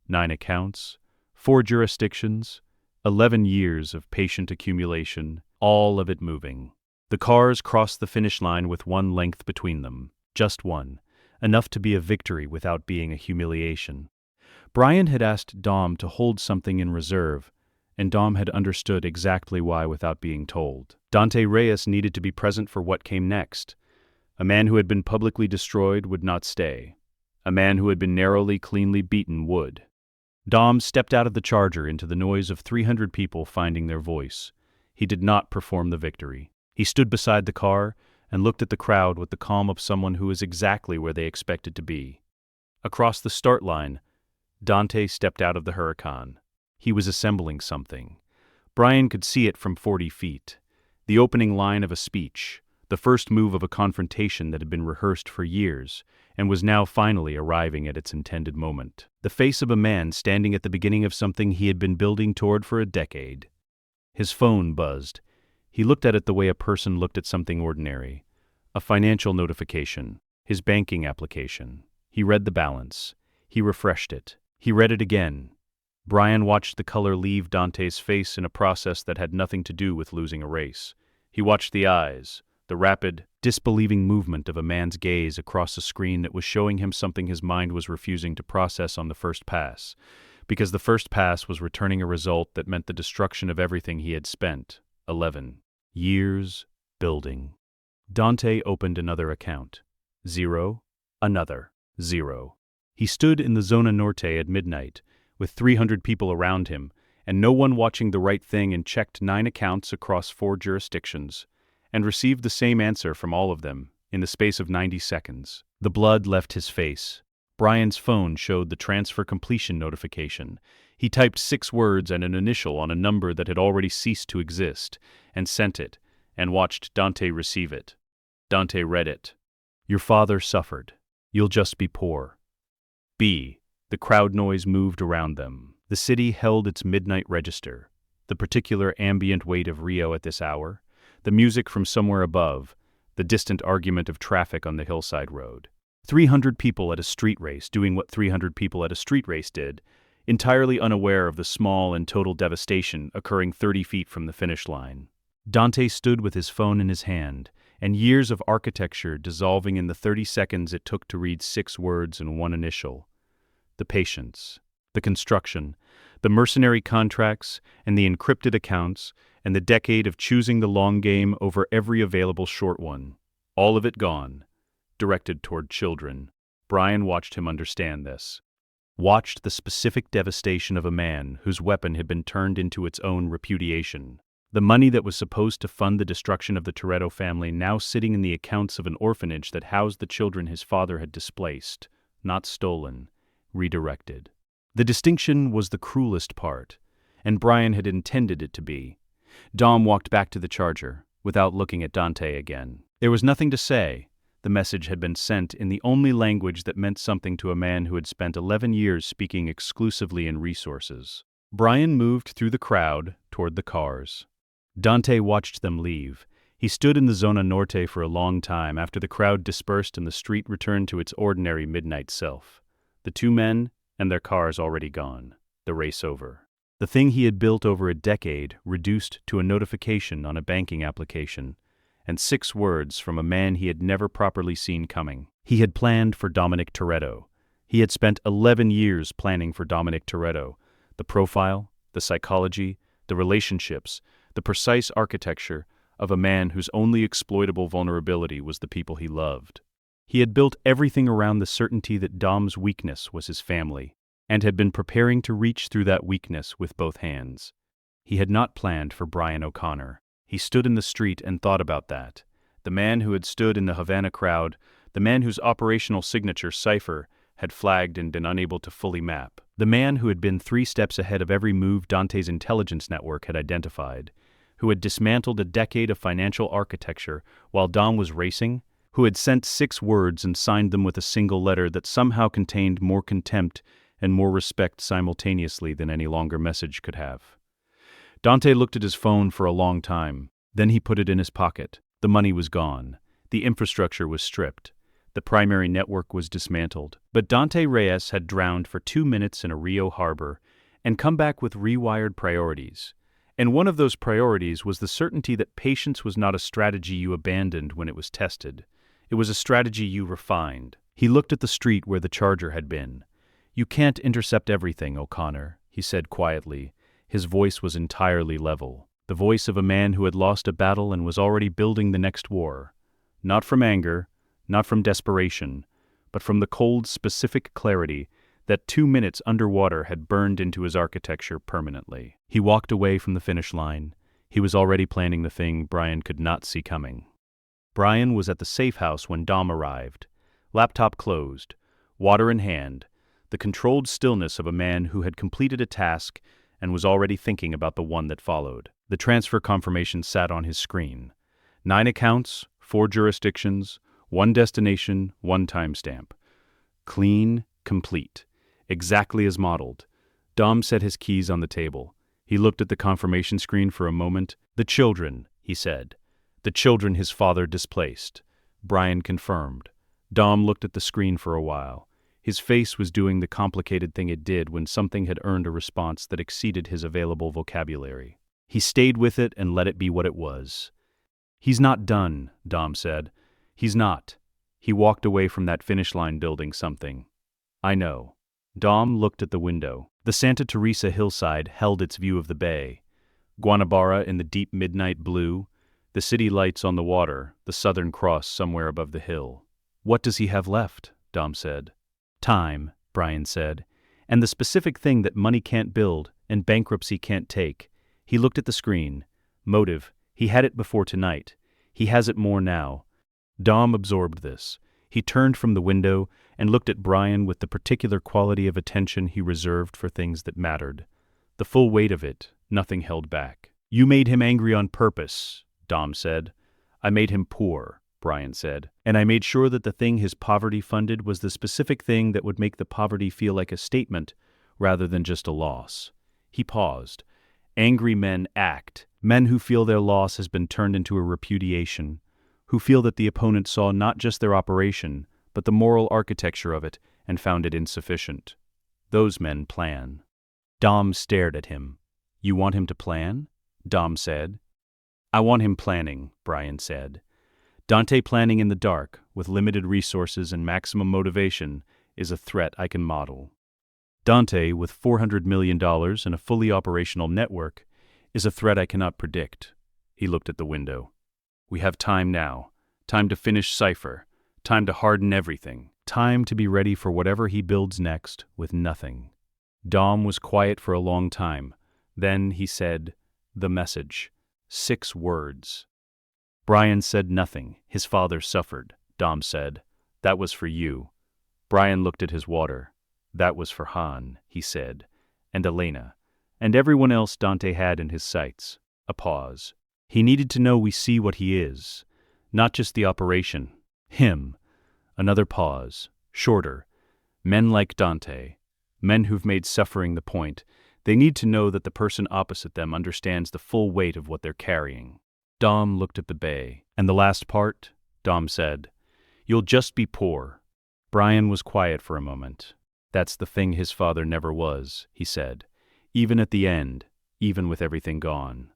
9 accounts, 4 jurisdictions, 11 years of patient accumulation, all of it moving. The cars crossed the finish line with one length between them, just one, enough to be a victory without being a humiliation. Brian had asked Dom to hold something in reserve, and Dom had understood exactly why without being told. Dante Reyes needed to be present for what came next. A man who had been publicly destroyed would not stay. A man who had been narrowly, cleanly beaten would. Dom stepped out of the Charger into the noise of 300 people finding their voice. He did not perform the victory. He stood beside the car and looked at the crowd with the calm of someone who is exactly where they expected to be. Across the start line, Dante stepped out of the Huracan. He was assembling something. Brian could see it from 40 feet. The opening line of a speech, the first move of a confrontation that had been rehearsed for years and was now finally arriving at its intended moment. The face of a man standing at the beginning of something he had been building toward for a decade. His phone buzzed. He looked at it the way a person looked at something ordinary. A financial notification. His banking application. He read the balance. He refreshed it. He read it again. Brian watched the color leave Dante's face in a process that had nothing to do with losing a race. He watched the eyes, the rapid, disbelieving movement of a man's gaze across a screen that was showing him something his mind was refusing to process on the first pass, because the first pass was returning a result that meant the destruction of everything he had spent, 11 years, building. Dante opened another account. 0, another, 0. He stood in the Zona Norte at midnight, with 300 people around him, and no one watching the right thing, and checked 9 accounts across 4 jurisdictions, and received the same answer from all of them in the space of 90 seconds. The blood left his face. Brian's phone showed the transfer completion notification. He typed 6 words and an initial on a number that had already ceased to exist, and sent it, and watched Dante receive it. Dante read it. Your father suffered. You'll just be poor. B. The crowd noise moved around them. The city held its midnight register. The particular ambient weight of Rio at this hour. The music from somewhere above. The distant argument of traffic on the hillside road. 300 people at a street race doing what 300 people at a street race did, entirely unaware of the small and total devastation occurring 30 feet from the finish line. Dante stood with his phone in his hand, and years of architecture dissolving in the 30 seconds it took to read 6 words and one initial. The patience, the construction, the mercenary contracts, and the encrypted accounts, and the decade of choosing the long game over every available short one. All of it gone, directed toward children. Brian watched him understand this. Watched the specific devastation of a man whose weapon had been turned into its own repudiation. The money that was supposed to fund the destruction of the Toretto family now sitting in the accounts of an orphanage that housed the children his father had displaced, not stolen, redirected. The distinction was the cruelest part, and Brian had intended it to be. Dom walked back to the charger, without looking at Dante again. There was nothing to say. The message had been sent in the only language that meant something to a man who had spent 11 years speaking exclusively in resources. Brian moved through the crowd toward the cars. Dante watched them leave. He stood in the Zona Norte for a long time after the crowd dispersed and the street returned to its ordinary midnight self. The 2 men and their cars already gone. The race over. The thing he had built over a decade reduced to a notification on a banking application, and 6 words from a man he had never properly seen coming. He had planned for Dominic Toretto. He had spent 11 years planning for Dominic Toretto. The profile, the psychology, the relationships, the precise architecture of a man whose only exploitable vulnerability was the people he loved. He had built everything around the certainty that Dom's weakness was his family, and had been preparing to reach through that weakness with both hands. He had not planned for Brian O'Connor. He stood in the street and thought about that. The man who had stood in the Havana crowd, the man whose operational signature cipher had flagged and been unable to fully map. The man who had been 3 steps ahead of every move Dante's intelligence network had identified, who had dismantled a decade of financial architecture while Dom was racing, who had sent 6 words and signed them with a single letter that somehow contained more contempt and more respect simultaneously than any longer message could have. Dante looked at his phone for a long time. Then he put it in his pocket. The money was gone. The infrastructure was stripped. The primary network was dismantled. But Dante Reyes had drowned for 2 minutes in a Rio harbor and come back with rewired priorities. And one of those priorities was the certainty that patience was not a strategy you abandoned when it was tested. It was a strategy you refined. He looked at the street where the charger had been. "You can't intercept everything, O'Connor," he said quietly. His voice was entirely level. The voice of a man who had lost a battle and was already building the next war. Not from anger, not from desperation, but from the cold, specific clarity that 2 minutes underwater had burned into his architecture permanently. He walked away from the finish line. He was already planning the thing Brian could not see coming. Brian was at the safe house when Dom arrived. Laptop closed, water in hand, the controlled stillness of a man who had completed a task and was already thinking about the one that followed. The transfer confirmation sat on his screen. 9 accounts, 4 jurisdictions, 1 destination, 1 timestamp. Clean, complete. Exactly as modeled. Dom set his keys on the table. He looked at the confirmation screen for a moment. "The children," he said. "The children his father displaced." Brian confirmed. Dom looked at the screen for a while. His face was doing the complicated thing it did when something had earned a response that exceeded his available vocabulary. He stayed with it and let it be what it was. "He's not done," Dom said. "He's not." He walked away from that finish line building something. "I know." Dom looked at the window. The Santa Teresa hillside held its view of the bay. Guanabara in the deep midnight blue, the city lights on the water, the Southern Cross somewhere above the hill. "What does he have left?" Dom said. "Time," Brian said, "and the specific thing that money can't build and bankruptcy can't take." He looked at the screen. Motive. He had it before tonight. He has it more now. Dom absorbed this. He turned from the window and looked at Brian with the particular quality of attention he reserved for things that mattered. The full weight of it, nothing held back. "You made him angry on purpose," Dom said. "I made him poor," Brian said. "And I made sure that the thing his poverty funded was the specific thing that would make the poverty feel like a statement rather than just a loss." He paused. "Angry men act. Men who feel their loss has been turned into a repudiation, who feel that the opponent saw not just their operation, but the moral architecture of it and found it insufficient. Those men plan." Dom stared at him. "You want him to plan?" Dom said. I want him planning, Brian said. Dante planning in the dark, with limited resources and maximum motivation, is a threat I can model. Dante, with $400 million and a fully operational network, is a threat I cannot predict. He looked at the window. We have time now. Time to finish Cypher. Time to harden everything. Time to be ready for whatever he builds next with nothing. Dom was quiet for a long time. Then he said, "The message." 6 words. Brian said nothing. His father suffered. Dom said, "That was for you." Brian looked at his water. "That was for Han," he said, "and Elena, and everyone else Dante had in his sights." A pause. "He needed to know we see what he is, not just the operation. Him." Another pause. Shorter. "Men like Dante, men who've made suffering the point, they need to know that the person opposite them understands the full weight of what they're carrying." Dom looked at the bay. "And the last part?" Dom said. "You'll just be poor." Brian was quiet for a moment. "That's the thing his father never was," he said. "Even at the end, even with everything gone.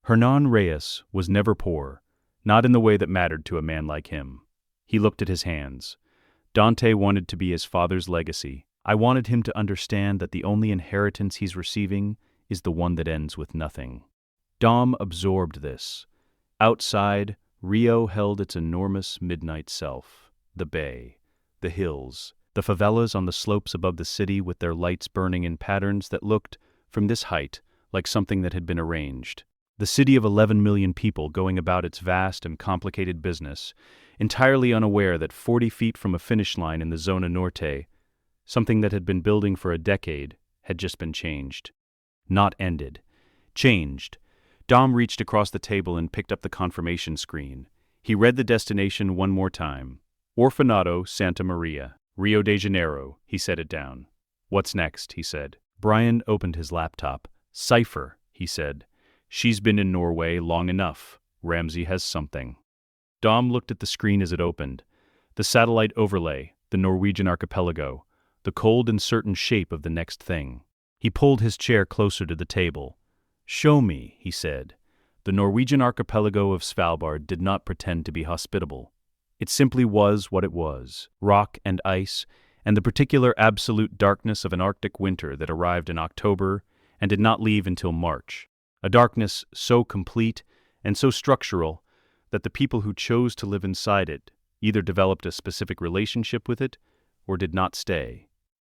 Hernan Reyes was never poor, not in the way that mattered to a man like him." He looked at his hands. "Dante wanted to be his father's legacy. I wanted him to understand that the only inheritance he's receiving is the one that ends with nothing." Dom absorbed this. Outside, Rio held its enormous midnight self. The bay, the hills, the favelas on the slopes above the city with their lights burning in patterns that looked, from this height, like something that had been arranged. The city of 11 million people going about its vast and complicated business, entirely unaware that 40 feet from a finish line in the Zona Norte, something that had been building for a decade, had just been changed. Not ended. Changed. Dom reached across the table and picked up the confirmation screen. He read the destination one more time. Orfanato Santa Maria, Rio de Janeiro. He set it down. "What's next?" he said. Brian opened his laptop. "Cypher," he said. "She's been in Norway long enough. Ramsey has something." Dom looked at the screen as it opened. The satellite overlay, the Norwegian archipelago, the cold and certain shape of the next thing. He pulled his chair closer to the table. "Show me," he said. The Norwegian archipelago of Svalbard did not pretend to be hospitable. It simply was what it was, rock and ice, and the particular absolute darkness of an Arctic winter that arrived in October and did not leave until March. A darkness so complete and so structural that the people who chose to live inside it either developed a specific relationship with it or did not stay.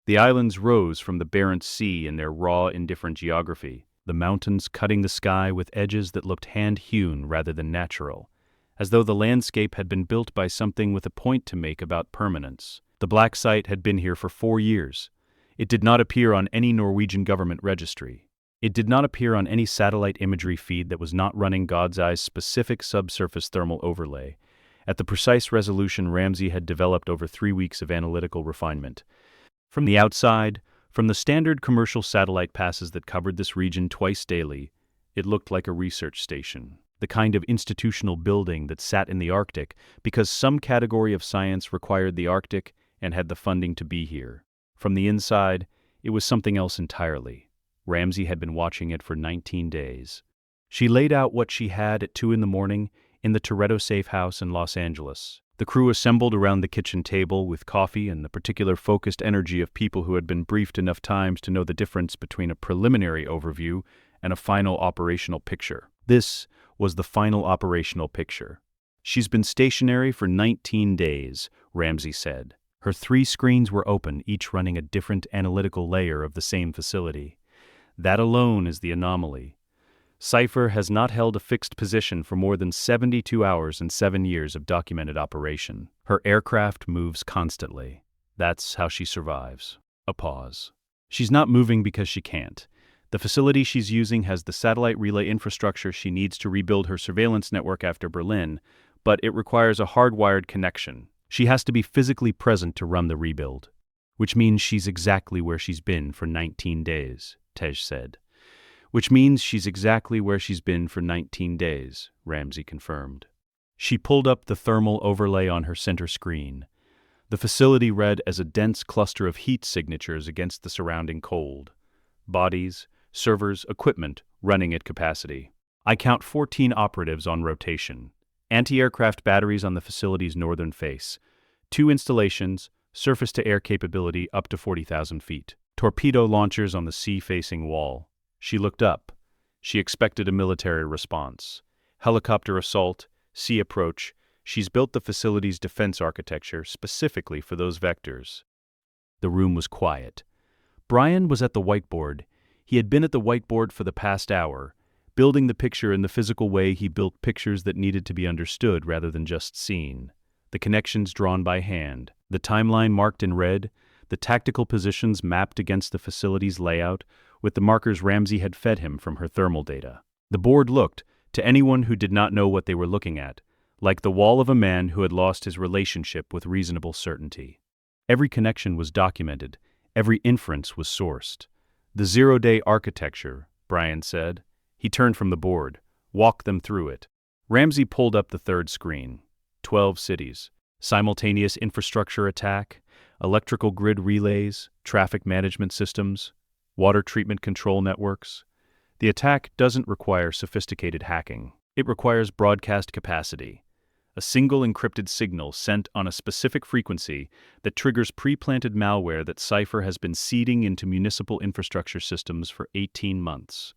The islands rose from the Barents Sea in their raw, indifferent geography, the mountains cutting the sky with edges that looked hand-hewn rather than natural, as though the landscape had been built by something with a point to make about permanence. The black site had been here for 4 years. It did not appear on any Norwegian government registry. It did not appear on any satellite imagery feed that was not running God's Eye's specific subsurface thermal overlay, at the precise resolution Ramsey had developed over 3 weeks of analytical refinement. From the outside, from the standard commercial satellite passes that covered this region twice daily, it looked like a research station, the kind of institutional building that sat in the Arctic because some category of science required the Arctic and had the funding to be here. From the inside, it was something else entirely. Ramsey had been watching it for 19 days. She laid out what she had at 2 a.m. in the Toretto safe house in Los Angeles. The crew assembled around the kitchen table with coffee and the particular focused energy of people who had been briefed enough times to know the difference between a preliminary overview and a final operational picture. This was the final operational picture. "She's been stationary for 19 days, Ramsey said. Her 3 screens were open, each running a different analytical layer of the same facility. That alone is the anomaly. Cypher has not held a fixed position for more than 72 hours in 7 years of documented operation. Her aircraft moves constantly. That's how she survives." A pause. "She's not moving because she can't. The facility she's using has the satellite relay infrastructure she needs to rebuild her surveillance network after Berlin, but it requires a hardwired connection. She has to be physically present to run the rebuild." "Which means she's exactly where she's been for 19 days, Tej said. "Which means she's exactly where she's been for 19 days, Ramsey confirmed. She pulled up the thermal overlay on her center screen. The facility read as a dense cluster of heat signatures against the surrounding cold. Bodies, servers, equipment running at capacity. I count 14 operatives on rotation. Anti-aircraft batteries on the facility's northern face. 2 installations, surface-to-air capability up to 40,000 feet. Torpedo launchers on the sea-facing wall. She looked up. She expected a military response. Helicopter assault, sea approach. She's built the facility's defense architecture specifically for those vectors. The room was quiet. Brian was at the whiteboard. He had been at the whiteboard for the past hour, building the picture in the physical way he built pictures that needed to be understood rather than just seen. The connections drawn by hand, the timeline marked in red, the tactical positions mapped against the facility's layout, with the markers Ramsey had fed him from her thermal data. The board looked, to anyone who did not know what they were looking at, like the wall of a man who had lost his relationship with reasonable certainty. Every connection was documented, every inference was sourced. The zero-day architecture, Brian said. He turned from the board, walked them through it. Ramsey pulled up the third screen. 12 cities, simultaneous infrastructure attack, electrical grid relays, traffic management systems, water treatment control networks. The attack doesn't require sophisticated hacking. It requires broadcast capacity, a single encrypted signal sent on a specific frequency that triggers pre-planted malware that Cypher has been seeding into municipal infrastructure systems for 18 months.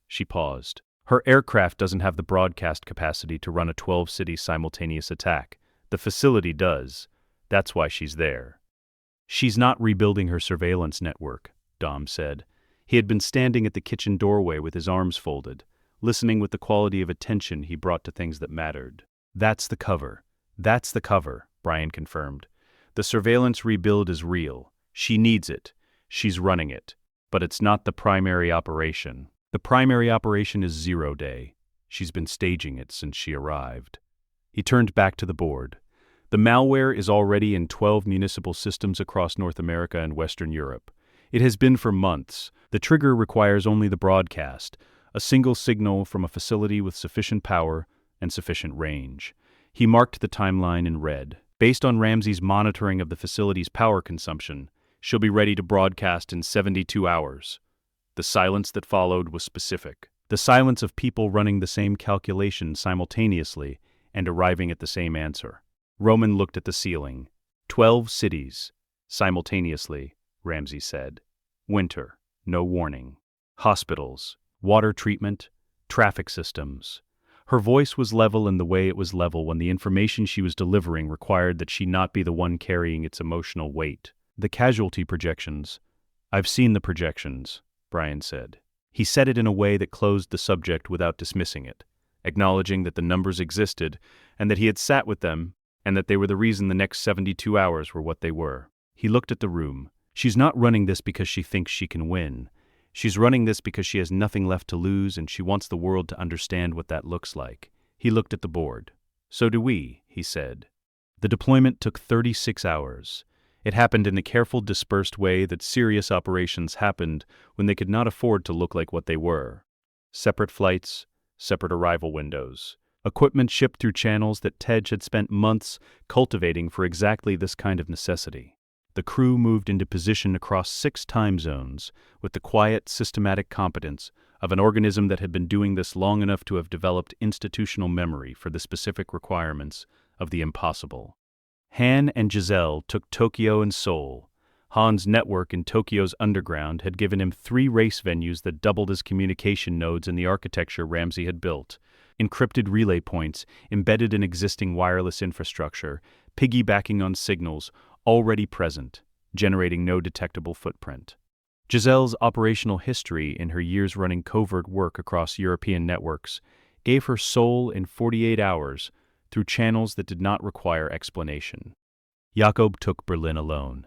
She paused. Her aircraft doesn't have the broadcast capacity to run a 12-city simultaneous attack. The facility does. That's why she's there. She's not rebuilding her surveillance network, Dom said. He had been standing at the kitchen doorway with his arms folded, listening with the quality of attention he brought to things that mattered. That's the cover. That's the cover, Brian confirmed. The surveillance rebuild is real. She needs it. She's running it. But it's not the primary operation. The primary operation is Zero Day. She's been staging it since she arrived. He turned back to the board. The malware is already in 12 municipal systems across North America and Western Europe. It has been for months. The trigger requires only the broadcast, a single signal from a facility with sufficient power and sufficient range. He marked the timeline in red. Based on Ramsey's monitoring of the facility's power consumption, she'll be ready to broadcast in 72 hours. The silence that followed was specific. The silence of people running the same calculation simultaneously and arriving at the same answer. Roman looked at the ceiling. 12 cities. Simultaneously, Ramsey said. Winter. No warning. Hospitals. Water treatment. Traffic systems. Her voice was level in the way it was level when the information she was delivering required that she not be the one carrying its emotional weight. The casualty projections. I've seen the projections, Brian said. He said it in a way that closed the subject without dismissing it, acknowledging that the numbers existed and that he had sat with them and that they were the reason the next 72 hours were what they were. He looked at the room. She's not running this because she thinks she can win. She's running this because she has nothing left to lose and she wants the world to understand what that looks like. He looked at the board. So do we, he said. The deployment took 36 hours. It happened in a careful, dispersed way that serious operations happened when they could not afford to look like what they were. Separate flights, separate arrival windows. Equipment shipped through channels that Tej had spent months cultivating for exactly this kind of necessity. The crew moved into position across 6 time zones with the quiet, systematic competence of an organism that had been doing this long enough to have developed institutional memory for the specific requirements of the impossible. Han and Giselle took Tokyo and Seoul. Han's network in Tokyo's underground had given him 3 race venues that doubled as communication nodes in the architecture Ramsey had built. Encrypted relay points embedded in existing wireless infrastructure, piggybacking on signals already present, generating no detectable footprint. Giselle's operational history in her years running covert work across European networks gave her soul in 48 hours through channels that did not require explanation. Jakob took Berlin alone.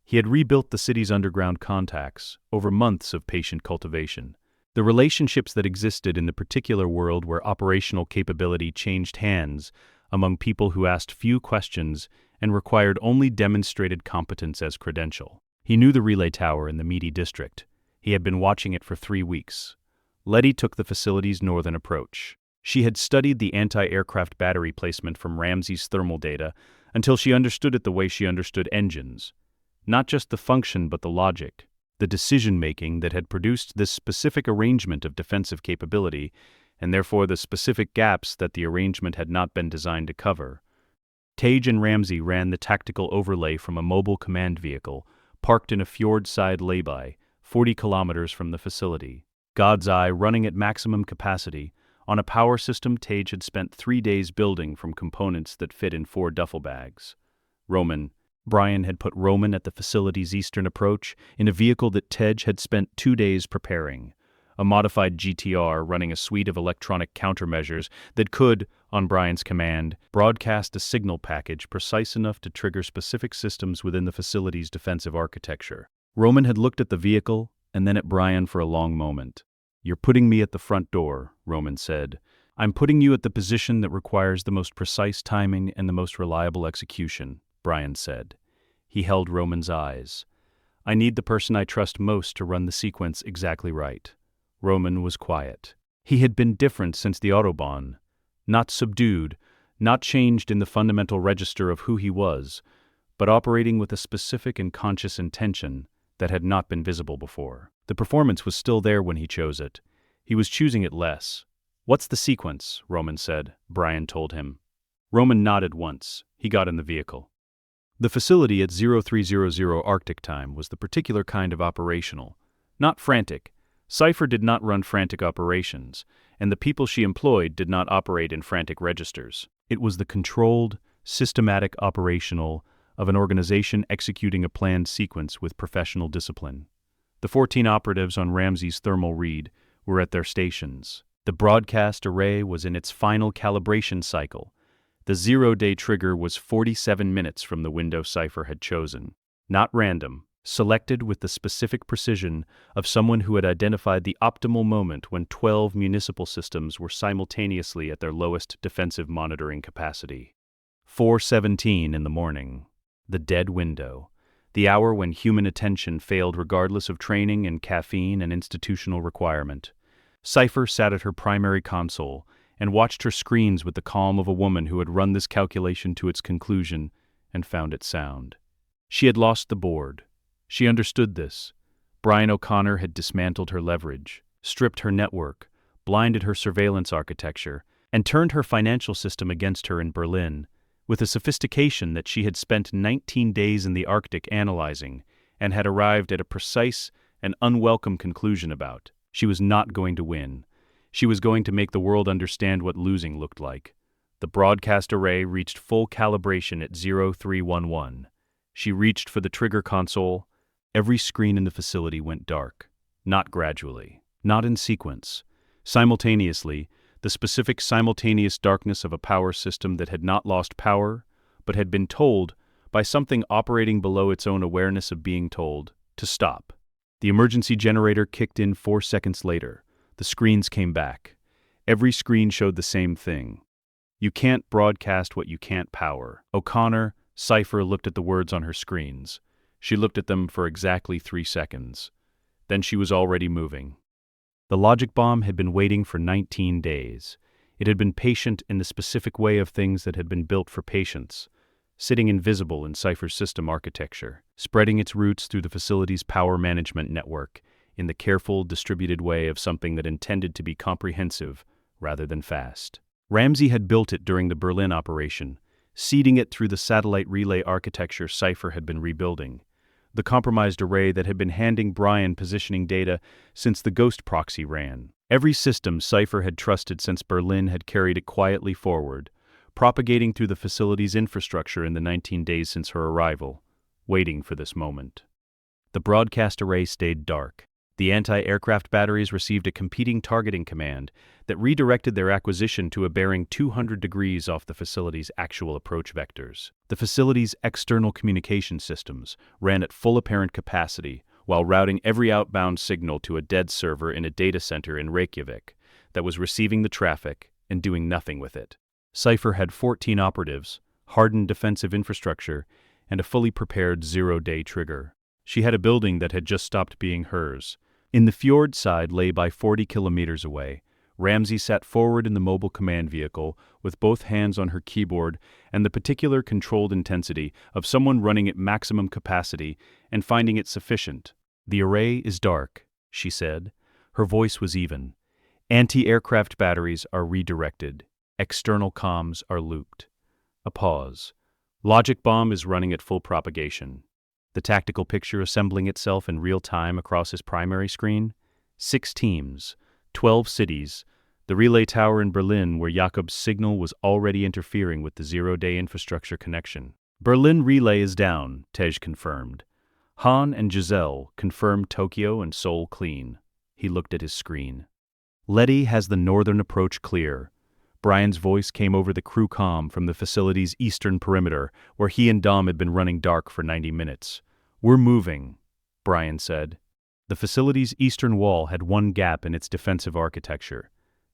He had rebuilt the city's underground contacts over months of patient cultivation. The relationships that existed in the particular world where operational capability changed hands among people who asked few questions and required only demonstrated competence as credential. He knew the relay tower in the Meaty district. He had been watching it for 3 weeks. Letty took the facility's northern approach. She had studied the anti-aircraft battery placement from Ramsey's thermal data until she understood it the way she understood engines. Not just the function but the logic, the decision-making that had produced this specific arrangement of defensive capability and therefore the specific gaps that the arrangement had not been designed to cover. Tage and Ramsey ran the tactical overlay from a mobile command vehicle, parked in a fjord-side lay-by, 40 kilometers from the facility. God's Eye running at maximum capacity, on a power system Tage had spent 3 days building from components that fit in 4 duffel bags. Brian had put Roman at the facility's eastern approach in a vehicle that Tej had spent 2 days preparing, a modified GTR running a suite of electronic countermeasures that could, on Brian's command, broadcast a signal package precise enough to trigger specific systems within the facility's defensive architecture. Roman had looked at the vehicle and then at Brian for a long moment. "You're putting me at the front door," Roman said. "I'm putting you at the position that requires the most precise timing and the most reliable execution," Brian said. He held Roman's eyes. "I need the person I trust most to run the sequence exactly right." Roman was quiet. He had been different since the Autobahn. Not subdued, not changed in the fundamental register of who he was, but operating with a specific and conscious intention that had not been visible before. The performance was still there when he chose it. He was choosing it less. "What's the sequence?" Roman said. Brian told him. Roman nodded once. He got in the vehicle. The facility at 0300 Arctic time was the particular kind of operational. Not frantic. Cypher did not run frantic operations, and the people she employed did not operate in frantic registers. It was the controlled, systematic operational of an organization executing a planned sequence with professional discipline. The 14 operatives on Ramsey's thermal read were at their stations. The broadcast array was in its final calibration cycle. The 0-day trigger was 47 minutes from the window Cypher had chosen. Not random, selected with the specific precision of someone who had identified the optimal moment when 12 municipal systems were simultaneously at their lowest defensive monitoring capacity. 4:17 in the morning. The dead window. The hour when human attention failed regardless of training and caffeine and institutional requirement. Cypher sat at her primary console and watched her screens with the calm of a woman who had run this calculation to its conclusion and found it sound. She had lost the board. She understood this. Brian O'Connor had dismantled her leverage, stripped her network, blinded her surveillance architecture, and turned her financial system against her in Berlin, with a sophistication that she had spent 19 days in the Arctic analyzing and had arrived at a precise and unwelcome conclusion about. She was not going to win. She was going to make the world understand what losing looked like. The broadcast array reached full calibration at 0311. She reached for the trigger console. Every screen in the facility went dark. Not gradually. Not in sequence. Simultaneously, the specific simultaneous darkness of a power system that had not lost power, but had been told, by something operating below its own awareness of being told, to stop. The emergency generator kicked in 4 seconds later. The screens came back. Every screen showed the same thing. "You can't broadcast what you can't power." O'Connor, Cypher looked at the words on her screens. She looked at them for exactly 3 seconds. Then she was already moving. The logic bomb had been waiting for 19 days. It had been patient in the specific way of things that had been built for patience, sitting invisible in Cypher's system architecture, spreading its roots through the facility's power management network, in the careful, distributed way of something that intended to be comprehensive rather than fast. Ramsey had built it during the Berlin operation, seeding it through the satellite relay architecture Cypher had been rebuilding, the compromised array that had been handing Brian positioning data since the Ghost proxy ran. Every system Cypher had trusted since Berlin had carried it quietly forward, propagating through the facility's infrastructure in the 19 days since her arrival, waiting for this moment. The broadcast array stayed dark. The anti-aircraft batteries received a competing targeting command that redirected their acquisition to a bearing 200 degrees off the facility's actual approach vectors. The facility's external communication systems ran at full apparent capacity while routing every outbound signal to a dead server in a data center in Reykjavik that was receiving the traffic and doing nothing with it. Cypher had 14 operatives, hardened defensive infrastructure, and a fully prepared 0-day trigger. She had a building that had just stopped being hers. In the fjord side lay by 40 kilometers away. Ramsey sat forward in the mobile command vehicle with both hands on her keyboard and the particular controlled intensity of someone running at maximum capacity and finding it sufficient. "The array is dark," she said. Her voice was even. Anti-aircraft batteries are redirected. External comms are looped. A pause. Logic bomb is running at full propagation. The tactical picture assembling itself in real time across his primary screen. 6 teams, 12 cities, the relay tower in Berlin where Jakob's signal was already interfering with the zero-day infrastructure connection. Berlin relay is down, Tej confirmed. Han and Giselle confirmed Tokyo and Seoul clean. He looked at his screen. Letty has the northern approach clear. Brian's voice came over the crew comm from the facility's eastern perimeter, where he and Dom had been running dark for 90 minutes. "We're moving," Brian said. The facility's eastern wall had one gap in its defensive architecture.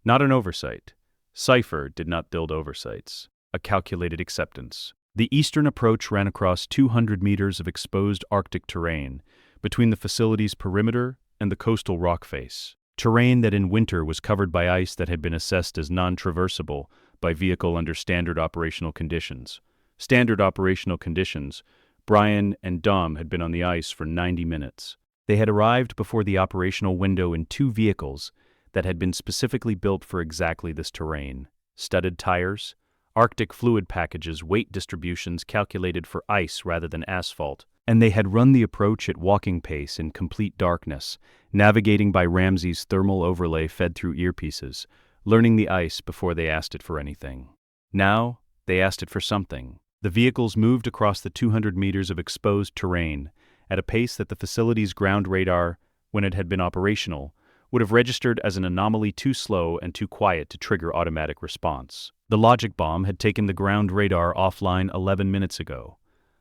Not an oversight. Cypher did not build oversights. A calculated acceptance. The eastern approach ran across 200 meters of exposed Arctic terrain, between the facility's perimeter and the coastal rock face. Terrain that in winter was covered by ice that had been assessed as non-traversable by vehicle under standard operational conditions. Standard operational conditions. Brian and Dom had been on the ice for 90 minutes. They had arrived before the operational window in 2 vehicles that had been specifically built for exactly this terrain. Studded tires, Arctic fluid packages, weight distributions calculated for ice rather than asphalt, and they had run the approach at walking pace in complete darkness, navigating by Ramsey's thermal overlay fed through earpieces, learning the ice before they asked it for anything. Now, they asked it for something. The vehicles moved across the 200 meters of exposed terrain at a pace that the facility's ground radar, when it had been operational, would have registered as an anomaly too slow and too quiet to trigger automatic response. The logic bomb had taken the ground radar offline 11 minutes ago.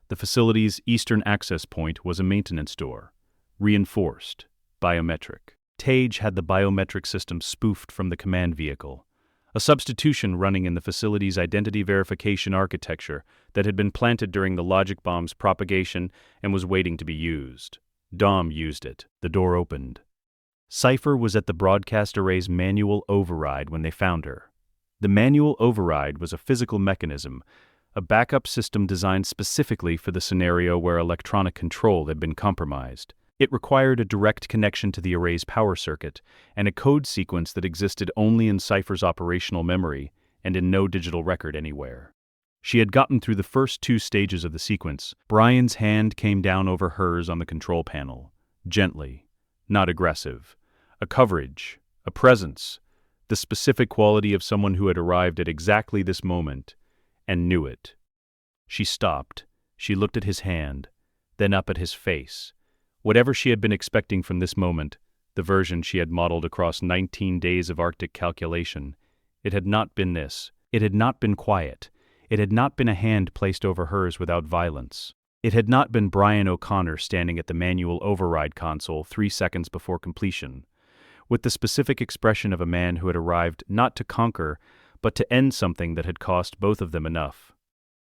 The facility's eastern access point was a maintenance door. Reinforced. Biometric. Tej had the biometric system spoofed from the command vehicle. A substitution running in the facility's identity verification architecture that had been planted during the logic bomb's propagation and was waiting to be used. Dom used it. The door opened. Cypher was at the broadcast array's manual override when they found her. The manual override was a physical mechanism, a backup system designed specifically for the scenario where electronic control had been compromised. It required a direct connection to the array's power circuit and a code sequence that existed only in Cypher's operational memory and in no digital record anywhere. She had gotten through the first 2 stages of the sequence. Brian's hand came down over hers on the control panel. Gently. Not aggressive. A coverage. A presence. The specific quality of someone who had arrived at exactly this moment and knew it. She stopped. She looked at his hand, then up at his face. Whatever she had been expecting from this moment, the version she had modeled across 19 days of Arctic calculation, it had not been this. It had not been quiet. It had not been a hand placed over hers without violence. It had not been Brian O'Connor standing at the manual override console 3 seconds before completion, with the specific expression of a man who had arrived not to conquer, but to end something that had cost both of them enough.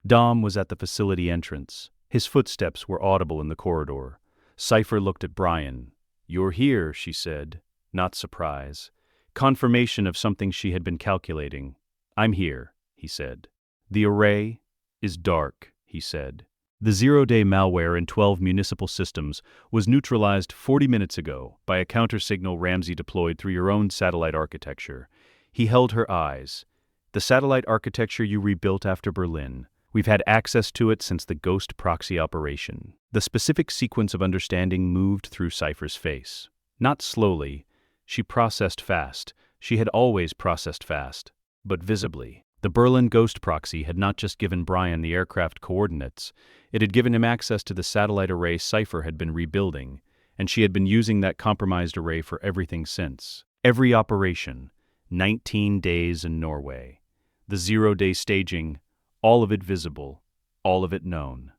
Dom was at the facility entrance. His footsteps were audible in the corridor. Cypher looked at Brian. "You're here," she said. Not surprise. Confirmation of something she had been calculating. "I'm here," he said. "The array is dark," he said. The zero-day malware in 12 municipal systems was neutralized 40 minutes ago by a counter-signal Ramsey deployed through your own satellite architecture. He held her eyes. "The satellite architecture you rebuilt after Berlin. We've had access to it since the Ghost proxy operation." The specific sequence of understanding moved through Cypher's face. Not slowly. She processed fast. She had always processed fast, but visibly. The Berlin Ghost proxy had not just given Brian the aircraft coordinates. It had given him access to the satellite array Cypher had been rebuilding, and she had been using that compromised array for everything since. Every operation. 19 days in Norway. The zero-day staging, all of it visible, all of it known.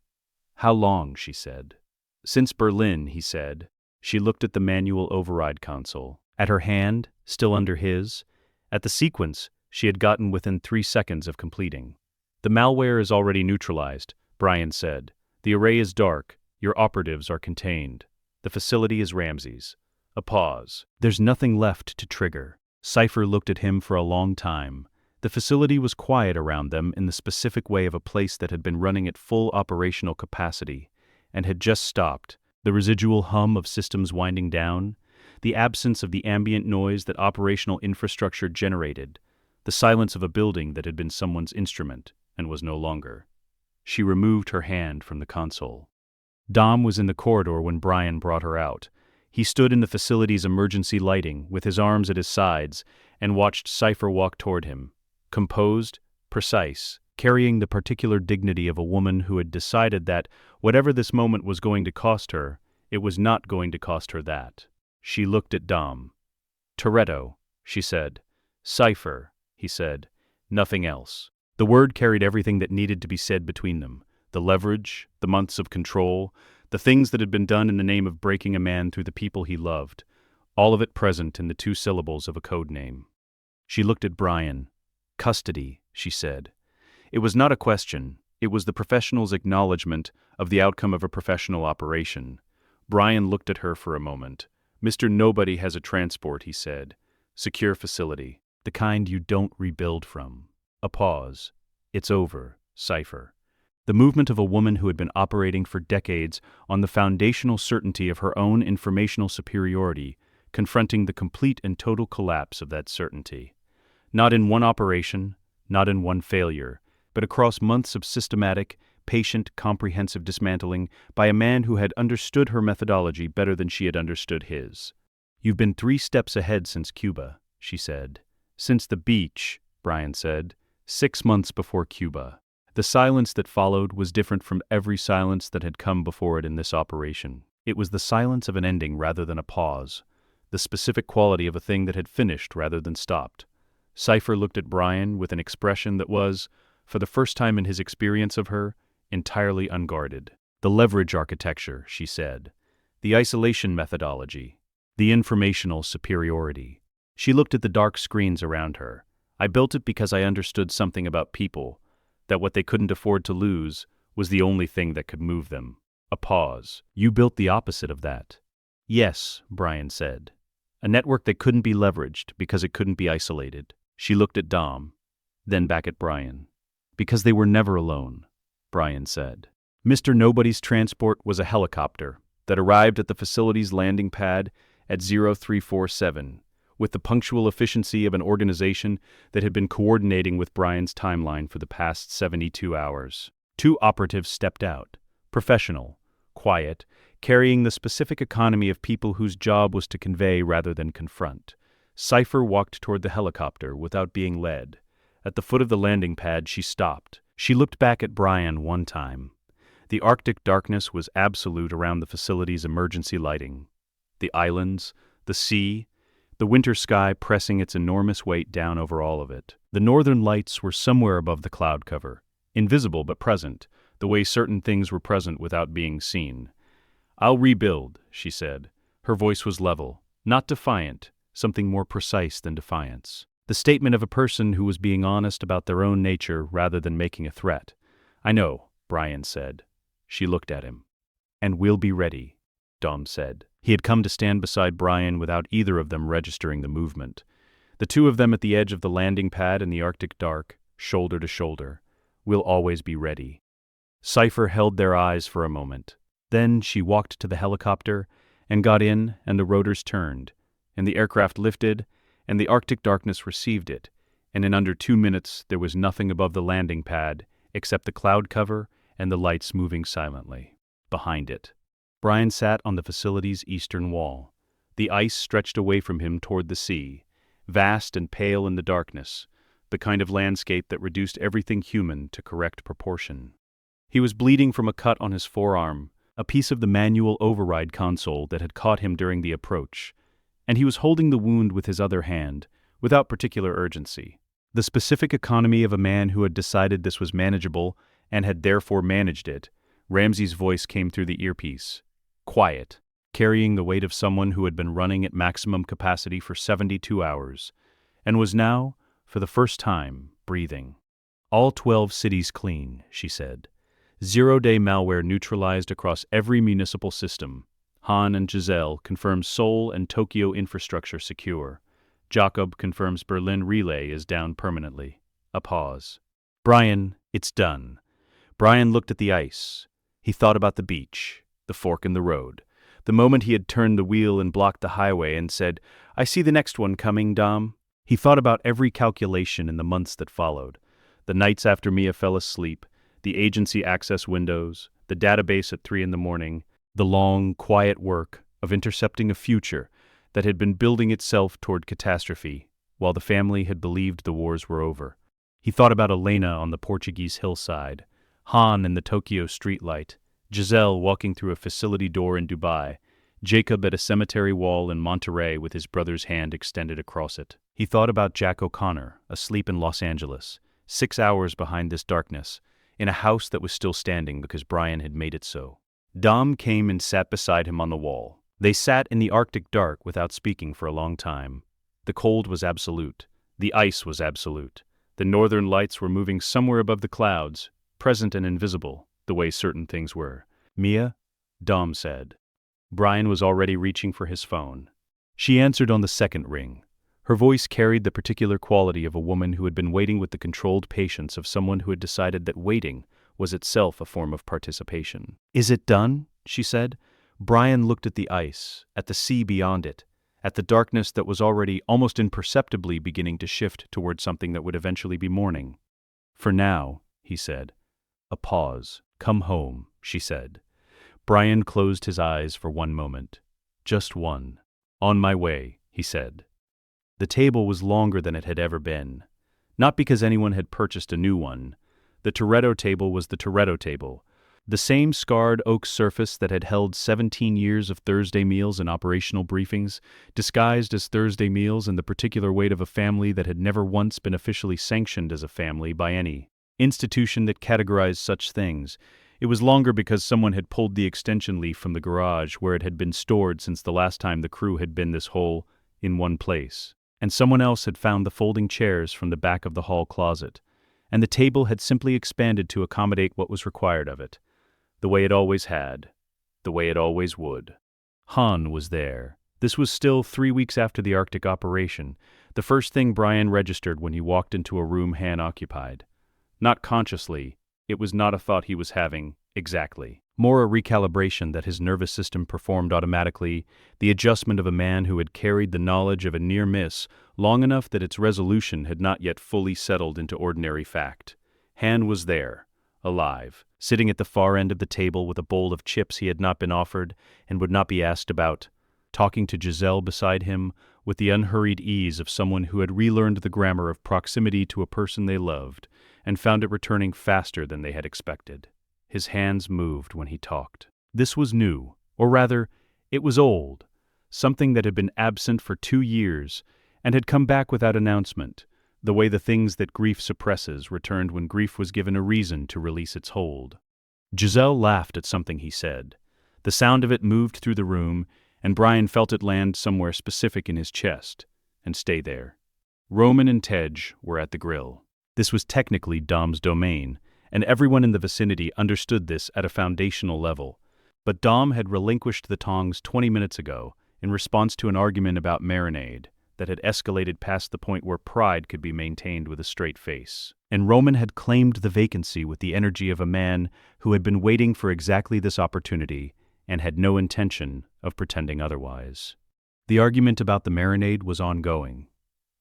"How long?" she said. "Since Berlin," he said. She looked at the manual override console, at her hand, still under his, at the sequence she had gotten within 3 seconds of completing. "The malware is already neutralized," Brian said. "The array is dark. Your operatives are contained. The facility is Ramsey's." A pause. "There's nothing left to trigger." Cypher looked at him for a long time. The facility was quiet around them in the specific way of a place that had been running at full operational capacity and had just stopped, the residual hum of systems winding down. the absence of the ambient noise that operational infrastructure generated, the silence of a building that had been someone's instrument and was no longer. She removed her hand from the console. Dom was in the corridor when Brian brought her out. He stood in the facility's emergency lighting, with his arms at his sides, and watched Cypher walk toward him, composed, precise, carrying the particular dignity of a woman who had decided that, whatever this moment was going to cost her, it was not going to cost her that. She looked at Dom. "Toretto," she said. "Cypher," he said. Nothing else. The word carried everything that needed to be said between them. The leverage, the months of control, the things that had been done in the name of breaking a man through the people he loved. All of it present in the two syllables of a code name. She looked at Brian. "Custody," she said. It was not a question. It was the professional's acknowledgement of the outcome of a professional operation. Brian looked at her for a moment. "Mr. Nobody has a transport," he said. "Secure facility. The kind you don't rebuild from." A pause. "It's over, Cypher." The movement of a woman who had been operating for decades on the foundational certainty of her own informational superiority, confronting the complete and total collapse of that certainty. Not in one operation, not in one failure, but across months of systematic, patient, comprehensive dismantling by a man who had understood her methodology better than she had understood his. "You've been 3 steps ahead since Cuba," she said. "Since the beach," Brian said. 6 months before Cuba. The silence that followed was different from every silence that had come before it in this operation. It was the silence of an ending rather than a pause, the specific quality of a thing that had finished rather than stopped. Cypher looked at Brian with an expression that was, for the first time in his experience of her, entirely unguarded. "The leverage architecture," she said. "The isolation methodology. The informational superiority." She looked at the dark screens around her. "I built it because I understood something about people, that what they couldn't afford to lose was the only thing that could move them." A pause. "You built the opposite of that." "Yes," Brian said. "A network that couldn't be leveraged because it couldn't be isolated." She looked at Dom, then back at Brian. "Because they were never alone," Brian said. Mr. Nobody's transport was a helicopter that arrived at the facility's landing pad at 0347, with the punctual efficiency of an organization that had been coordinating with Brian's timeline for the past 72 hours. 2 operatives stepped out, professional, quiet, carrying the specific economy of people whose job was to convey rather than confront. Cypher walked toward the helicopter without being led. At the foot of the landing pad, she stopped. She looked back at Brian one time. The Arctic darkness was absolute around the facility's emergency lighting. The islands, the sea, the winter sky pressing its enormous weight down over all of it. The northern lights were somewhere above the cloud cover, invisible but present, the way certain things were present without being seen. "I'll rebuild," she said. Her voice was level, not defiant, something more precise than defiance. The statement of a person who was being honest about their own nature rather than making a threat. "I know," Brian said. She looked at him. "And we'll be ready," Dom said. He had come to stand beside Brian without either of them registering the movement. The two of them at the edge of the landing pad in the Arctic dark, shoulder to shoulder. "We'll always be ready." Cypher held their eyes for a moment. Then she walked to the helicopter and got in, and the rotors turned, and the aircraft lifted, and the Arctic darkness received it, and in under 2 minutes there was nothing above the landing pad except the cloud cover and the lights moving silently. Behind it, Brian sat on the facility's eastern wall. The ice stretched away from him toward the sea, vast and pale in the darkness, the kind of landscape that reduced everything human to correct proportion. He was bleeding from a cut on his forearm, a piece of the manual override console that had caught him during the approach, and he was holding the wound with his other hand, without particular urgency. The specific economy of a man who had decided this was manageable and had therefore managed it. Ramsey's voice came through the earpiece. Quiet, carrying the weight of someone who had been running at maximum capacity for 72 hours, and was now, for the first time, breathing. "All 12 cities clean," she said. "Zero-day malware neutralized across every municipal system. Han and Giselle confirm Seoul and Tokyo infrastructure secure. Jacob confirms Berlin relay is down permanently." A pause. "Brian, it's done." Brian looked at the ice. He thought about the beach, the fork in the road, The moment he had turned the wheel and blocked the highway and said, "I see the next one coming, Dom," he thought about every calculation in the months that followed. The nights after Mia fell asleep, the agency access windows, the database at 3 in the morning, the long, quiet work of intercepting a future that had been building itself toward catastrophe, while the family had believed the wars were over. He thought about Elena on the Portuguese hillside, Han in the Tokyo streetlight, Giselle walking through a facility door in Dubai, Jacob at a cemetery wall in Monterey with his brother's hand extended across it. He thought about Jack O'Connor, asleep in Los Angeles, 6 hours behind this darkness, in a house that was still standing because Brian had made it so. Dom came and sat beside him on the wall. They sat in the Arctic dark without speaking for a long time. The cold was absolute. The ice was absolute. The northern lights were moving somewhere above the clouds, present and invisible, the way certain things were. "Mia?" Dom said. Brian was already reaching for his phone. She answered on the second ring. Her voice carried the particular quality of a woman who had been waiting with the controlled patience of someone who had decided that waiting was itself a form of participation. "Is it done?" she said. Brian looked at the ice, at the sea beyond it, at the darkness that was already almost imperceptibly beginning to shift toward something that would eventually be morning. "For now," he said. A pause. "Come home," she said. Brian closed his eyes for one moment. Just one. "On my way," he said. The table was longer than it had ever been. Not because anyone had purchased a new one. The Toretto table was the Toretto table. The same scarred oak surface that had held 17 years of Thursday meals and operational briefings, disguised as Thursday meals and the particular weight of a family that had never once been officially sanctioned as a family by any institution that categorized such things. It was longer because someone had pulled the extension leaf from the garage where it had been stored since the last time the crew had been this whole, in one place. And someone else had found the folding chairs from the back of the hall closet. And the table had simply expanded to accommodate what was required of it. The way it always had. The way it always would. Han was there. This was still 3 weeks after the Arctic operation, the first thing Brian registered when he walked into a room Han occupied. Not consciously. It was not a thought he was having, exactly. More a recalibration that his nervous system performed automatically, the adjustment of a man who had carried the knowledge of a near miss long enough that its resolution had not yet fully settled into ordinary fact. Han was there, alive, sitting at the far end of the table with a bowl of chips he had not been offered and would not be asked about, talking to Giselle beside him with the unhurried ease of someone who had relearned the grammar of proximity to a person they loved and found it returning faster than they had expected. His hands moved when he talked. This was new, or rather, it was old, something that had been absent for 2 years and had come back without announcement, the way the things that grief suppresses returned when grief was given a reason to release its hold. Giselle laughed at something he said. The sound of it moved through the room, and Brian felt it land somewhere specific in his chest, and stay there. Roman and Tej were at the grill. This was technically Dom's domain, and everyone in the vicinity understood this at a foundational level. But Dom had relinquished the tongs 20 minutes ago in response to an argument about marinade that had escalated past the point where pride could be maintained with a straight face. And Roman had claimed the vacancy with the energy of a man who had been waiting for exactly this opportunity and had no intention of pretending otherwise. The argument about the marinade was ongoing.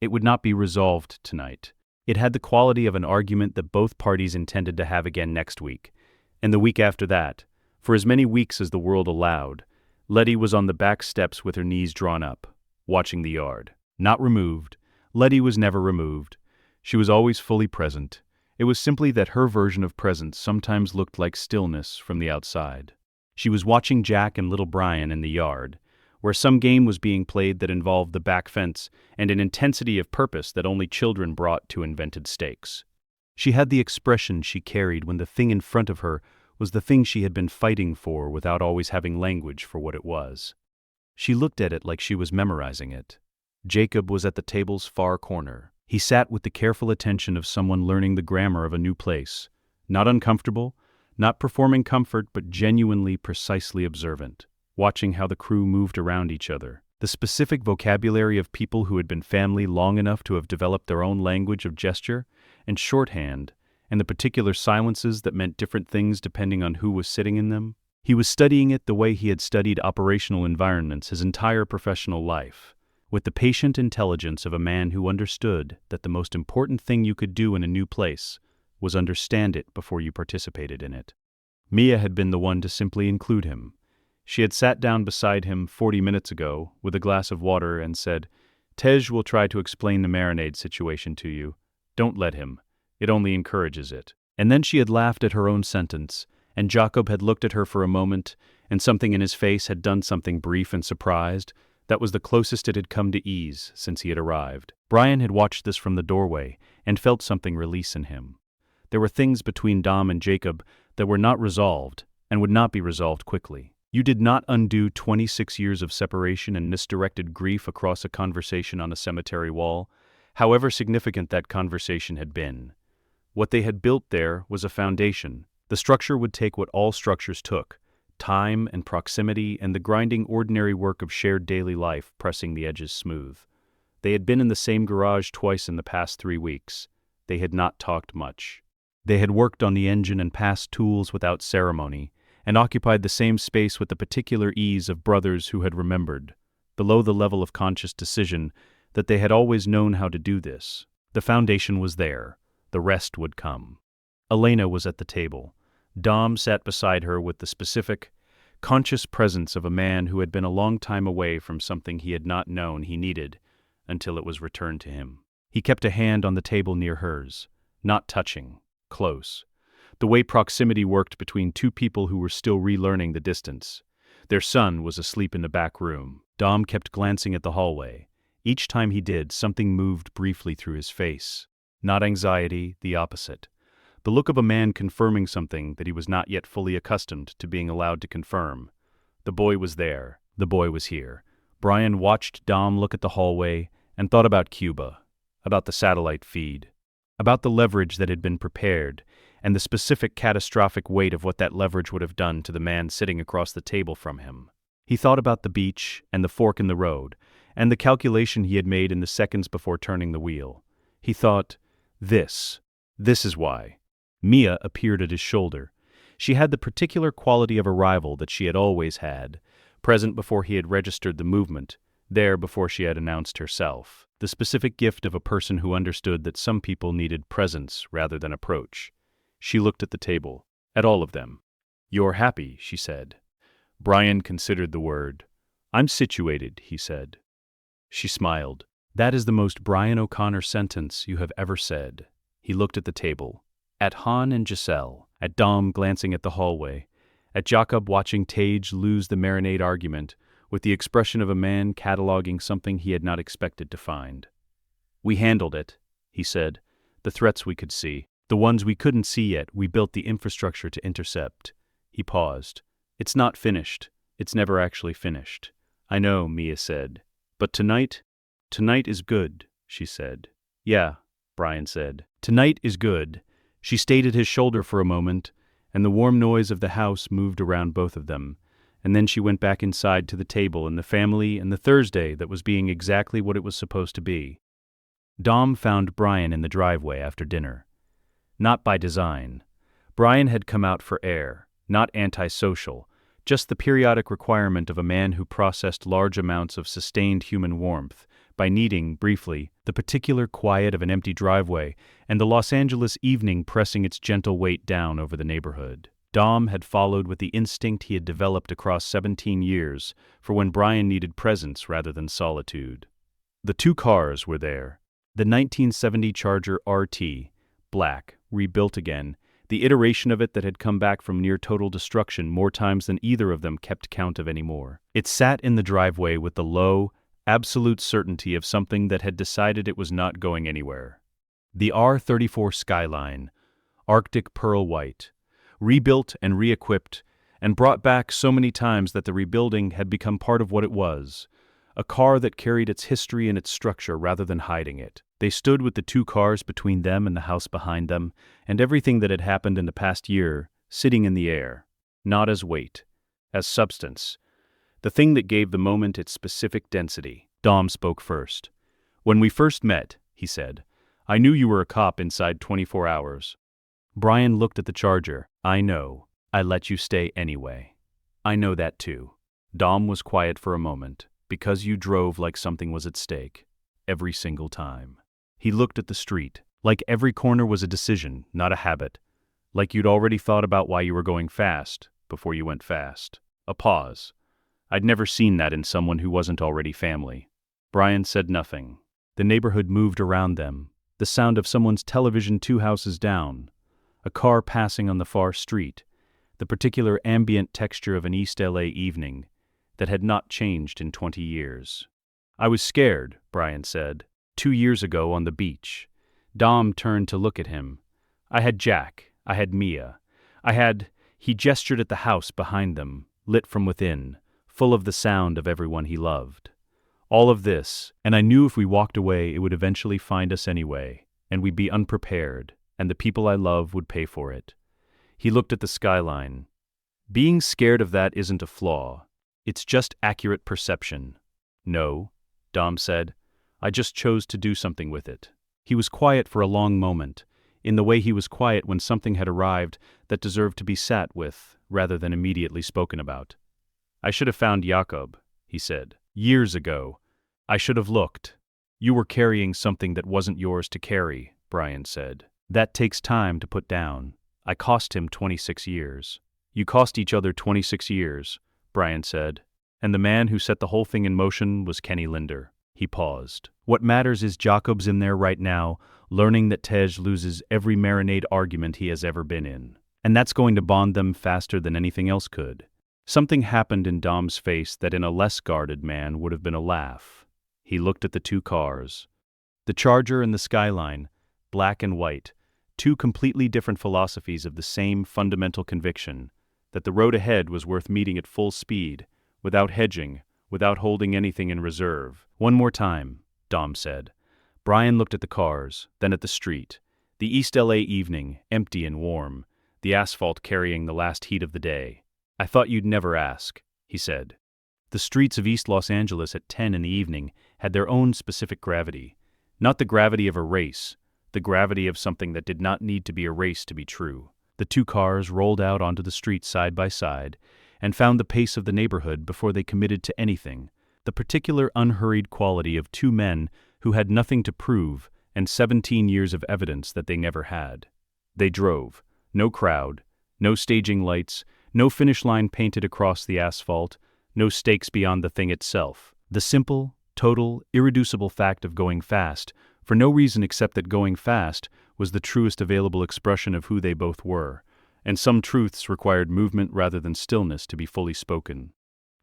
It would not be resolved tonight. It had the quality of an argument that both parties intended to have again next week, and the week after that, for as many weeks as the world allowed. Letty was on the back steps with her knees drawn up, watching the yard. Not removed. Letty was never removed. She was always fully present. It was simply that her version of presence sometimes looked like stillness from the outside. She was watching Jack and little Brian in the yard, where some game was being played that involved the back fence and an intensity of purpose that only children brought to invented stakes. She had the expression she carried when the thing in front of her was the thing she had been fighting for without always having language for what it was. She looked at it like she was memorizing it. Jacob was at the table's far corner. He sat with the careful attention of someone learning the grammar of a new place, not uncomfortable, not performing comfort, but genuinely precisely observant, watching how the crew moved around each other. The specific vocabulary of people who had been family long enough to have developed their own language of gesture and shorthand, and the particular silences that meant different things depending on who was sitting in them. He was studying it the way he had studied operational environments his entire professional life, with the patient intelligence of a man who understood that the most important thing you could do in a new place was understand it before you participated in it. Mia had been the one to simply include him. She had sat down beside him 40 minutes ago with a glass of water and said, "Tej will try to explain the marinade situation to you. Don't let him. It only encourages it." And then she had laughed at her own sentence, and Jacob had looked at her for a moment, and something in his face had done something brief and surprised. That was the closest it had come to ease since he had arrived. Brian had watched this from the doorway and felt something release in him. There were things between Dom and Jacob that were not resolved and would not be resolved quickly. You did not undo 26 years of separation and misdirected grief across a conversation on a cemetery wall, however significant that conversation had been. What they had built there was a foundation. The structure would take what all structures took: time and proximity and the grinding ordinary work of shared daily life pressing the edges smooth. They had been in the same garage twice in the past 3 weeks. They had not talked much. They had worked on the engine and passed tools without ceremony, and occupied the same space with the particular ease of brothers who had remembered, below the level of conscious decision, that they had always known how to do this. The foundation was there. The rest would come. Elena was at the table. Dom sat beside her with the specific, conscious presence of a man who had been a long time away from something he had not known he needed until it was returned to him. He kept a hand on the table near hers, not touching, close. The way proximity worked between two people who were still relearning the distance. Their son was asleep in the back room. Dom kept glancing at the hallway. Each time he did, something moved briefly through his face. Not anxiety, the opposite. The look of a man confirming something that he was not yet fully accustomed to being allowed to confirm. The boy was there. The boy was here. Brian watched Dom look at the hallway and thought about Cuba, about the satellite feed, about the leverage that had been prepared, and the specific catastrophic weight of what that leverage would have done to the man sitting across the table from him. He thought about the beach and the fork in the road, and the calculation he had made in the seconds before turning the wheel. He thought, this is why. Mia appeared at his shoulder. She had the particular quality of arrival that she had always had, present before he had registered the movement, there before she had announced herself. The specific gift of a person who understood that some people needed presence rather than approach. She looked at the table, at all of them. "You're happy," she said. Brian considered the word. "I'm situated," he said. She smiled. "That is the most Brian O'Connor sentence you have ever said." He looked at the table. At Han and Giselle, at Dom glancing at the hallway, at Jacob watching Tage lose the marinade argument, with the expression of a man cataloging something he had not expected to find. "We handled it," he said. "The threats we could see. The ones we couldn't see yet, we built the infrastructure to intercept." He paused. "It's not finished. It's never actually finished." "I know," Mia said. "But tonight is good," she said. "Yeah," Brian said. "Tonight is good." She stayed at his shoulder for a moment, and the warm noise of the house moved around both of them, and then she went back inside to the table and the family and the Thursday that was being exactly what it was supposed to be. Dom found Brian in the driveway after dinner. Not by design. Brian had come out for air, not antisocial, just the periodic requirement of a man who processed large amounts of sustained human warmth by needing, briefly, the particular quiet of an empty driveway and the Los Angeles evening pressing its gentle weight down over the neighborhood. Dom had followed with the instinct he had developed across 17 years for when Brian needed presence rather than solitude. The two cars were there. The 1970 Charger RT, black, rebuilt again, the iteration of it that had come back from near total destruction more times than either of them kept count of anymore. It sat in the driveway with the low, absolute certainty of something that had decided it was not going anywhere. The R34 Skyline, Arctic pearl white, rebuilt and re-equipped, and brought back so many times that the rebuilding had become part of what it was, a car that carried its history and its structure rather than hiding it. They stood with the two cars between them and the house behind them, and everything that had happened in the past year sitting in the air, not as weight, as substance, the thing that gave the moment its specific density. Dom spoke first. "When we first met," he said, "I knew you were a cop inside 24 hours. Brian looked at the Charger. "I know. I let you stay anyway." I know that too. Dom was quiet for a moment, because you drove like something was at stake. Every single time. He looked at the street, like every corner was a decision, not a habit. Like you'd already thought about why you were going fast, before you went fast. A pause. I'd never seen that in someone who wasn't already family. Brian said nothing. The neighborhood moved around them, the sound of someone's television 2 houses down, a car passing on the far street, the particular ambient texture of an East LA evening that had not changed in 20 years. I was scared, Brian said. 2 years ago on the beach. Dom turned to look at him. I had Jack. I had Mia. He gestured at the house behind them, lit from within, full of the sound of everyone he loved. All of this, and I knew if we walked away it would eventually find us anyway, and we'd be unprepared, and the people I love would pay for it. He looked at the skyline. Being scared of that isn't a flaw. It's just accurate perception. No, Dom said. I just chose to do something with it. He was quiet for a long moment, in the way he was quiet when something had arrived that deserved to be sat with, rather than immediately spoken about. I should have found Jakob, he said. Years ago. I should have looked. You were carrying something that wasn't yours to carry, Brian said. That takes time to put down. I cost him 26 years. You cost each other 26 years, Brian said. And the man who set the whole thing in motion was Kenny Linder. He paused. What matters is Jacob's in there right now, learning that Tej loses every marinade argument he has ever been in. And that's going to bond them faster than anything else could. Something happened in Dom's face that in a less guarded man would have been a laugh. He looked at the 2 cars. The Charger and the Skyline, black and white, 2 completely different philosophies of the same fundamental conviction, that the road ahead was worth meeting at full speed, without hedging, without holding anything in reserve. One more time, Dom said. Brian looked at the cars, then at the street. The East LA evening, empty and warm, the asphalt carrying the last heat of the day. I thought you'd never ask, he said. The streets of East Los Angeles at 10 in the evening had their own specific gravity. Not the gravity of a race, the gravity of something that did not need to be a race to be true. The 2 cars rolled out onto the street side by side and found the pace of the neighborhood before they committed to anything, the particular unhurried quality of 2 men who had nothing to prove and 17 years of evidence that they never had. They drove. No crowd, no staging lights, no finish line painted across the asphalt, no stakes beyond the thing itself. The simple, total, irreducible fact of going fast, for no reason except that going fast was the truest available expression of who they both were, and some truths required movement rather than stillness to be fully spoken.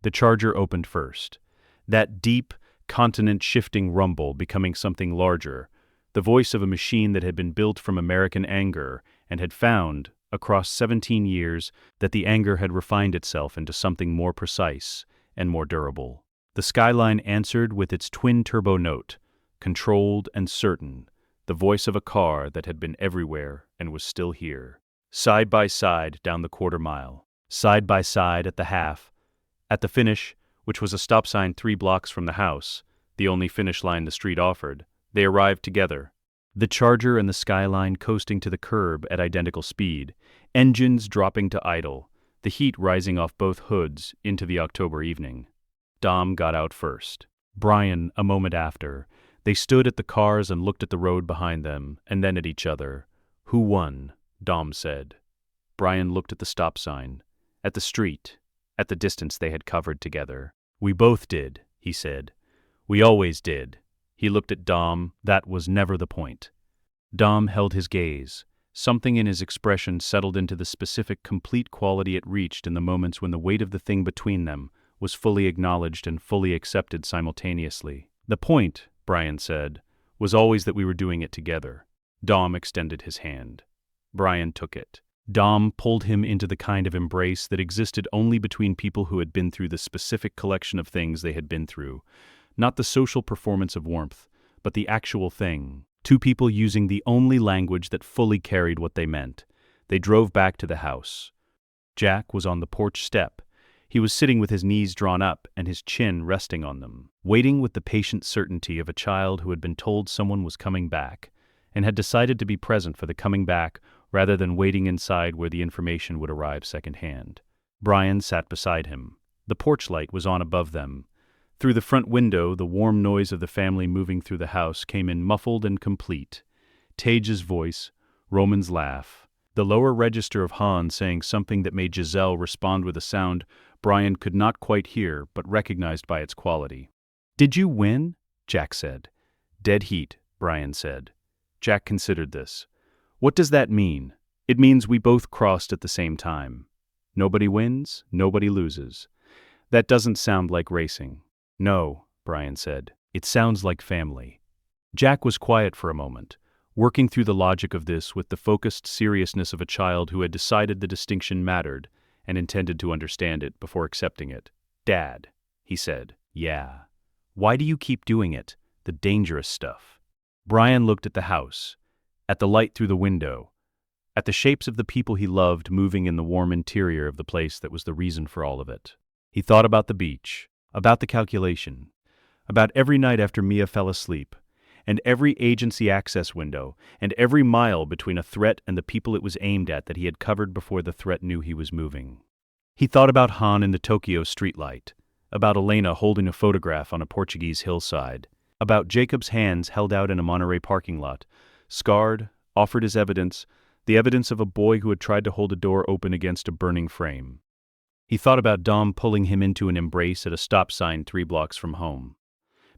The Charger opened first. That deep, continent-shifting rumble becoming something larger, the voice of a machine that had been built from American anger and had found, across 17 years, that the anger had refined itself into something more precise and more durable. The Skyline answered with its twin-turbo note, controlled and certain, the voice of a car that had been everywhere and was still here. Side by side down the quarter mile, side by side at the half. At the finish, which was a stop sign 3 blocks from the house, the only finish line the street offered, they arrived together. The Charger and the Skyline coasting to the curb at identical speed, engines dropping to idle, the heat rising off both hoods into the October evening. Dom got out first. Brian, a moment after. They stood at the cars and looked at the road behind them, and then at each other. Who won? Dom said. Brian looked at the stop sign, at the street, at the distance they had covered together. We both did, he said. We always did. He looked at Dom. That was never the point. Dom held his gaze. Something in his expression settled into the specific, complete quality it reached in the moments when the weight of the thing between them was fully acknowledged and fully accepted simultaneously. The point, Brian said, was always that we were doing it together. Dom extended his hand. Brian took it. Dom pulled him into the kind of embrace that existed only between people who had been through the specific collection of things they had been through. Not the social performance of warmth, but the actual thing. 2 people using the only language that fully carried what they meant. They drove back to the house. Jack was on the porch step. He was sitting with his knees drawn up and his chin resting on them, waiting with the patient certainty of a child who had been told someone was coming back, and had decided to be present for the coming back rather than waiting inside where the information would arrive secondhand. Brian sat beside him. The porch light was on above them. Through the front window, the warm noise of the family moving through the house came in muffled and complete. Tage's voice, Roman's laugh, the lower register of Hans saying something that made Giselle respond with a sound Brian could not quite hear but recognized by its quality. "Did you win?" Jack said. "Dead heat," Brian said. Jack considered this. "What does that mean?" "It means we both crossed at the same time. Nobody wins, nobody loses. That doesn't sound like racing." "No," Brian said. "It sounds like family." Jack was quiet for a moment, working through the logic of this with the focused seriousness of a child who had decided the distinction mattered and intended to understand it before accepting it. "Dad," he said. "Yeah. Why do you keep doing it? The dangerous stuff." Brian looked at the house, at the light through the window, at the shapes of the people he loved moving in the warm interior of the place that was the reason for all of it. He thought about the beach, about the calculation, about every night after Mia fell asleep, and every agency access window, and every mile between a threat and the people it was aimed at that he had covered before the threat knew he was moving. He thought about Han in the Tokyo streetlight, about Elena holding a photograph on a Portuguese hillside, about Jacob's hands held out in a Monterey parking lot, scarred, offered as evidence, the evidence of a boy who had tried to hold a door open against a burning frame. He thought about Dom pulling him into an embrace at a stop sign 3 blocks from home.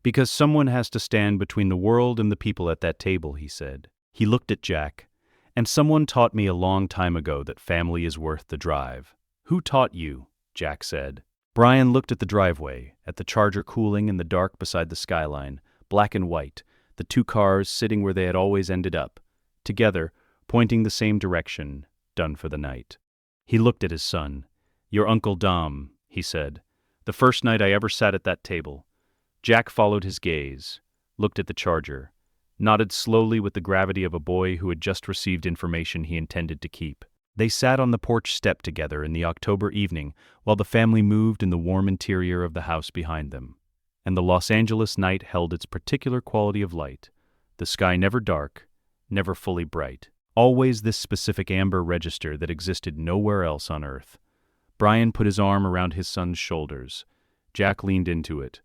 "Because someone has to stand between the world and the people at that table," he said. He looked at Jack. "And someone taught me a long time ago that family is worth the drive." "Who taught you?" Jack said. Brian looked at the driveway, at the Charger cooling in the dark beside the skyline, black and white, the 2 cars sitting where they had always ended up, together, pointing the same direction, done for the night. He looked at his son. "Your Uncle Dom," he said. "The first night I ever sat at that table." Jack followed his gaze, looked at the Charger, nodded slowly with the gravity of a boy who had just received information he intended to keep. They sat on the porch step together in the October evening while the family moved in the warm interior of the house behind them. And the Los Angeles night held its particular quality of light, the sky never dark, never fully bright, always this specific amber register that existed nowhere else on Earth. Brian put his arm around his son's shoulders. Jack leaned into it.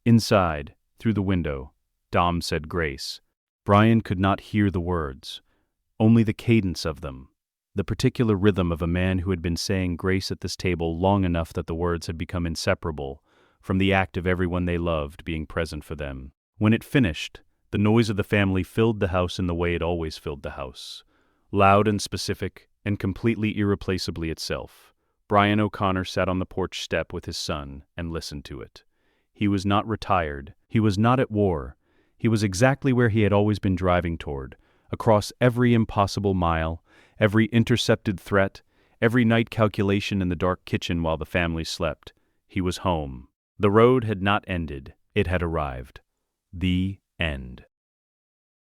Inside, through the window, Dom said grace. Brian could not hear the words, only the cadence of them, the particular rhythm of a man who had been saying grace at this table long enough that the words had become inseparable from the act of everyone they loved being present for them. When it finished, the noise of the family filled the house in the way it always filled the house, loud and specific and completely irreplaceably itself. Brian O'Connor sat on the porch step with his son and listened to it. He was not retired. He was not at war. He was exactly where he had always been driving toward, across every impossible mile, every intercepted threat, every night calculation in the dark kitchen while the family slept. He was home. The road had not ended. It had arrived. The end.